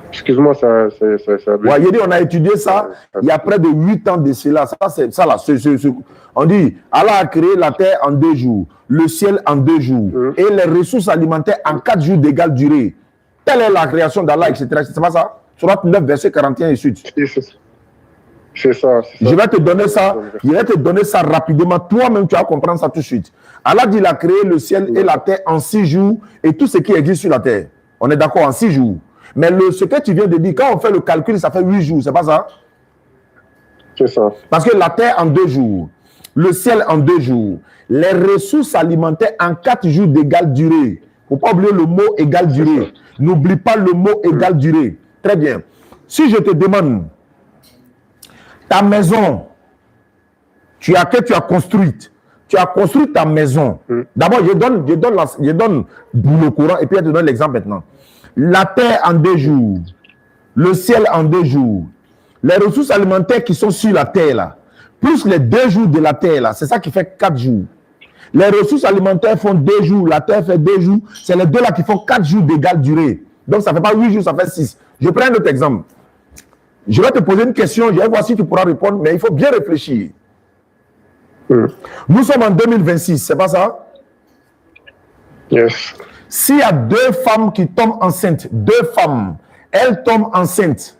Excuse-moi, ça. Ouais, on a étudié ça il y a près de 8 ans de cela. Ça, c'est ça là. On dit, Allah a créé la terre en 2 jours, le ciel en 2 jours, et les ressources alimentaires en 4 jours d'égale durée. Telle est la création d'Allah, etc. C'est pas ça? Surat 9, verset 41 et suite. C'est ça. Je vais te donner ça. Je vais te donner ça rapidement. Toi-même, tu vas comprendre ça tout de suite. Allah dit, il a créé le ciel et la terre en 6 jours et tout ce qui existe sur la terre. On est d'accord, en 6 jours. Mais ce que tu viens de dire, quand on fait le calcul, ça fait 8 jours, c'est pas ça? C'est ça. Parce que la terre en 2 jours, le ciel en 2 jours, les ressources alimentaires en 4 jours d'égale durée. Il ne faut pas oublier le mot égale durée. N'oublie pas le mot égale durée. Très bien. Si je te demande, ta maison, tu as construite. Tu as construit ta maison. D'abord, je donne le courant et puis je te donne l'exemple maintenant. La terre en 2 jours, le ciel en 2 jours, les ressources alimentaires qui sont sur la terre là, plus les 2 jours de la terre là, c'est ça qui fait 4 jours. Les ressources alimentaires font 2 jours, la terre fait 2 jours, c'est les deux là qui font 4 jours d'égale durée. Donc ça ne fait pas 8 jours, ça fait 6. Je prends un autre exemple. Je vais te poser une question, je vais voir si tu pourras répondre, mais il faut bien réfléchir. Nous sommes en 2026, c'est pas ça? Yes. S'il y a 2 femmes qui tombent enceintes, 2 femmes, elles tombent enceintes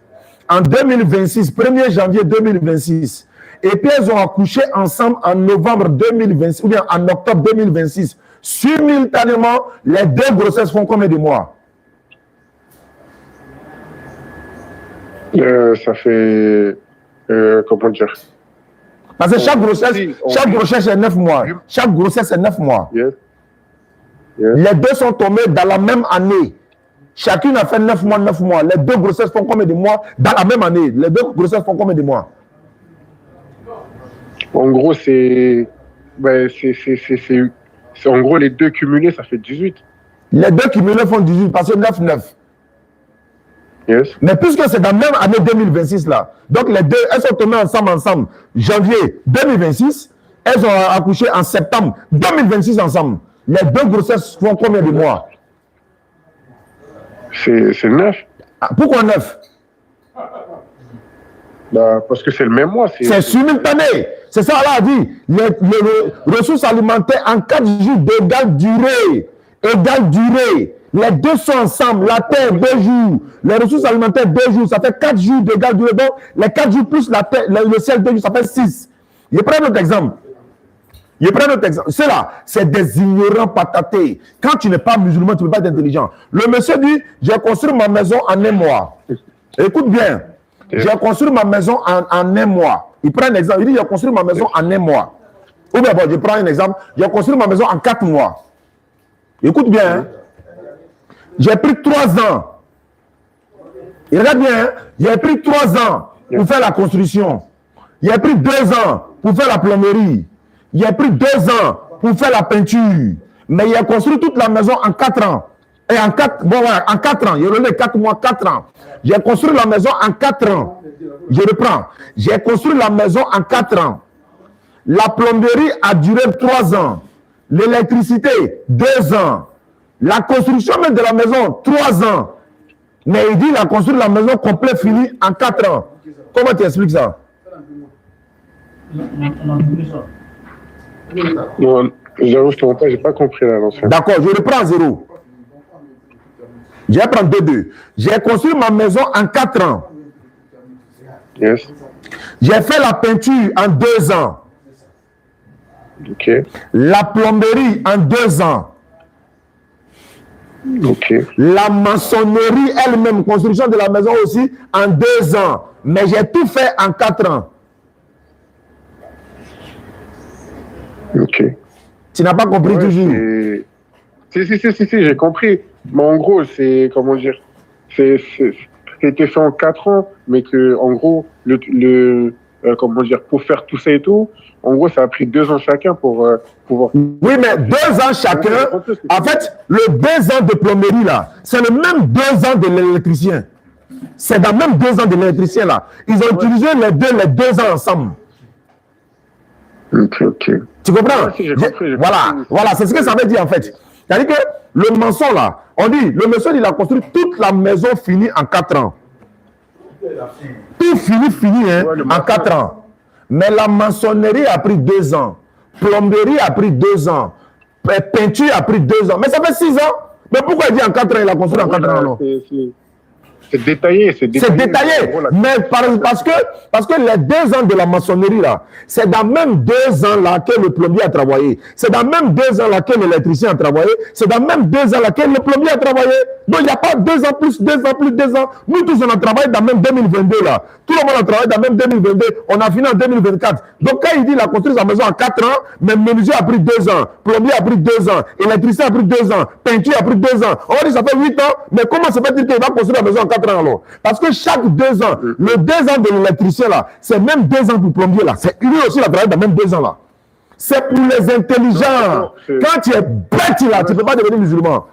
en 2026, 1er janvier 2026, et puis elles ont accouché ensemble en novembre 2026, ou bien en octobre 2026, simultanément, les 2 grossesses font combien de mois? Ça fait... comment dire? Parce que chaque grossesse est 9 mois. Chaque grossesse est 9 mois. Yes. Les 2 sont tombés dans la même année. Chacune a fait 9 mois, 9 mois. Les 2 grossesses font combien de mois dans la même année? Les 2 grossesses font combien de mois? En gros, c'est en gros les 2 cumulés, ça fait 18. Les 2 cumulés font 18 parce que 9, 9. Yes. Mais puisque c'est dans la même année 2026 là, donc les 2, elles sont tombées ensemble, janvier 2026, elles ont accouché en septembre 2026 ensemble. Les 2 grossesses font combien de mois? C'est 9. Ah, pourquoi 9? Bah, parce que c'est le même mois. C'est simultané. C'est ça, Allah a dit. Les ressources alimentaires en 4 jours d'égale durée. Égale durée. Les 2 sont ensemble. La terre, 2 jours. Les ressources alimentaires, 2 jours. Ça fait 4 jours d'égale durée. Donc, les 4 jours plus la terre, le ciel, 2 jours, ça fait 6. Je prends un autre exemple. Cela, c'est des ignorants patatés. Quand tu n'es pas musulman, tu ne peux pas être intelligent. Le monsieur dit, j'ai construit ma maison en 1 mois. Écoute bien. J'ai construit ma maison en 1 mois. Il prend un exemple. Il dit, j'ai construit ma maison en 1 mois. Ou bien, bon, je prends un exemple. J'ai construit ma maison en 4 mois. Écoute bien. Hein? J'ai pris 3 ans. Et regarde bien. Hein? J'ai pris 3 ans pour faire la construction. J'ai pris 2 ans pour faire la plomberie. J'ai pris 2 ans pour faire la peinture. Mais il a construit toute la maison en 4 ans. Et en 4 ans. Il a donné 4 mois, 4 ans. J'ai construit la maison en 4 ans. Je reprends. J'ai construit la maison en 4 ans. La plomberie a duré 3 ans. L'électricité, 2 ans. La construction même de la maison, 3 ans. Mais il dit qu'il a construit la maison complète finie en 4 ans. Comment tu expliques ça? Non, j'avoue, je ne j'ai pas compris là. D'accord, je reprends à 0. Je vais prendre 2. J'ai construit ma maison en 4 ans. Yes. J'ai fait la peinture en 2 ans. Ok. La plomberie en 2 ans. Ok. La maçonnerie elle-même, construction de la maison aussi en 2 ans. Mais j'ai tout fait en 4 ans. Ok. Tu n'as pas compris toujours? Si, j'ai compris. Mais en gros, c'est, comment dire, c'était fait en 4 ans, mais que, en gros, comment dire, pour faire tout ça et tout, en gros, ça a pris 2 ans chacun pour pouvoir... Oui, mais 2 ans chacun, en fait, le 2 ans de plomberie, là, c'est le même 2 ans de l'électricien. C'est dans le même 2 ans de l'électricien, là. Ils ont utilisé les deux ans ensemble. Ok. Tu comprends? Ouais, si, j'ai compris. Voilà, c'est ce que ça veut dire en fait. C'est-à-dire que le maçon là, on dit, le monsieur il a construit toute la maison finie en 4 ans. Tout fini hein, en 4 ans. Mais la maçonnerie a pris 2 ans. Plomberie a pris 2 ans. Peinture a pris 2 ans. Mais ça fait 6 ans. Mais pourquoi il dit en 4 ans, il a construit en 4 ans non? C'est détaillé. C'est détaillé. Mais parce que les 2 ans de la maçonnerie, là, c'est dans même 2 ans là que le plombier a travaillé. C'est dans même 2 ans là que l'électricien a travaillé. C'est dans même 2 ans là que le plombier a travaillé. Donc, il n'y a pas 2 ans plus, 2 ans plus, 2 ans. Nous tous, on a travaillé dans même 2022 là. Tout le monde a travaillé dans même 2022. On a fini en 2024. Donc, quand il dit qu'il a construit sa maison en 4 ans, mais menuisier a pris 2 ans. Plombier a pris 2 ans. Électricien a pris 2 ans. Peinture a pris 2 ans. On va dire ça fait 8 ans. Mais comment ça fait dire qu'il va construire la maison en 4 ans alors? Parce que chaque 2 ans, le 2 ans de l'électricien là, c'est même 2 ans pour le plombier là. Lui aussi, il a travaillé dans même 2 ans là. C'est pour les intelligents. Quand tu es bête là, tu ne peux pas devenir musulman.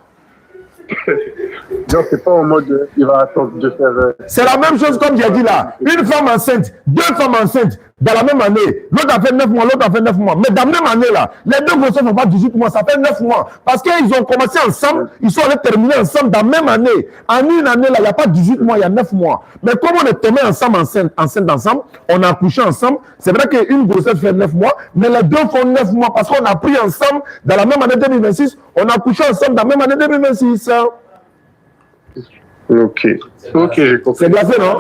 Non, c'est pas en mode il va attendre de faire. C'est la même chose comme j'ai dit là. Une femme enceinte, 2 femmes enceintes dans la même année. L'autre a fait 9 mois, l'autre a fait 9 mois. Mais dans la même année là, les 2 grossesses ne font pas 18 mois, ça fait 9 mois. Parce qu'ils ont commencé ensemble, ils sont allés terminer ensemble dans la même année. En une année là, il n'y a pas 18 mois, il y a 9 mois. Mais comme on est tombé ensemble, enceinte ensemble, on a accouché ensemble. C'est vrai qu'une grossesse fait 9 mois, mais les 2 font 9 mois parce qu'on a pris ensemble dans la même année 2026, on a accouché ensemble dans la même année 2026. Ok, j'ai compris. C'est glacé, non?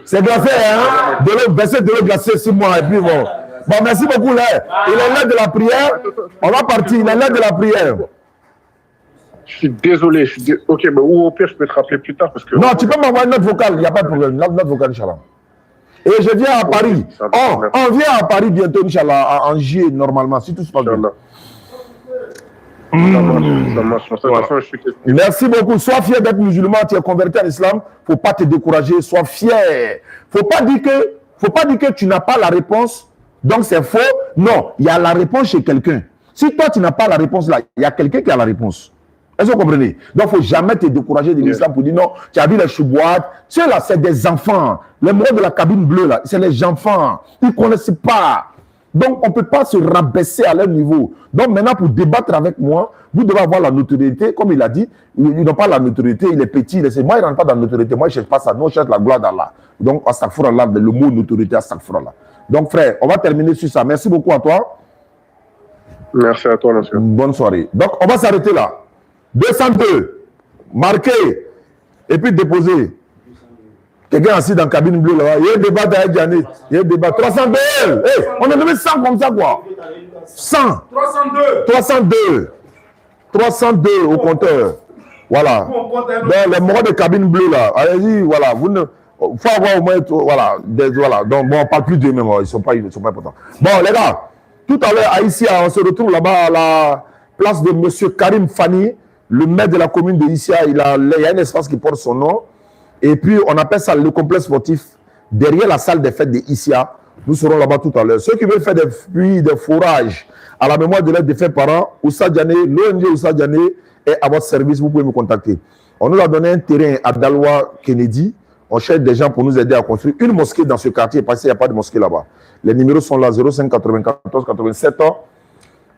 C'est glacé, hein? De l'eau, baisser de l'eau glacée 6 mois, et puis bon. Bon, merci beaucoup, là. Il est l'heure de la prière. On va partir, il est l'heure de la prière. Je suis désolé, Ok, mais ou au pire, je peux te rappeler plus tard parce que... Non, tu peux m'envoyer une note vocale, il n'y a pas de problème. Note vocale, Inch'Allah. Et je viens à Paris. On vient à Paris bientôt, Inch'Allah, en juillet, normalement, si tout se passe bien. Ça marche. Voilà. Merci beaucoup. Sois fier d'être musulman, tu es converti à l'islam. Il ne faut pas te décourager, sois fier. Il ne faut pas dire que tu n'as pas la réponse, donc c'est faux. Non, il y a la réponse chez quelqu'un. Si toi, tu n'as pas la réponse là, il y a quelqu'un qui a la réponse. Est-ce que vous comprenez? Donc, il ne faut jamais te décourager de l'islam pour dire non, tu as vu les choubouates. Ceux-là, c'est des enfants. Les morts de la cabine bleue, là, c'est les enfants. Ils ne connaissent pas. Donc, on ne peut pas se rabaisser à leur niveau. Donc, maintenant, pour débattre avec moi, vous devez avoir la notoriété. Comme il a dit, il n'a pas la notoriété, il est petit. Moi, il ne rentre pas dans la notoriété. Moi, je ne cherche pas ça. Nous, on cherche la gloire d'Allah. Donc, astaghfirullah, le mot notoriété, astaghfirullah. Donc, frère, on va terminer sur ça. Merci beaucoup à toi. Merci à toi, monsieur. Bonne soirée. Donc, on va s'arrêter là. 202, marqué, et puis déposé. Quelqu'un assis dans la cabine bleue là, il y a un débat avec Yannick, il y a un débat. 302, hey, on a donné 100 comme ça quoi. 100. 302 au compteur. Voilà. Donc les morts de cabine bleue là, allez-y, voilà. Vous ne, faut avoir au moins, voilà. Voilà. Donc bon, on ne parle plus d'eux même, ils ne sont pas importants. Bon les gars, tout à l'heure à Issia, on se retrouve là-bas à la place de monsieur Karim Fani, le maire de la commune de Issia. Il y a un espace qui porte son nom. Et puis, on appelle ça le complexe sportif derrière la salle des fêtes de Issia. Nous serons là-bas tout à l'heure. Ceux qui veulent faire des puits, des fourrages à la mémoire de leurs défunts parents, Oussa Diané, l'ONG Oussa Diané est à votre service. Vous pouvez me contacter. On nous a donné un terrain à Dalwa Kennedy. On cherche des gens pour nous aider à construire une mosquée dans ce quartier parce qu'il n'y a pas de mosquée là-bas. Les numéros sont là 05 94 87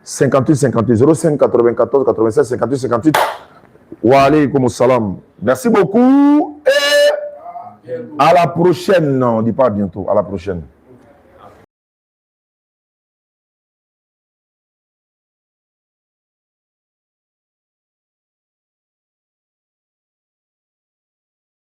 58 58 05 94 87 58 58. Wa alaykoum salam. Merci beaucoup et à la prochaine. Non, on ne dit pas à bientôt. À la prochaine.